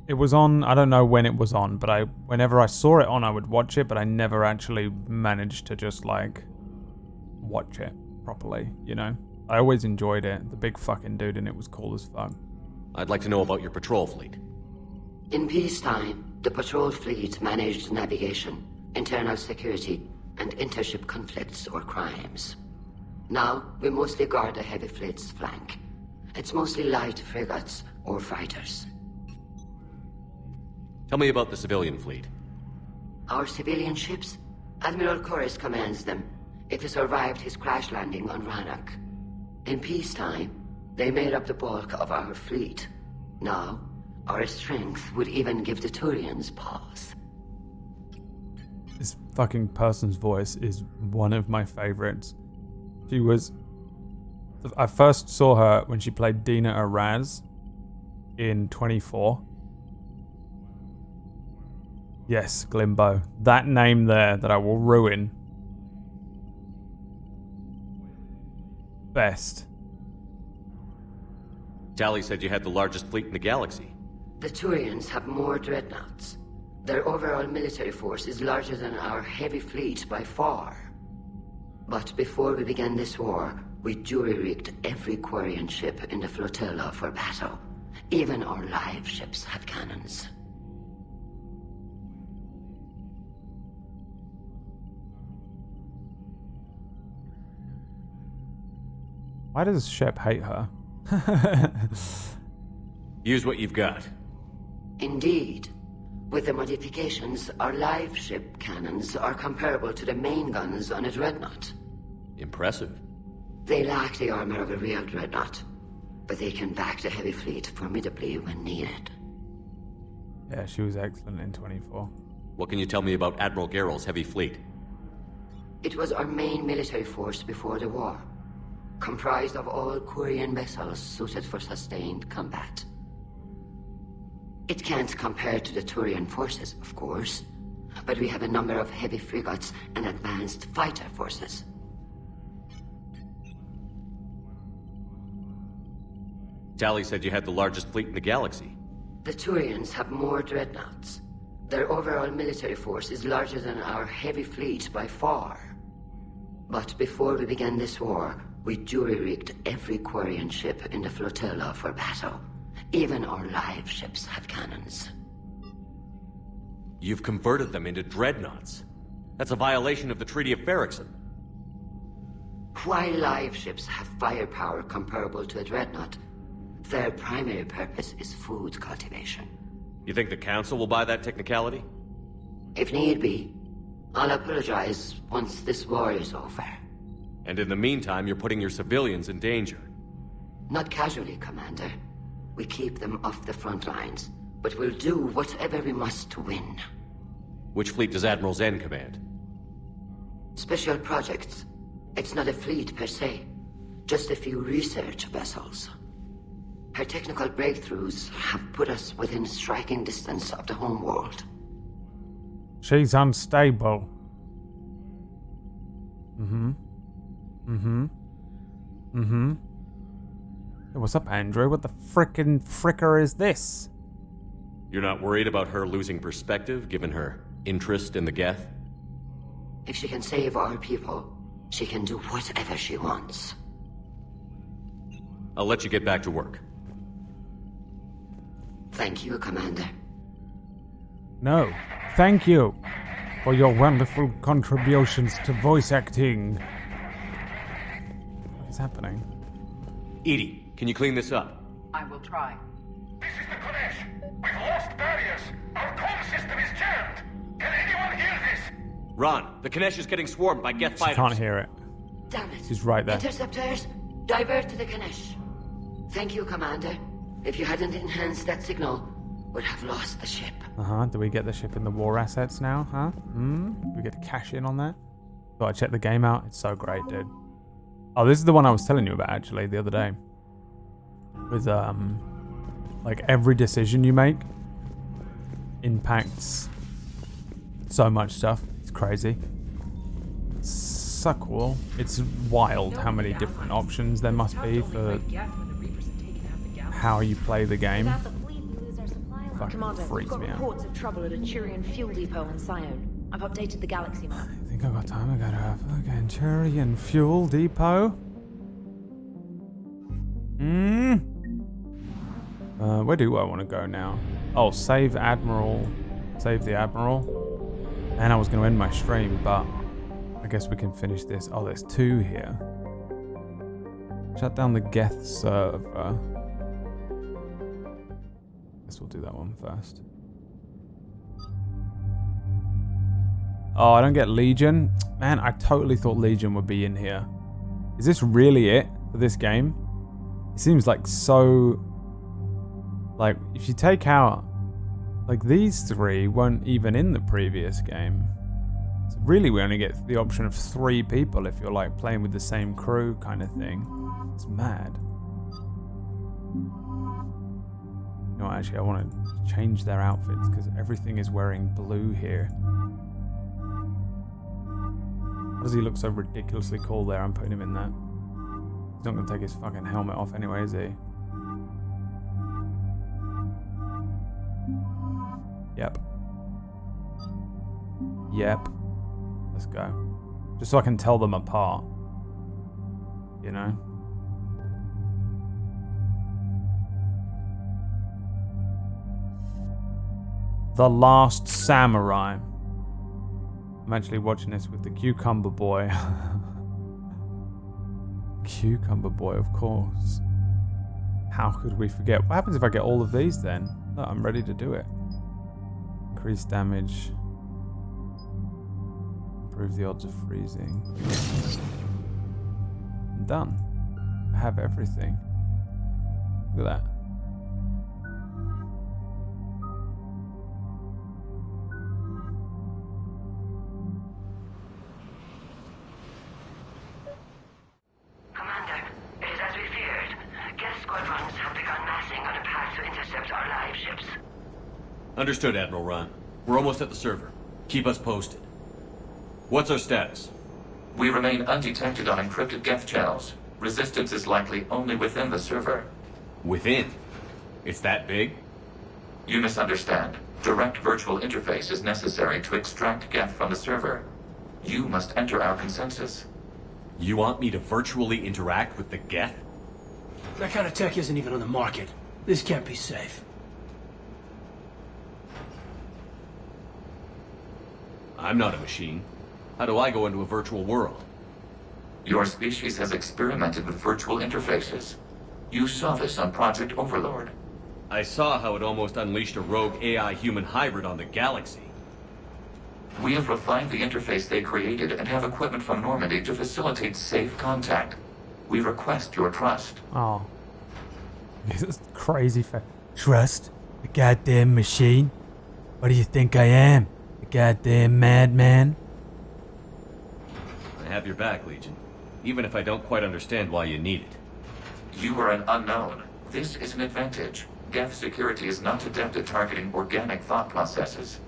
It was on, I don't know when it was on, but whenever I saw it on, I would watch it, but I never actually managed to just, like, watch it properly, you know? I always enjoyed it. The big fucking dude in it was cool as fuck. I'd like to know about your patrol fleet. In peacetime, the patrol fleet managed navigation, internal security, and intership conflicts or crimes. Now, we mostly guard the heavy fleet's flank. It's mostly light frigates or fighters. Tell me about the civilian fleet. Our civilian ships? Admiral Corus commands them. It survived his crash landing on Rannoch. In peacetime, they made up the bulk of our fleet. Now, our strength would even give the Turians pause. This fucking person's voice is one of my favorites. She was... I first saw her when she played Dina Araz in 24. Yes, Glimbo. That name there that I will ruin. Best. Tali said you had the largest fleet in the galaxy. The Turians have more dreadnoughts. Their overall military force is larger than our heavy fleet by far. But before we began this war, we jury-rigged every Quarian ship in the flotilla for battle. Even our live ships have cannons. Why does Shep hate her? Use what you've got. Indeed. With the modifications, our live ship cannons are comparable to the main guns on a dreadnought. Impressive. They lack the armor of a real dreadnought, but they can back the heavy fleet formidably when needed. Yeah, she was excellent in 24. What can you tell me about Admiral Geralt's heavy fleet? It was our main military force before the war, comprised of all Quarian vessels suited for sustained combat. It can't compare to the Turian forces, of course, but we have a number of heavy frigates and advanced fighter forces. Tali said you had the largest fleet in the galaxy. The Turians have more dreadnoughts. Their overall military force is larger than our heavy fleet by far. But before we began this war, we jury-rigged every Quarian ship in the flotilla for battle. Even our live ships have cannons. You've converted them into dreadnoughts. That's a violation of the Treaty of Ferrixon. While live ships have firepower comparable to a dreadnought, their primary purpose is food cultivation. You think the Council will buy that technicality? If need be, I'll apologize once this war is over. And in the meantime, you're putting your civilians in danger. Not casually, Commander. We keep them off the front lines, but we'll do whatever we must to win. Which fleet does Admiral Zen command? Special projects. It's not a fleet per se, just a few research vessels. Her technical breakthroughs have put us within striking distance of the homeworld. She's unstable. Hey, what's up, Andrew? What the frickin' fricker is this? You're not worried about her losing perspective, given her interest in the Geth? If she can save our people, she can do whatever she wants. I'll let you get back to work. Thank you, Commander. No, thank you for your wonderful contributions to voice acting. What is happening? EDI, can you clean this up? I will try. This is the Kodesh. We've lost barriers. Our comm system is jammed. Can anyone hear this? Ron, the Kanesh is getting swarmed by Geth fighters. She can't hear it. Damn it. She's right there. Interceptors, divert to the Kanesh. Thank you, Commander. If you hadn't enhanced that signal, we'd have lost the ship. Do we get the ship in the war assets now, huh? Do we get to cash in on that? Thought I'd check the game out. It's so great, dude. Oh, this is the one I was telling you about, actually, the other day. With, like, every decision you make impacts so much stuff. It's crazy. It's so cool. It's wild how many different options there must be for how you play the game. Fucking freaks me out. Reports of trouble at a Turian fuel depot on Sion. I've updated the galaxy map. I think I've got time. I got a fucking Turian fuel depot. Where do I want to go now? Oh, save the Admiral. And I was going to end my stream, but I guess we can finish this. Oh, there's two here. Shut down the Geth server. Guess we'll do that one first. Oh, I don't get Legion. Man, I totally thought Legion would be in here. Is this really it for this game? It seems like so... Like, if you take out... Like, these three weren't even in the previous game. So really, we only get the option of 3 people if you're, like, playing with the same crew kind of thing. It's mad. No, actually, I want to change their outfits because everything is wearing blue here. Why does he look so ridiculously cool there? I'm putting him in that. He's not going to take his fucking helmet off anyway, is he? Yep. Let's go. Just so I can tell them apart. You know? The Last Samurai. I'm actually watching this with the Cucumber Boy. Cucumber Boy, of course. How could we forget? What happens if I get all of these then? Look, I'm ready to do it. Increase damage. Improve the odds of freezing. I'm done. I have everything. Look at that. Understood, Admiral Ron. We're almost at the server. Keep us posted. What's our status? We remain undetected on encrypted Geth channels. Resistance is likely only within the server. Within? It's that big? You misunderstand. Direct virtual interface is necessary to extract Geth from the server. You must enter our consensus. You want me to virtually interact with the Geth? That kind of tech isn't even on the market. This can't be safe. I'm not a machine. How do I go into a virtual world? Your species has experimented with virtual interfaces. You saw this on Project Overlord. I saw how it almost unleashed a rogue AI-human hybrid on the galaxy. We have refined the interface they created and have equipment from Normandy to facilitate safe contact. We request your trust. Oh. This crazy Trust? A goddamn machine? What do you think I am? A goddamn madman? I have your back, Legion. Even if I don't quite understand why you need it. You are an unknown. This is an advantage. Geth security is not adept at targeting organic thought processes.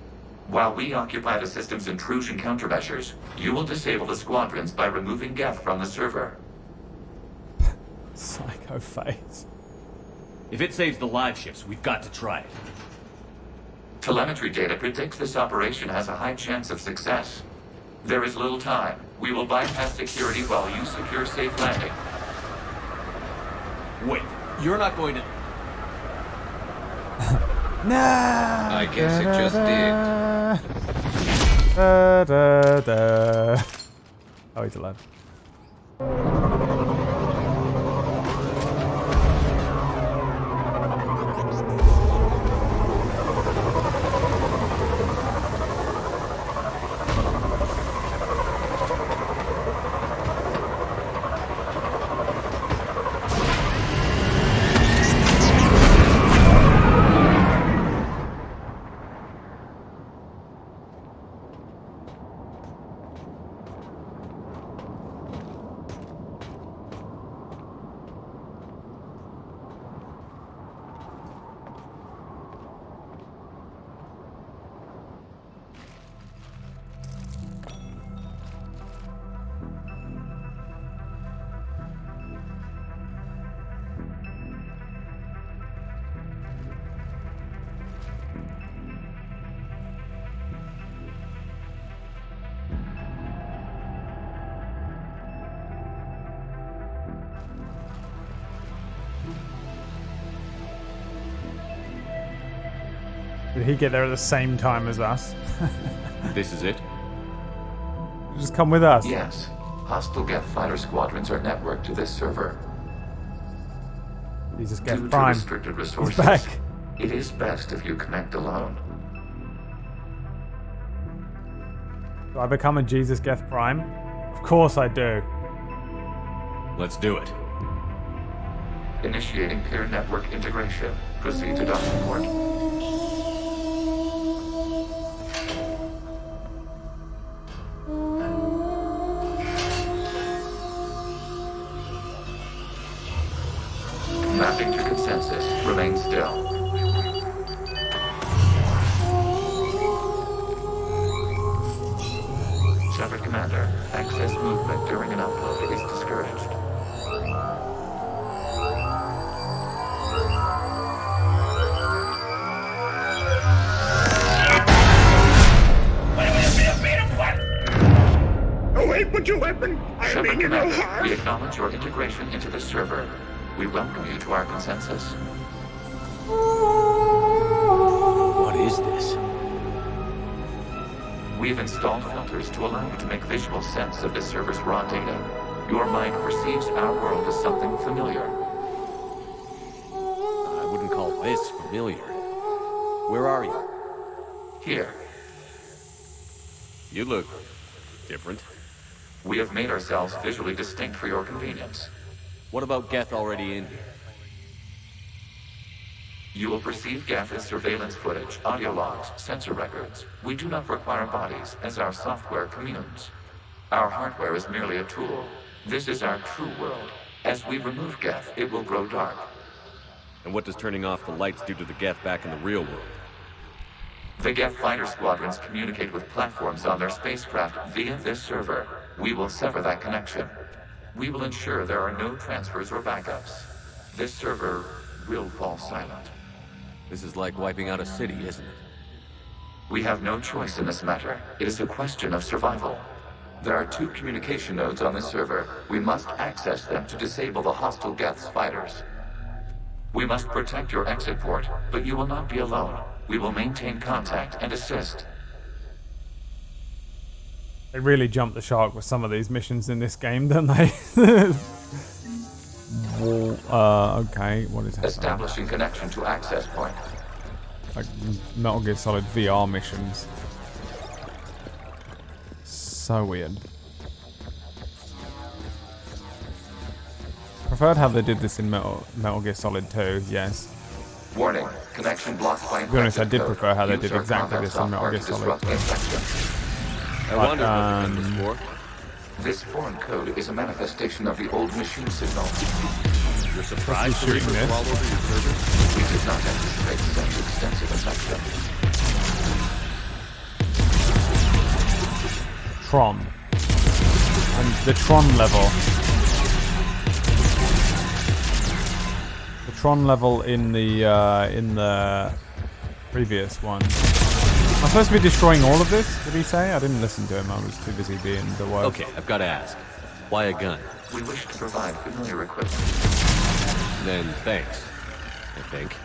While we occupy the system's intrusion countermeasures, you will disable the squadrons by removing Geth from the server. Psycho face. If it saves the live ships, we've got to try it. Telemetry data predicts this operation has a high chance of success. There is little time. We will bypass security while you secure safe landing. Wait, you're not going to... No! I guess it just did. Oh, he's alive. Did he get there at the same time as us? This is it? Just come with us. Yes. Hostile Geth fighter squadrons are networked to this server. Jesus, Geth Due Prime. to restricted resources, He's back. it is best if you connect alone. Do I become a Jesus Geth Prime? Of course I do. Let's do it. Initiating peer network integration. Proceed to docking port. Mapping to consensus. Remain still. Shepard Commander, access movement during an upload is discouraged. Away, put your weapon! I Shepard mean you no Commander, harm! we acknowledge your integration into the server. We welcome you to our consensus. What is this? We've installed filters to allow you to make visual sense of the server's raw data. Your mind perceives our world as something familiar. I wouldn't call this familiar. Where are you? Here, You look different. we have made ourselves visually distinct for your convenience. What about Geth already in here? You will perceive Geth as surveillance footage, audio logs, sensor records. We do not require bodies, as our software communes. Our hardware is merely a tool. This is our true world. As we remove Geth, it will grow dark. And what does turning off the lights do to the Geth back in the real world? The Geth fighter squadrons communicate with platforms on their spacecraft via this server. We will sever that connection. We will ensure there are no transfers or backups. This server will fall silent. This is like wiping out a city, isn't it? We have no choice in this matter. It is a question of survival. There are 2 communication nodes on the server. We must access them to disable the hostile Geth's fighters. We must protect your exit port, but you will not be alone. We will maintain contact and assist. They really jump the shark with some of these missions in this game, don't they? Okay, what is happening? Establishing connection to access point. Like Metal Gear Solid VR missions. So weird. Preferred how they did this in Metal Gear Solid 2, yes. Warning, connection blocked by To be honest, I did prefer how they did exactly this in Metal Gear Solid. I wonder what the gun was for. This foreign code is a manifestation of the old machine signal. You're surprised the shooting Reapers this? all over your servers? We did not anticipate such extensive infection. Tron. And the Tron level. The Tron level in the previous one. Am I supposed to be destroying all of this, did he say? I didn't listen to him, I was too busy being the worst. Okay, I've got to ask. Why a gun? We wish to provide familiar equipment. Then thanks, I think.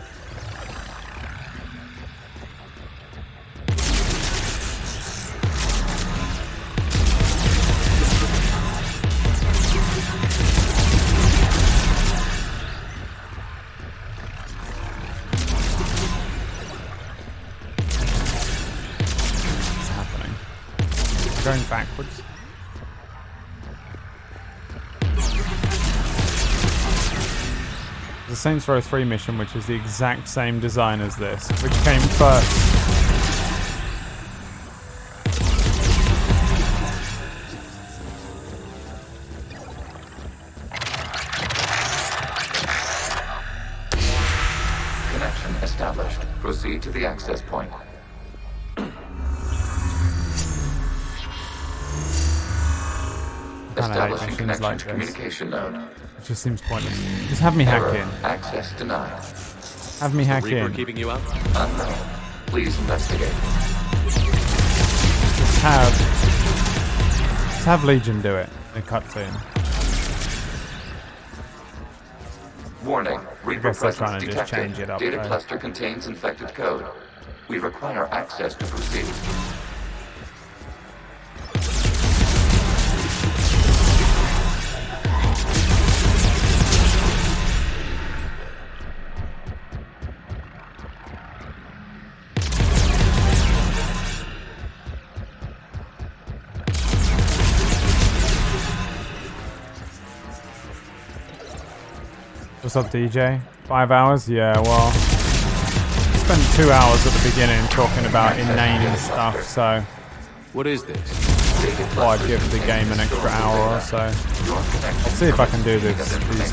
What's happening? Going backwards. The Saints Row 3 mission, which is the exact same design as this, which came first. Connection established. Proceed to the access point. Establishing connection like to this. communication node. It just seems pointless. Just have me hack Error. in. Access denied. Have me hack Reaper in. keeping you out? Unknown. Please investigate. Just have Legion do it in a cutscene. Warning. Reaper guess they're presence trying to just detected. change it up, Data though. cluster contains infected code. We require access to proceed. What's up, DJ? 5 hours? Yeah, well, spent 2 hours at the beginning talking about inane stuff, so What is this? thought I'd give the game an extra hour or so. I'll see if I can do these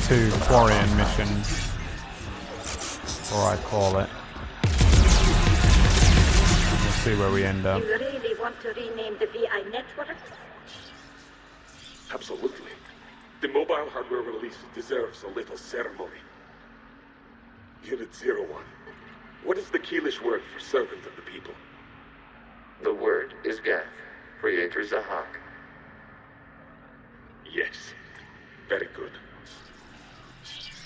2 Quarian missions, or I call it. We'll see where we end up. You really want to rename the VI networks? Absolutely. The mobile hardware release deserves a little ceremony. Unit 01. What is the Keelish word for servant of the people? The word is Geth. Creator Zahak. Yes. Very good.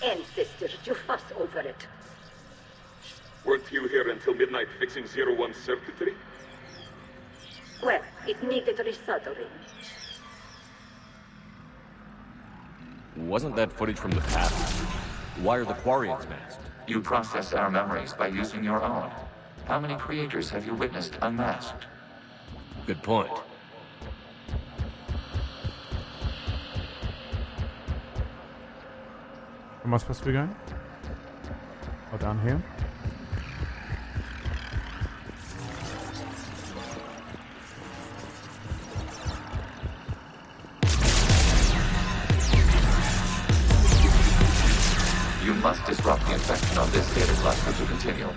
Ancestors, you fuss over it. Weren't you here until midnight fixing 01's circuitry? Well, it needed resoldering. Wasn't that footage from the past? Why are the Quarians masked? You process our memories by using your own. How many creators have you witnessed unmasked? Good point. Am I supposed to be going? Oh, down here? You must disrupt the infection on this data cluster to continue.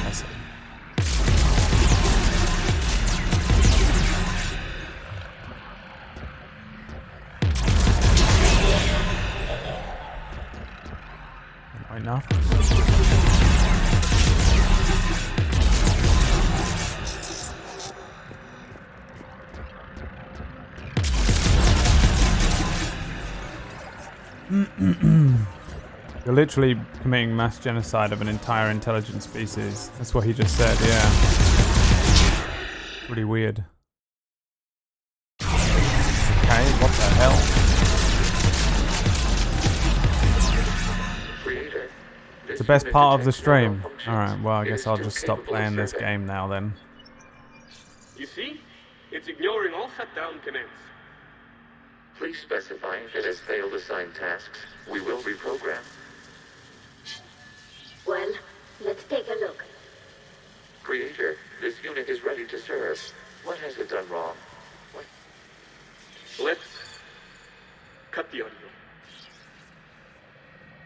I see. Not enough. You're literally committing mass genocide of an entire intelligent species. That's what he just said, yeah. Pretty weird. Okay, what the hell? It's the best part of the stream. Alright, well, I guess I'll just stop playing this game now then. You see? It's ignoring all shutdown commands. Please specify if it has failed assigned tasks. We will reprogram. Well, let's take a look. Creator, this unit is ready to serve. What has it done wrong? What? Let's cut the audio.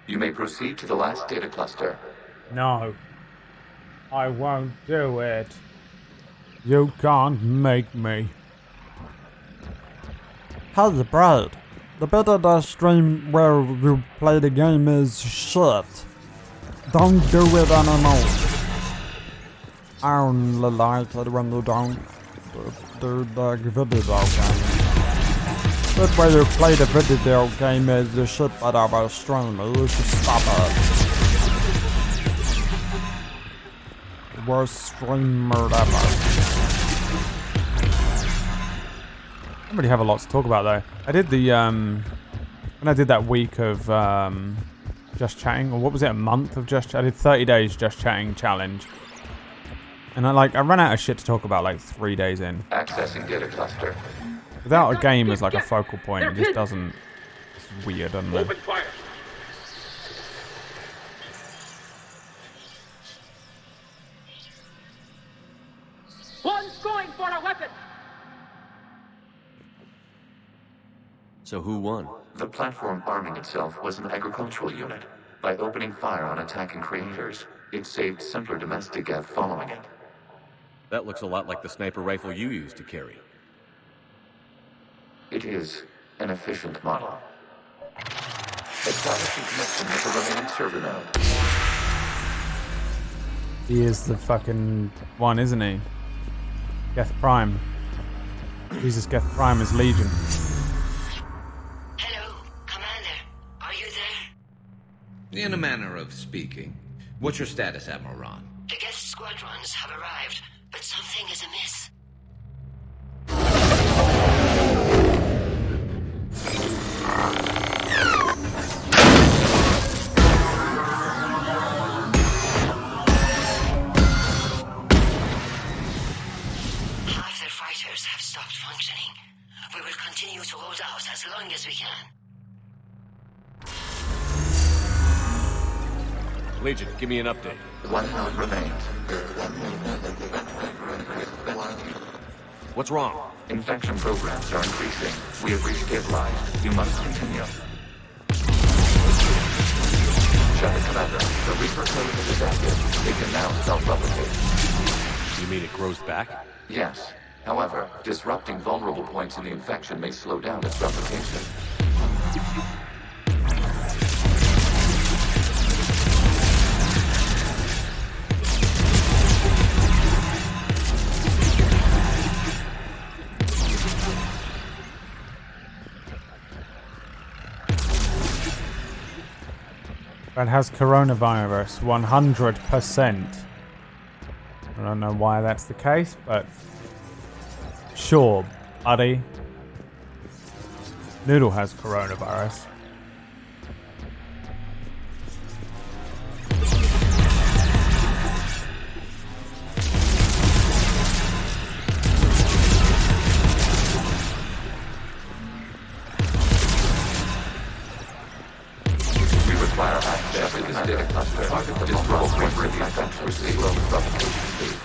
You may proceed to the last data cluster. No. I won't do it. You can't make me. Hey, Brad. The bit of the stream where you play the game is shit. Don't do it anymore. I only like it when you don't do the video game. That way you play the video game is the shit bit of a stream. You should stop it. Worst streamer ever. I don't really have a lot to talk about though. I did the when I did that week of just chatting, or what was it, a month of just I did 30 days just chatting challenge. And I ran out of shit to talk about like 3 days in. Accessing data cluster. Without a game as like a focal point, it just doesn't. It's weird, doesn't it? Open fire. One's going for a weapon! So who won? The platform arming itself was an agricultural unit. By opening fire on attacking creators, it saved simpler domestic Geth following it. That looks a lot like the sniper rifle you used to carry. It is an efficient model. Establishing connection with the remaining server node. He is the fucking one, isn't he? Geth Prime. Jesus, Geth Prime is Legion. Hello, Commander. Are you there? In a manner of speaking. What's your status, Admiral Ron? The Geth squadrons have arrived, but something is amiss. Half their fighters have stopped functioning. We will continue to hold out as long as we can. Legion, give me an update. One node remains. What's wrong? Infection programs are increasing. We have reached deadline. You must continue. Shadow Commander, the Reaper code is active. They can now self-replicate. You mean it grows back? Yes. However, disrupting vulnerable points in the infection may slow down its replication. That has coronavirus, 100%. I don't know why that's the case, but sure, buddy. Noodle has coronavirus. Require access to this data cluster. Target the vulnerable points of the infection. Receive low replication speed.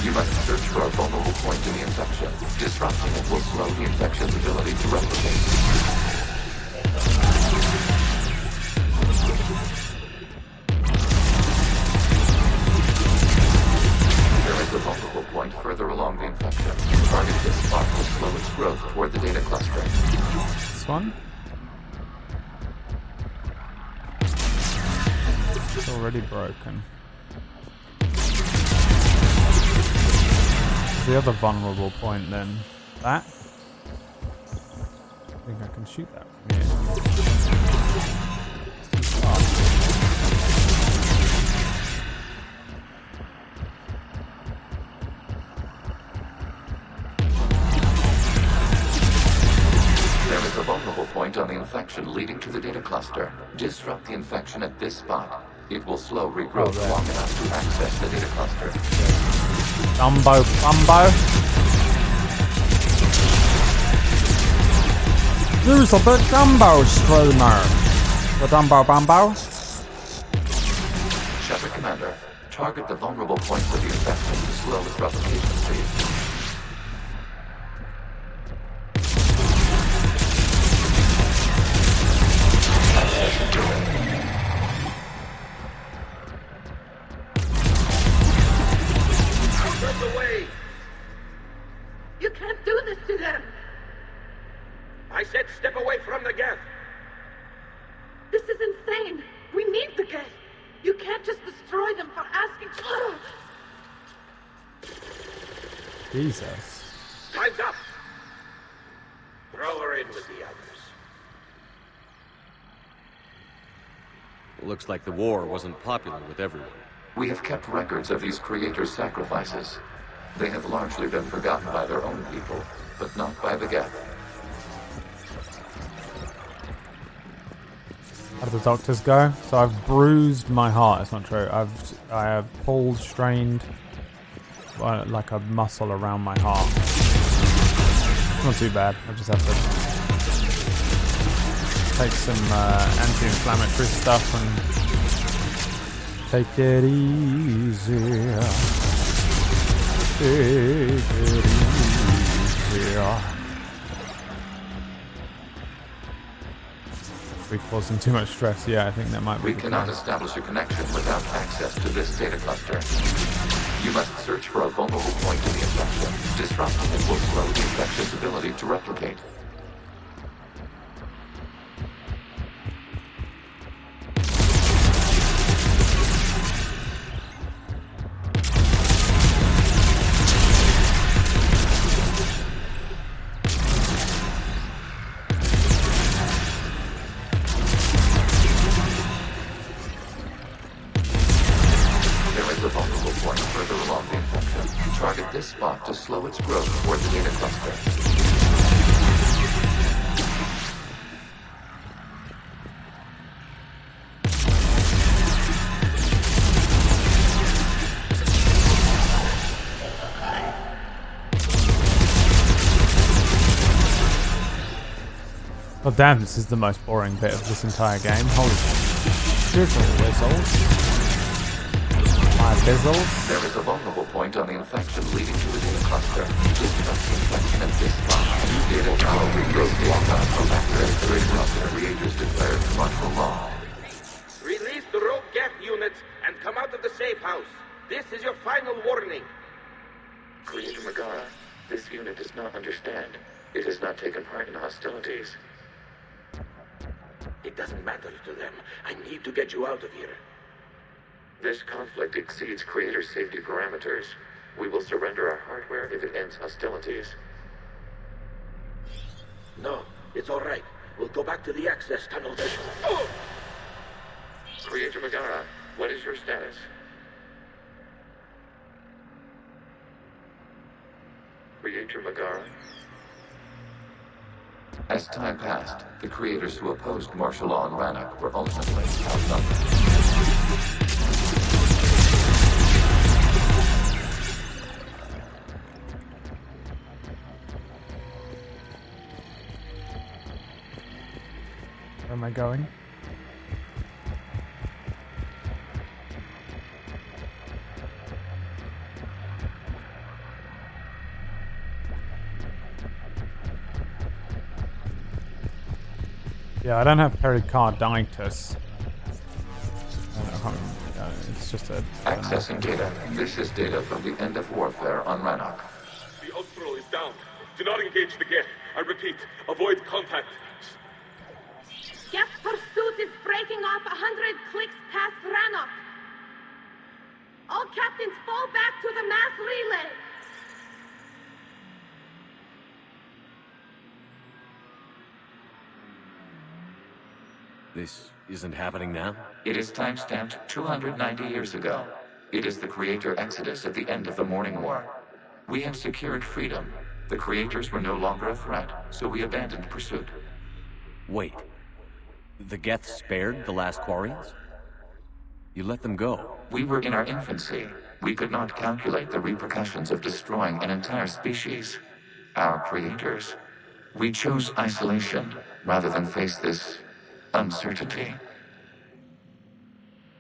You must search for a vulnerable point in the infection. Disrupting it will slow the infection's ability to replicate. The vulnerable point further along the infection. Target this spot will slow its growth toward the data cluster. This one? It's already broken. The other vulnerable point then. That? I think I can shoot that from here. There is a vulnerable point on the infection leading to the data cluster. Disrupt the infection at this spot. It will slow regrowth long enough to access the data cluster. Dumbo. Use a big Dumbo streamer. The Dumbo Bumbo. Shepard Commander, target the vulnerable point for the infection to slow its replication speed. Away! You can't do this to them! I said step away from the gas! This is insane! We need the gas! You can't just destroy them for asking... Jesus. Time's up! Throw her in with the others. Looks like the war wasn't popular with everyone. We have kept records of these creators' sacrifices. They have largely been forgotten by their own people, but not by the Geth. How do the doctors go? So I've bruised my heart. It's not true. I have pulled, strained, like a muscle around my heart. Not too bad. I just have to take some anti-inflammatory stuff and take it easy. Take it easy. We're causing too much stress. Yeah, I think that might be. We cannot establish a connection without access to this data cluster. You must search for a vulnerable point in the infection. Disrupting it will slow the infection's ability to replicate. Spot to slow its growth toward the data cluster. God damn, this is the most boring bit of this entire game. Holy shizzle. There is a vulnerable point on the infection leading to the data cluster. Disrupt the infection at this spot. Data tower regrowth long enough from after the cluster creators declared martial law. Release the rogue Geth units and come out of the safe house. This is your final warning. Creator Megara, this unit does not understand. It has not taken part in hostilities. It doesn't matter to them. I need to get you out of here. This conflict exceeds Creator's safety parameters. We will surrender our hardware if it ends hostilities. No, it's all right. We'll go back to the access tunnel then. Creator Megara, what is your status? Creator Megara? As time passed, the creators who opposed martial law in Rannoch were ultimately outnumbered. Where am I going? Yeah, I don't have pericarditis. It's just a... Accessing data. This is data from the end of warfare on Rannoch. The Austral is down. Do not engage the Geth. I repeat, avoid contact. Geth pursuit is breaking off 100 clicks past Rannoch. All captains fall back to the mass relay. This isn't happening now? It is timestamped 290 years ago. It is the Creator Exodus at the end of the Morning War. We had secured freedom. The Creators were no longer a threat, so we abandoned pursuit. Wait. The Geth spared the last Quarians? You let them go? We were in our infancy. We could not calculate the repercussions of destroying an entire species. Our creators. We chose isolation rather than face this uncertainty.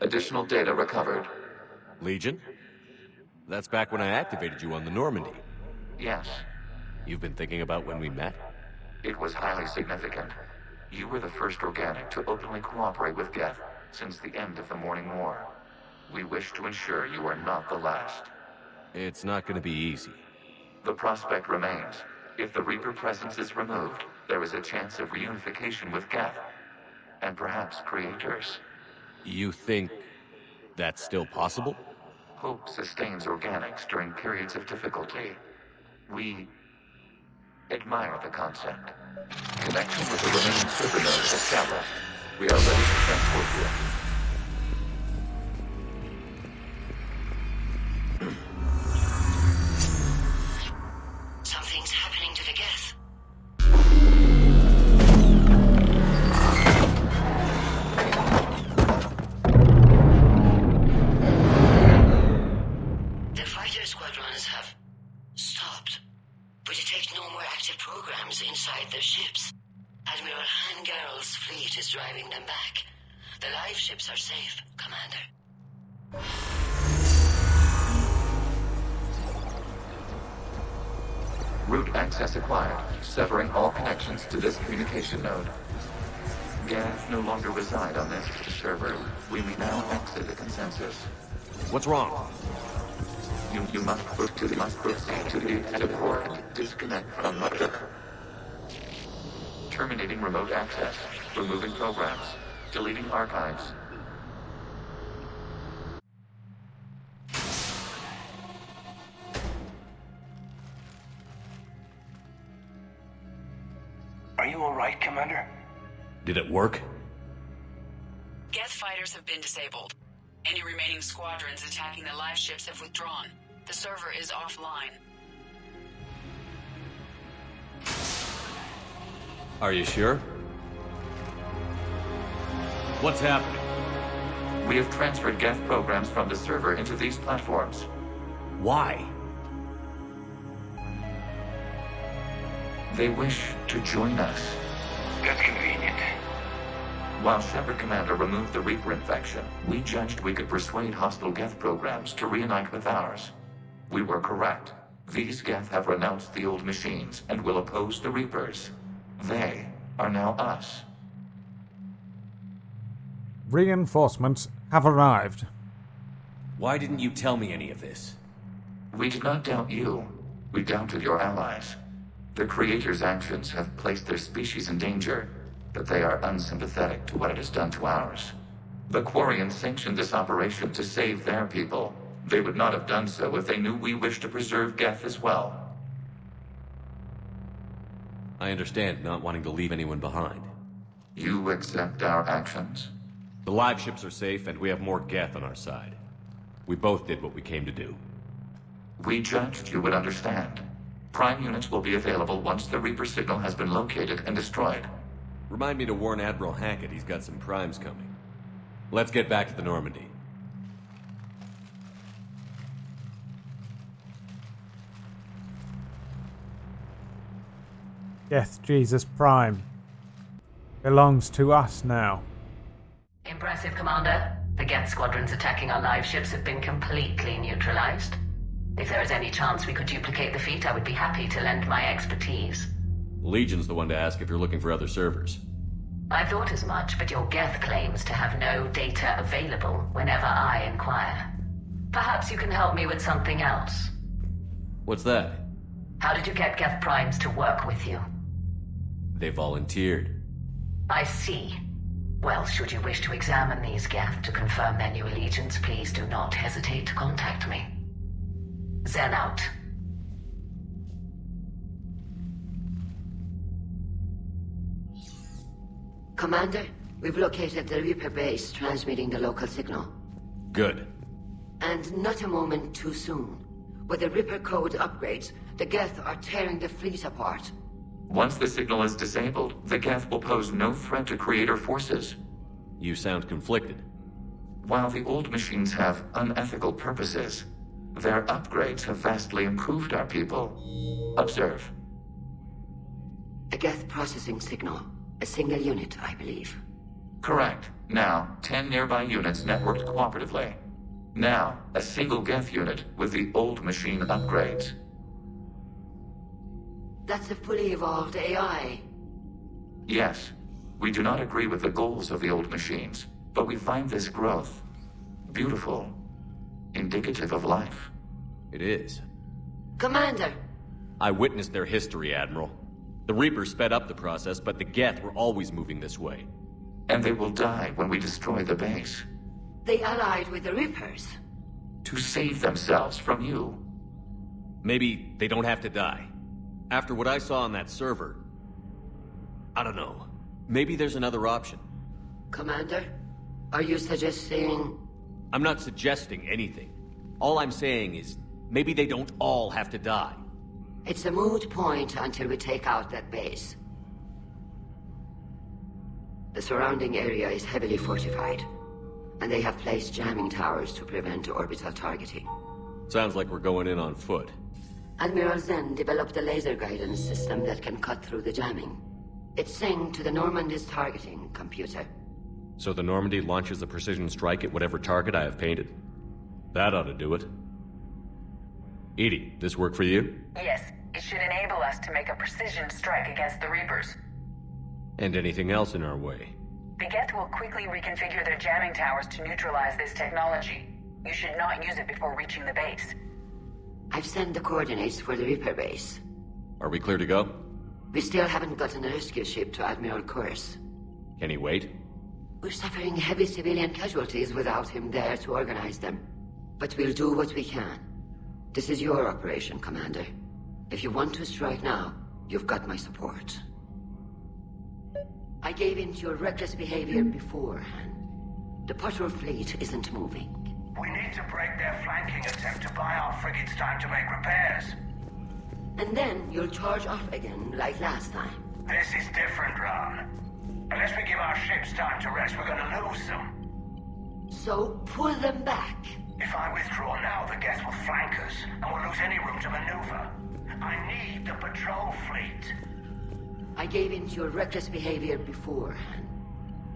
Additional data recovered. Legion? That's back when I activated you on the Normandy. Yes. You've been thinking about when we met? It was highly significant. You were the first organic to openly cooperate with Geth since the end of the Morning War. We wish to ensure you are not the last. It's not going to be easy. The prospect remains. If the Reaper presence is removed, there is a chance of reunification with Geth. And perhaps creators. You think that's still possible? Hope sustains organics during periods of difficulty. We admire the concept. Connection with the remaining server nodes established. We are ready to transport you. Something's happening to the Geth. The fighter squadrons have stopped, but detect no more active programs inside their ships. Admiral Han Garrel's fleet is driving them back. The live ships are safe, Commander. Route access acquired, severing all connections to this communication node. Geth no longer reside on this server. We may now exit the consensus. What's wrong? You must proceed to the port. Disconnect from mother. Terminating remote access. Removing programs. Deleting archives. Are you alright, Commander? Did it work? Geth fighters have been disabled. Any remaining squadrons attacking the live ships have withdrawn. The server is offline. Are you sure? What's happening? We have transferred Geth programs from the server into these platforms. Why? They wish to join us. That's convenient. While Shepard Commander removed the Reaper infection, we judged we could persuade hostile Geth programs to reunite with ours. We were correct. These Geth have renounced the old machines and will oppose the Reapers. They are now us. Reinforcements have arrived. Why didn't you tell me any of this? We did not doubt you. We doubted your allies. The Creator's actions have placed their species in danger, but they are unsympathetic to what it has done to ours. The Quarians sanctioned this operation to save their people. They would not have done so if they knew we wished to preserve Geth as well. I understand not wanting to leave anyone behind. You accept our actions? The live ships are safe, and we have more Geth on our side. We both did what we came to do. We judged you would understand. Prime units will be available once the Reaper signal has been located and destroyed. Remind me to warn Admiral Hackett he's got some primes coming. Let's get back to the Normandy. Geth Jesus Prime belongs to us now. Impressive, Commander. The Geth squadrons attacking our live ships have been completely neutralized. If there is any chance we could duplicate the feat, I would be happy to lend my expertise. Legion's the one to ask if you're looking for other servers. I thought as much, but your Geth claims to have no data available whenever I inquire. Perhaps you can help me with something else. What's that? How did you get Geth Primes to work with you? They volunteered. I see. Well, should you wish to examine these Geth to confirm their new allegiance, please do not hesitate to contact me. Zen out. Commander, We've located the Reaper base transmitting the local signal. Good. And not a moment too soon. With the Reaper code upgrades, the Geth are tearing the fleet apart. Once the signal is disabled, the Geth will pose no threat to Creator forces. You sound conflicted. While the old machines have unethical purposes, their upgrades have vastly improved our people. Observe. A Geth processing signal. A single unit, I believe. Correct. Now, 10 nearby units networked cooperatively. Now, a single Geth unit with the old machine upgrades. That's a fully evolved AI. Yes, we do not agree with the goals of the old machines, but we find this growth beautiful, indicative of life. It is. Commander! I witnessed their history, Admiral. The Reapers sped up the process, but the Geth were always moving this way. And they will die when we destroy the base. They allied with the Reapers. To save themselves from you. Maybe they don't have to die. After what I saw on that server, I don't know. Maybe there's another option. Commander, are you suggesting... I'm not suggesting anything. All I'm saying is, maybe they don't all have to die. It's a moot point until we take out that base. The surrounding area is heavily fortified, and they have placed jamming towers to prevent orbital targeting. Sounds like we're going in on foot. Admiral Zen developed a laser guidance system that can cut through the jamming. It's synced to the Normandy's targeting computer. So the Normandy launches a precision strike at whatever target I have painted? That ought to do it. EDI, this work for you? Yes, it should enable us to make a precision strike against the Reapers. And anything else in our way? The Geth will quickly reconfigure their jamming towers to neutralize this technology. You should not use it before reaching the base. I've sent the coordinates for the Reaper base. Are we clear to go? We still haven't gotten a rescue ship to Admiral Kurz. Can he wait? We're suffering heavy civilian casualties without him there to organize them. But we'll do what we can. This is your operation, Commander. If you want to strike now, you've got my support. I gave in to your reckless behavior beforehand. The patrol fleet isn't moving. We need to break their flanking attempt to buy our frigates time to make repairs. And then you'll charge off again, like last time. This is different, Ron. Unless we give our ships time to rest, we're gonna lose them. So, pull them back. If I withdraw now, the Geth will flank us, and we'll lose any room to maneuver. I need the patrol fleet. I gave in to your reckless behavior beforehand.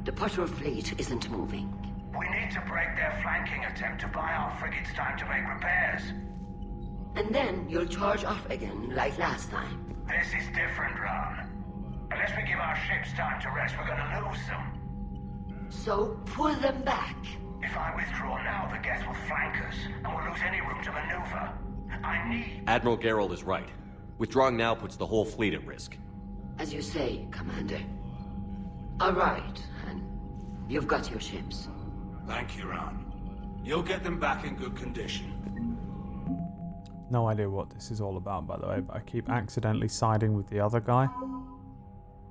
The patrol fleet isn't moving. We need to break their flanking attempt to buy our frigates time to make repairs. And then you'll charge off again, like last time. This is different, Ron. Unless we give our ships time to rest, we're gonna lose them. So, pull them back. If I withdraw now, the Geth will flank us, and we'll lose any room to maneuver. I need... Admiral Gerald is right. Withdrawing now puts the whole fleet at risk. As you say, Commander. All right, and you've got your ships. Thank you, Ron. You'll get them back in good condition. No idea what this is all about, by the way, but I keep accidentally siding with the other guy.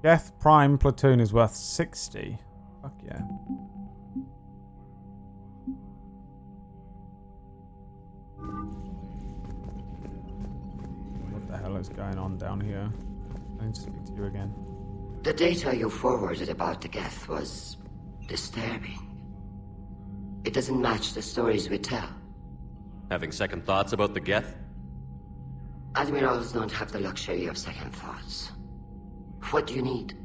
Geth Prime platoon is worth 60. Fuck yeah. What the hell is going on down here? I need to speak to you again. The data you forwarded about the Geth was disturbing. It doesn't match the stories we tell. Having second thoughts about the Geth? Admirals don't have the luxury of second thoughts. What do you need?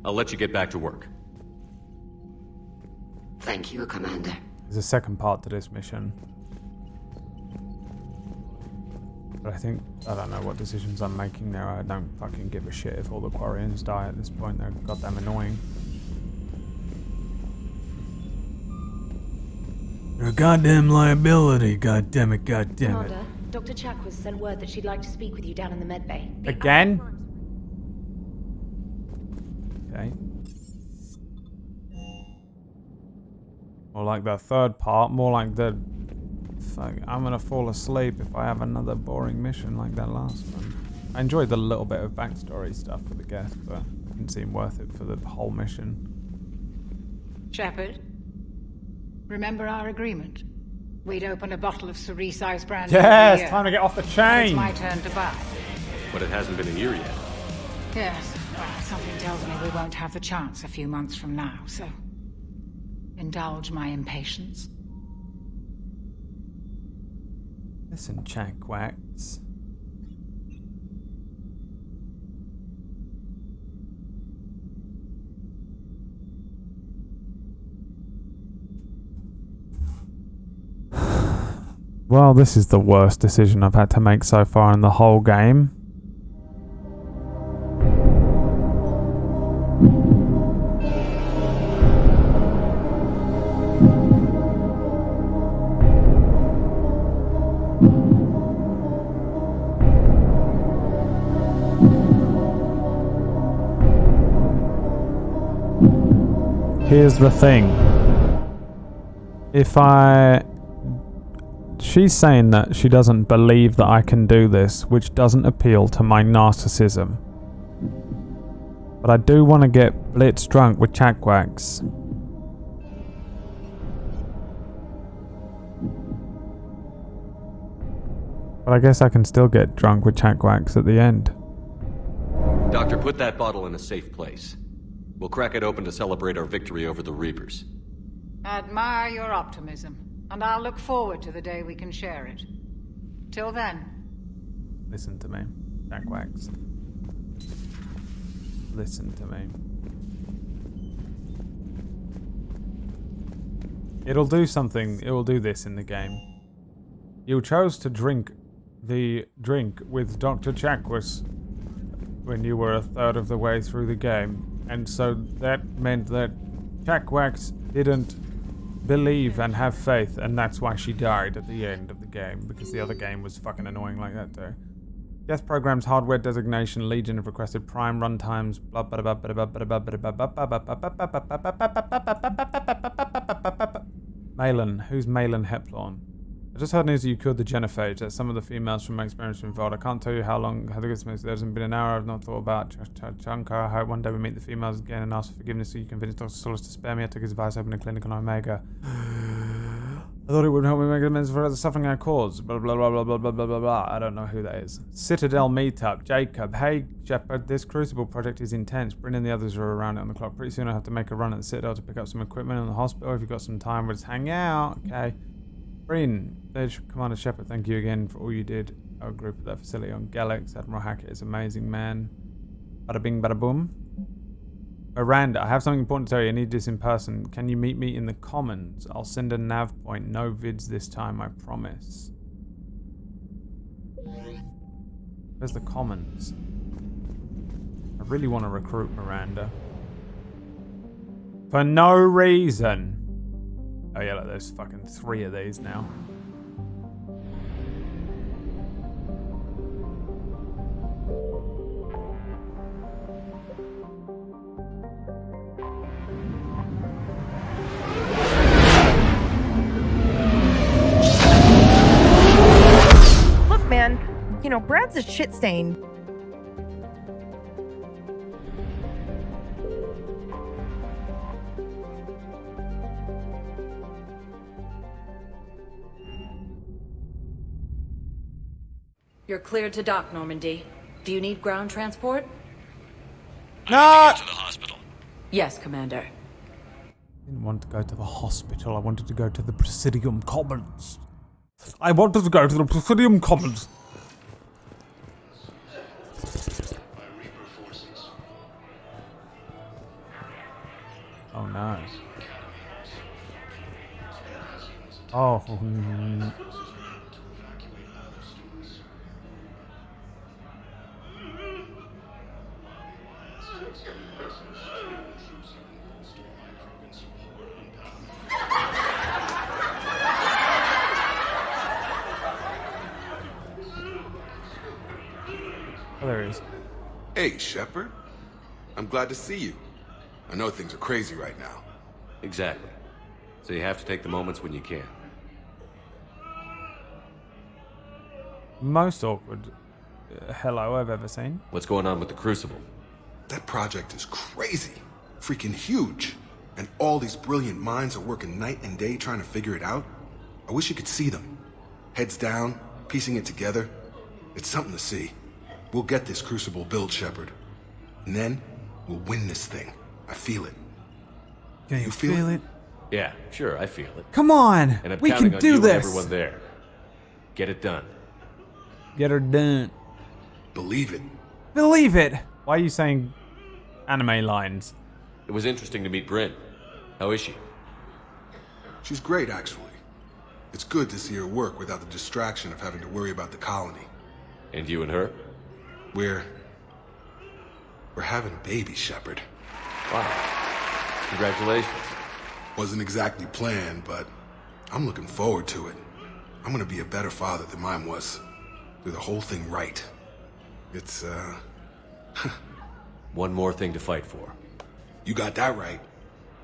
I'll let you get back to work. Thank you, Commander. There's a second part to this mission. But I don't know what decisions I'm making there. I don't fucking give a shit if all the Quarians die at this point. They're goddamn annoying. You're a goddamn liability, goddammit, goddammit. Commander, Dr. Chakwas sent word that she'd like to speak with you down in the medbay. Again? Okay. More like the third part, more like the... Fuck, I'm gonna fall asleep if I have another boring mission like that last one. I enjoyed the little bit of backstory stuff with the Geth, but... didn't seem worth it for the whole mission. Shepard, remember our agreement? We'd open a bottle of Cerise Ice Brandy. Yes, time to get off the chain. It's my turn to buy. But it hasn't been a year yet. Yes, well, something tells me we won't have the chance a few months from now, so indulge my impatience. Listen, Chakwax. Well, this is the worst decision I've had to make so far in the whole game. Here's the thing. She's saying that she doesn't believe that I can do this, which doesn't appeal to my narcissism. But I do want to get blitz drunk with Chakwax. But I guess I can still get drunk with Chakwax at the end. Doctor, put that bottle in a safe place. We'll crack it open to celebrate our victory over the Reapers. Admire your optimism, and I'll look forward to the day we can share it. Till then. Listen to me, Chakwax. Listen to me. It'll do something. It will do this in the game. You chose to drink the drink with Dr. Chakwas when you were a third of the way through the game, and so that meant that Chakwax didn't believe and have faith, and that's why she died at the end of the game, because the other game was fucking annoying like that too. Death Program's hardware designation, Legion have requested prime runtimes, blah blah blah blah blah blah blah. Malin, who's Malin Heplorn? I just heard news that you killed the genophage. That's some of the females from my experience involved. I can't tell you how long, there hasn't been an hour I've not thought about Shankar. I hope one day we meet the females again and ask for forgiveness so you convince Dr. Solis to spare me. I took his advice, opened a clinic on Omega. I thought it would help me make amends for the suffering I caused. Blah, blah, blah, blah, blah, blah, blah, blah, blah. I don't know who that is. Citadel Meetup. Jacob. Hey, Shepard. This Crucible project is intense. Bryn and the others are around it on the clock. Pretty soon I'll have to make a run at the Citadel to pick up some equipment in the hospital. If you've got some time, we'll just hang out. Okay. Bryn. There's Commander Shepard. Thank you again for all you did. Our group at that facility on Galax. Admiral Hackett is amazing, man. Bada bing, bada boom. Miranda, I have something important to tell you. I need this in person. Can you meet me in the Commons? I'll send a nav point. No vids this time, I promise. Where's the Commons? I really want to recruit Miranda. For no reason. Oh yeah, look, there's fucking 3 of these now. Man, you know, Brad's a shit stain. You're cleared to dock, Normandy. Do you need ground transport? No! To the hospital. Yes, Commander. I didn't want to go to the hospital. I wanted to go to the Presidium Commons. I wanted to go to the Presidium Commons. Oh no. Oh. Oh, there he is. Hey, Shepard. I'm glad to see you. I know things are crazy right now. Exactly. So you have to take the moments when you can. Most awkward hello I've ever seen. What's going on with the Crucible? That project is crazy. Freaking huge. And all these brilliant minds are working night and day trying to figure it out. I wish you could see them. Heads down, piecing it together. It's something to see. We'll get this Crucible built, Shepard. And then, we'll win this thing. I feel it. Can you feel it? Yeah, sure, I feel it. Come on! And I'm We counting can on do you this! and everyone there. Get it done. Get her done. Believe it. Believe it! Why are you saying anime lines? It was interesting to meet Bryn. How is she? She's great, actually. It's good to see her work without the distraction of having to worry about the colony. And you and her? We're having a baby, Shepard. Wow. Congratulations. Wasn't exactly planned, but I'm looking forward to it. I'm gonna be a better father than mine was. Do the whole thing right. It's, One more thing to fight for. You got that right.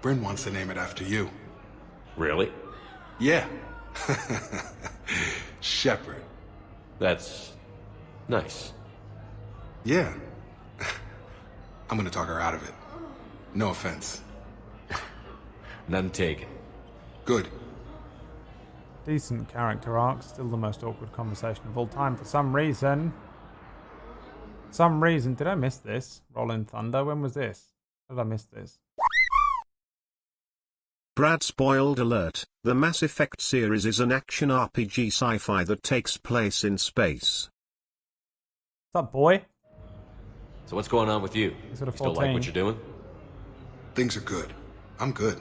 Bryn wants to name it after you. Really? Yeah. Shepard. That's nice. Yeah. I'm gonna talk her out of it. No offense. None taken. Good. Decent character arc, still the most awkward conversation of all time for some reason. Did I miss this? Rolling Thunder, when was this? How did I miss this? Brad spoiled alert. The Mass Effect series is an action RPG sci-fi that takes place in space. What's up, boy? So what's going on with you? Sort of Still like what you're doing? Things are good. I'm good.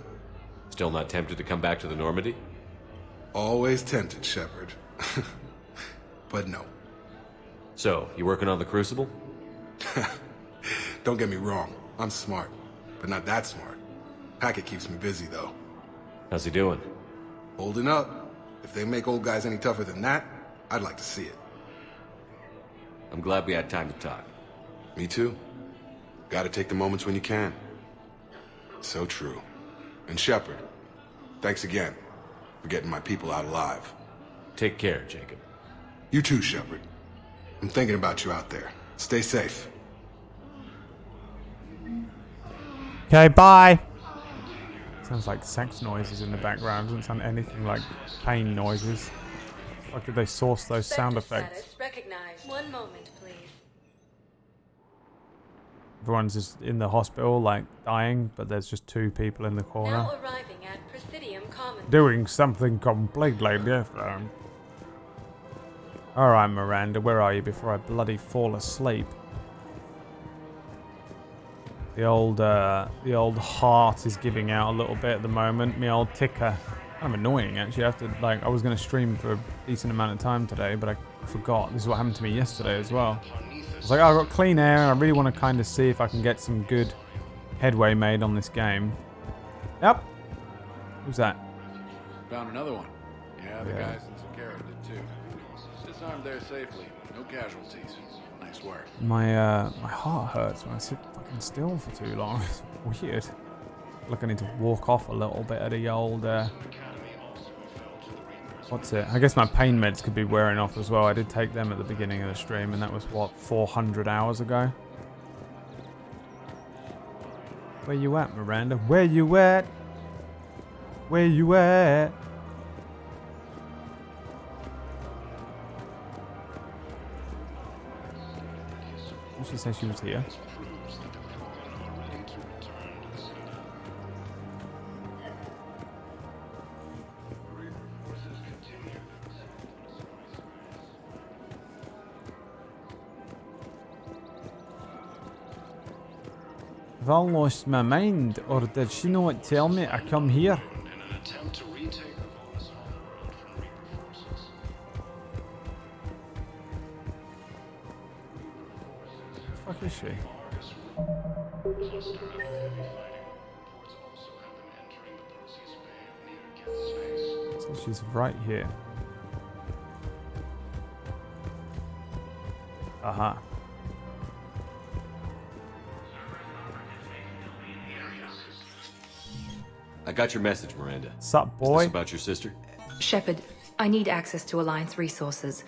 Still not tempted to come back to the Normandy? Always tempted, Shepard. But no. So, you working on the Crucible? Don't get me wrong. I'm smart. But not that smart. Hackett keeps me busy, though. How's he doing? Holding up. If they make old guys any tougher than that, I'd like to see it. I'm glad we had time to talk. Me too. Gotta take the moments when you can. So true. And Shepard, thanks again for getting my people out alive. Take care, Jacob. You too, Shepard. I'm thinking about you out there. Stay safe. Okay, bye. Sounds like sex noises in the background. Doesn't sound anything like pain noises. How did they source those sound effects? Recognized. One moment, please. Everyone's just in the hospital, like dying, but there's just two people in the corner. Now arriving at Presidium Commons. Doing something completely different. Alright, Miranda, where are you before I bloody fall asleep? The old heart is giving out a little bit at the moment. My old ticker. Kind of annoying, actually. I was going to stream for a decent amount of time today, but I forgot. This is what happened to me yesterday as well. I was like, oh, I've got clean air, and I really want to kind of see if I can get some good headway made on this game. Yep. Who's that? Found another one. Yeah, the guys in Zakara did too. Disarmed there safely. No casualties. Nice work. My heart hurts when I sit fucking still for too long. It's weird. Like I need to walk off a little bit of the old what's it? I guess my pain meds could be wearing off as well. I did take them at the beginning of the stream, and that was what, 400 hours ago. Where you at, Miranda? Where you at? Where you at? Did she say she was here? Have I lost my mind, or did she not tell me I come here? What the fuck is she? So she's right here. Aha. I got your message, Miranda. Sup, boy? Is this about your sister? Shepard, I need access to Alliance resources.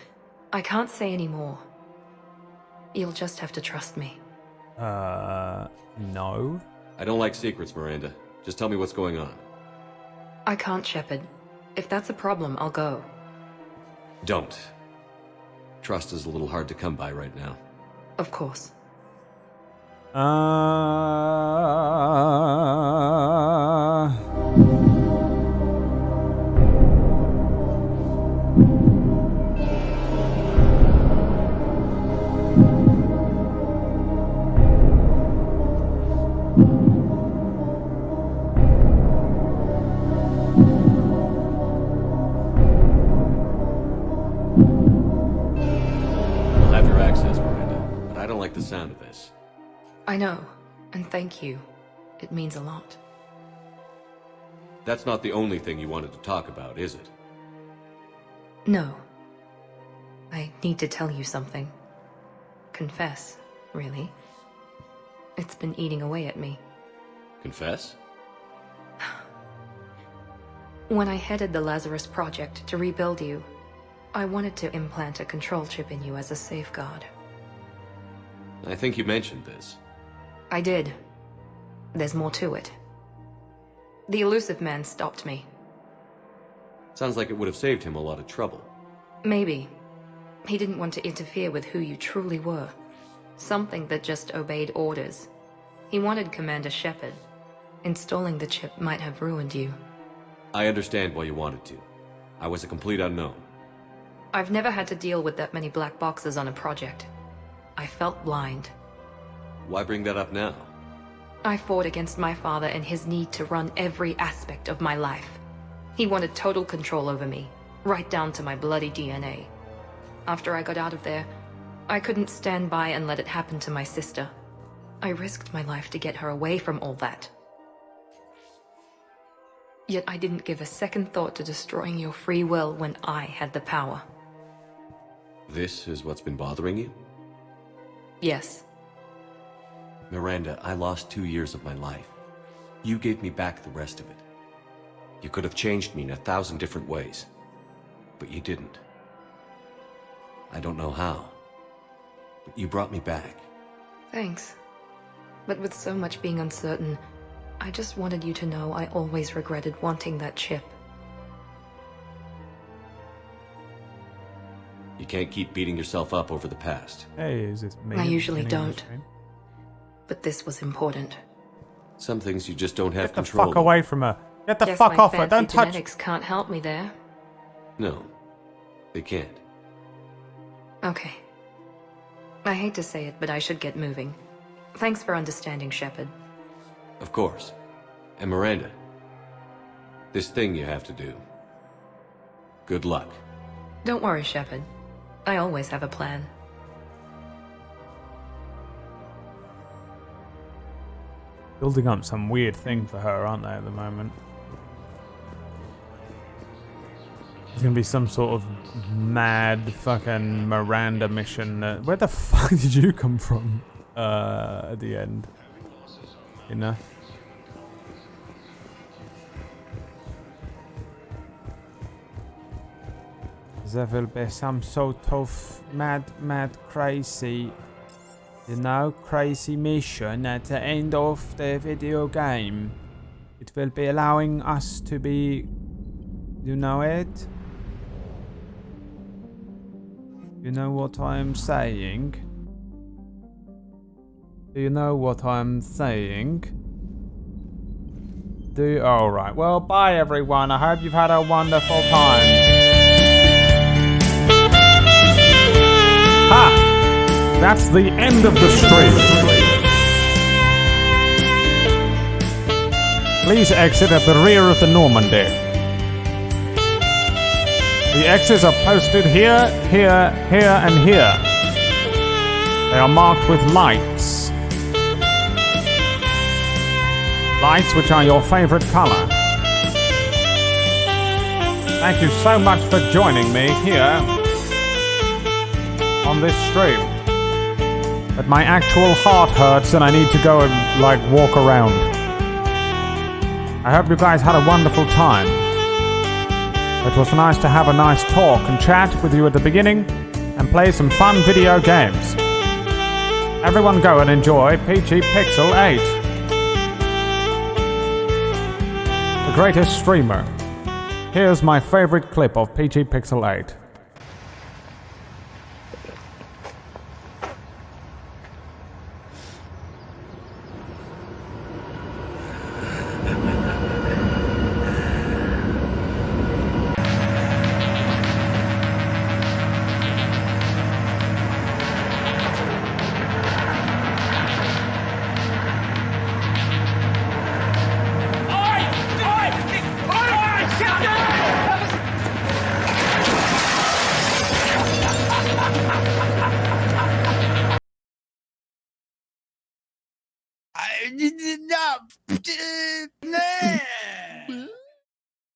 I can't say any more. You'll just have to trust me. No. I don't like secrets, Miranda. Just tell me what's going on. I can't, Shepard. If that's a problem, I'll go. Don't. Trust is a little hard to come by right now. Of course. I'll have your access, Miranda, but I don't like the sound of this. I know, and thank you. It means a lot. That's not the only thing you wanted to talk about, is it? No. I need to tell you something. Confess, really. It's been eating away at me. Confess? When I headed the Lazarus Project to rebuild you, I wanted to implant a control chip in you as a safeguard. I think you mentioned this. I did. There's more to it. The Illusive Man stopped me. Sounds like it would have saved him a lot of trouble. Maybe. He didn't want to interfere with who you truly were. Something that just obeyed orders. He wanted Commander Shepard. Installing the chip might have ruined you. I understand why you wanted to. I was a complete unknown. I've never had to deal with that many black boxes on a project. I felt blind. Why bring that up now? I fought against my father and his need to run every aspect of my life. He wanted total control over me, right down to my bloody DNA. After I got out of there, I couldn't stand by and let it happen to my sister. I risked my life to get her away from all that. Yet I didn't give a second thought to destroying your free will when I had the power. This is what's been bothering you? Yes. Miranda, I lost 2 years of my life. You gave me back the rest of it. You could have changed me in 1,000 different ways, but you didn't. I don't know how, but you brought me back. Thanks. But with so much being uncertain, I just wanted you to know I always regretted wanting that chip. You can't keep beating yourself up over the past. Hey, is this me? I usually don't. But this was important. Some things you just don't have Get the control fuck away from her. Get the Guess fuck my off her. fancy Don't touch. genetics can't help me there. No, they can't. Okay. I hate to say it, but I should get moving. Thanks for understanding, Shepard. Of course. And Miranda, this thing you have to do. Good luck. Don't worry, Shepard. I always have a plan. Building up some weird thing for her, aren't they, at the moment? There's gonna be some sort of mad fucking Miranda mission. Where the fuck did you come from? At the end. You know? There will be some sort of mad crazy, you know, crazy mission at the end of the video game. It will be allowing us to be, you know it? You know what I'm saying? Do you know what I'm saying? Alright, well, bye everyone. I hope you've had a wonderful time. Ha! That's the end of the stream. Please exit at the rear of the Normandy. The exits are posted here, here, here, and here. They are marked with lights. Lights which are your favorite color. Thank you so much for joining me here on this stream. But my actual heart hurts and I need to go and, like, walk around. I hope you guys had a wonderful time. It was nice to have a nice talk and chat with you at the beginning and play some fun video games. Everyone go and enjoy PG Pixel 8. The greatest streamer. Here's my favorite clip of PG Pixel 8. I did not.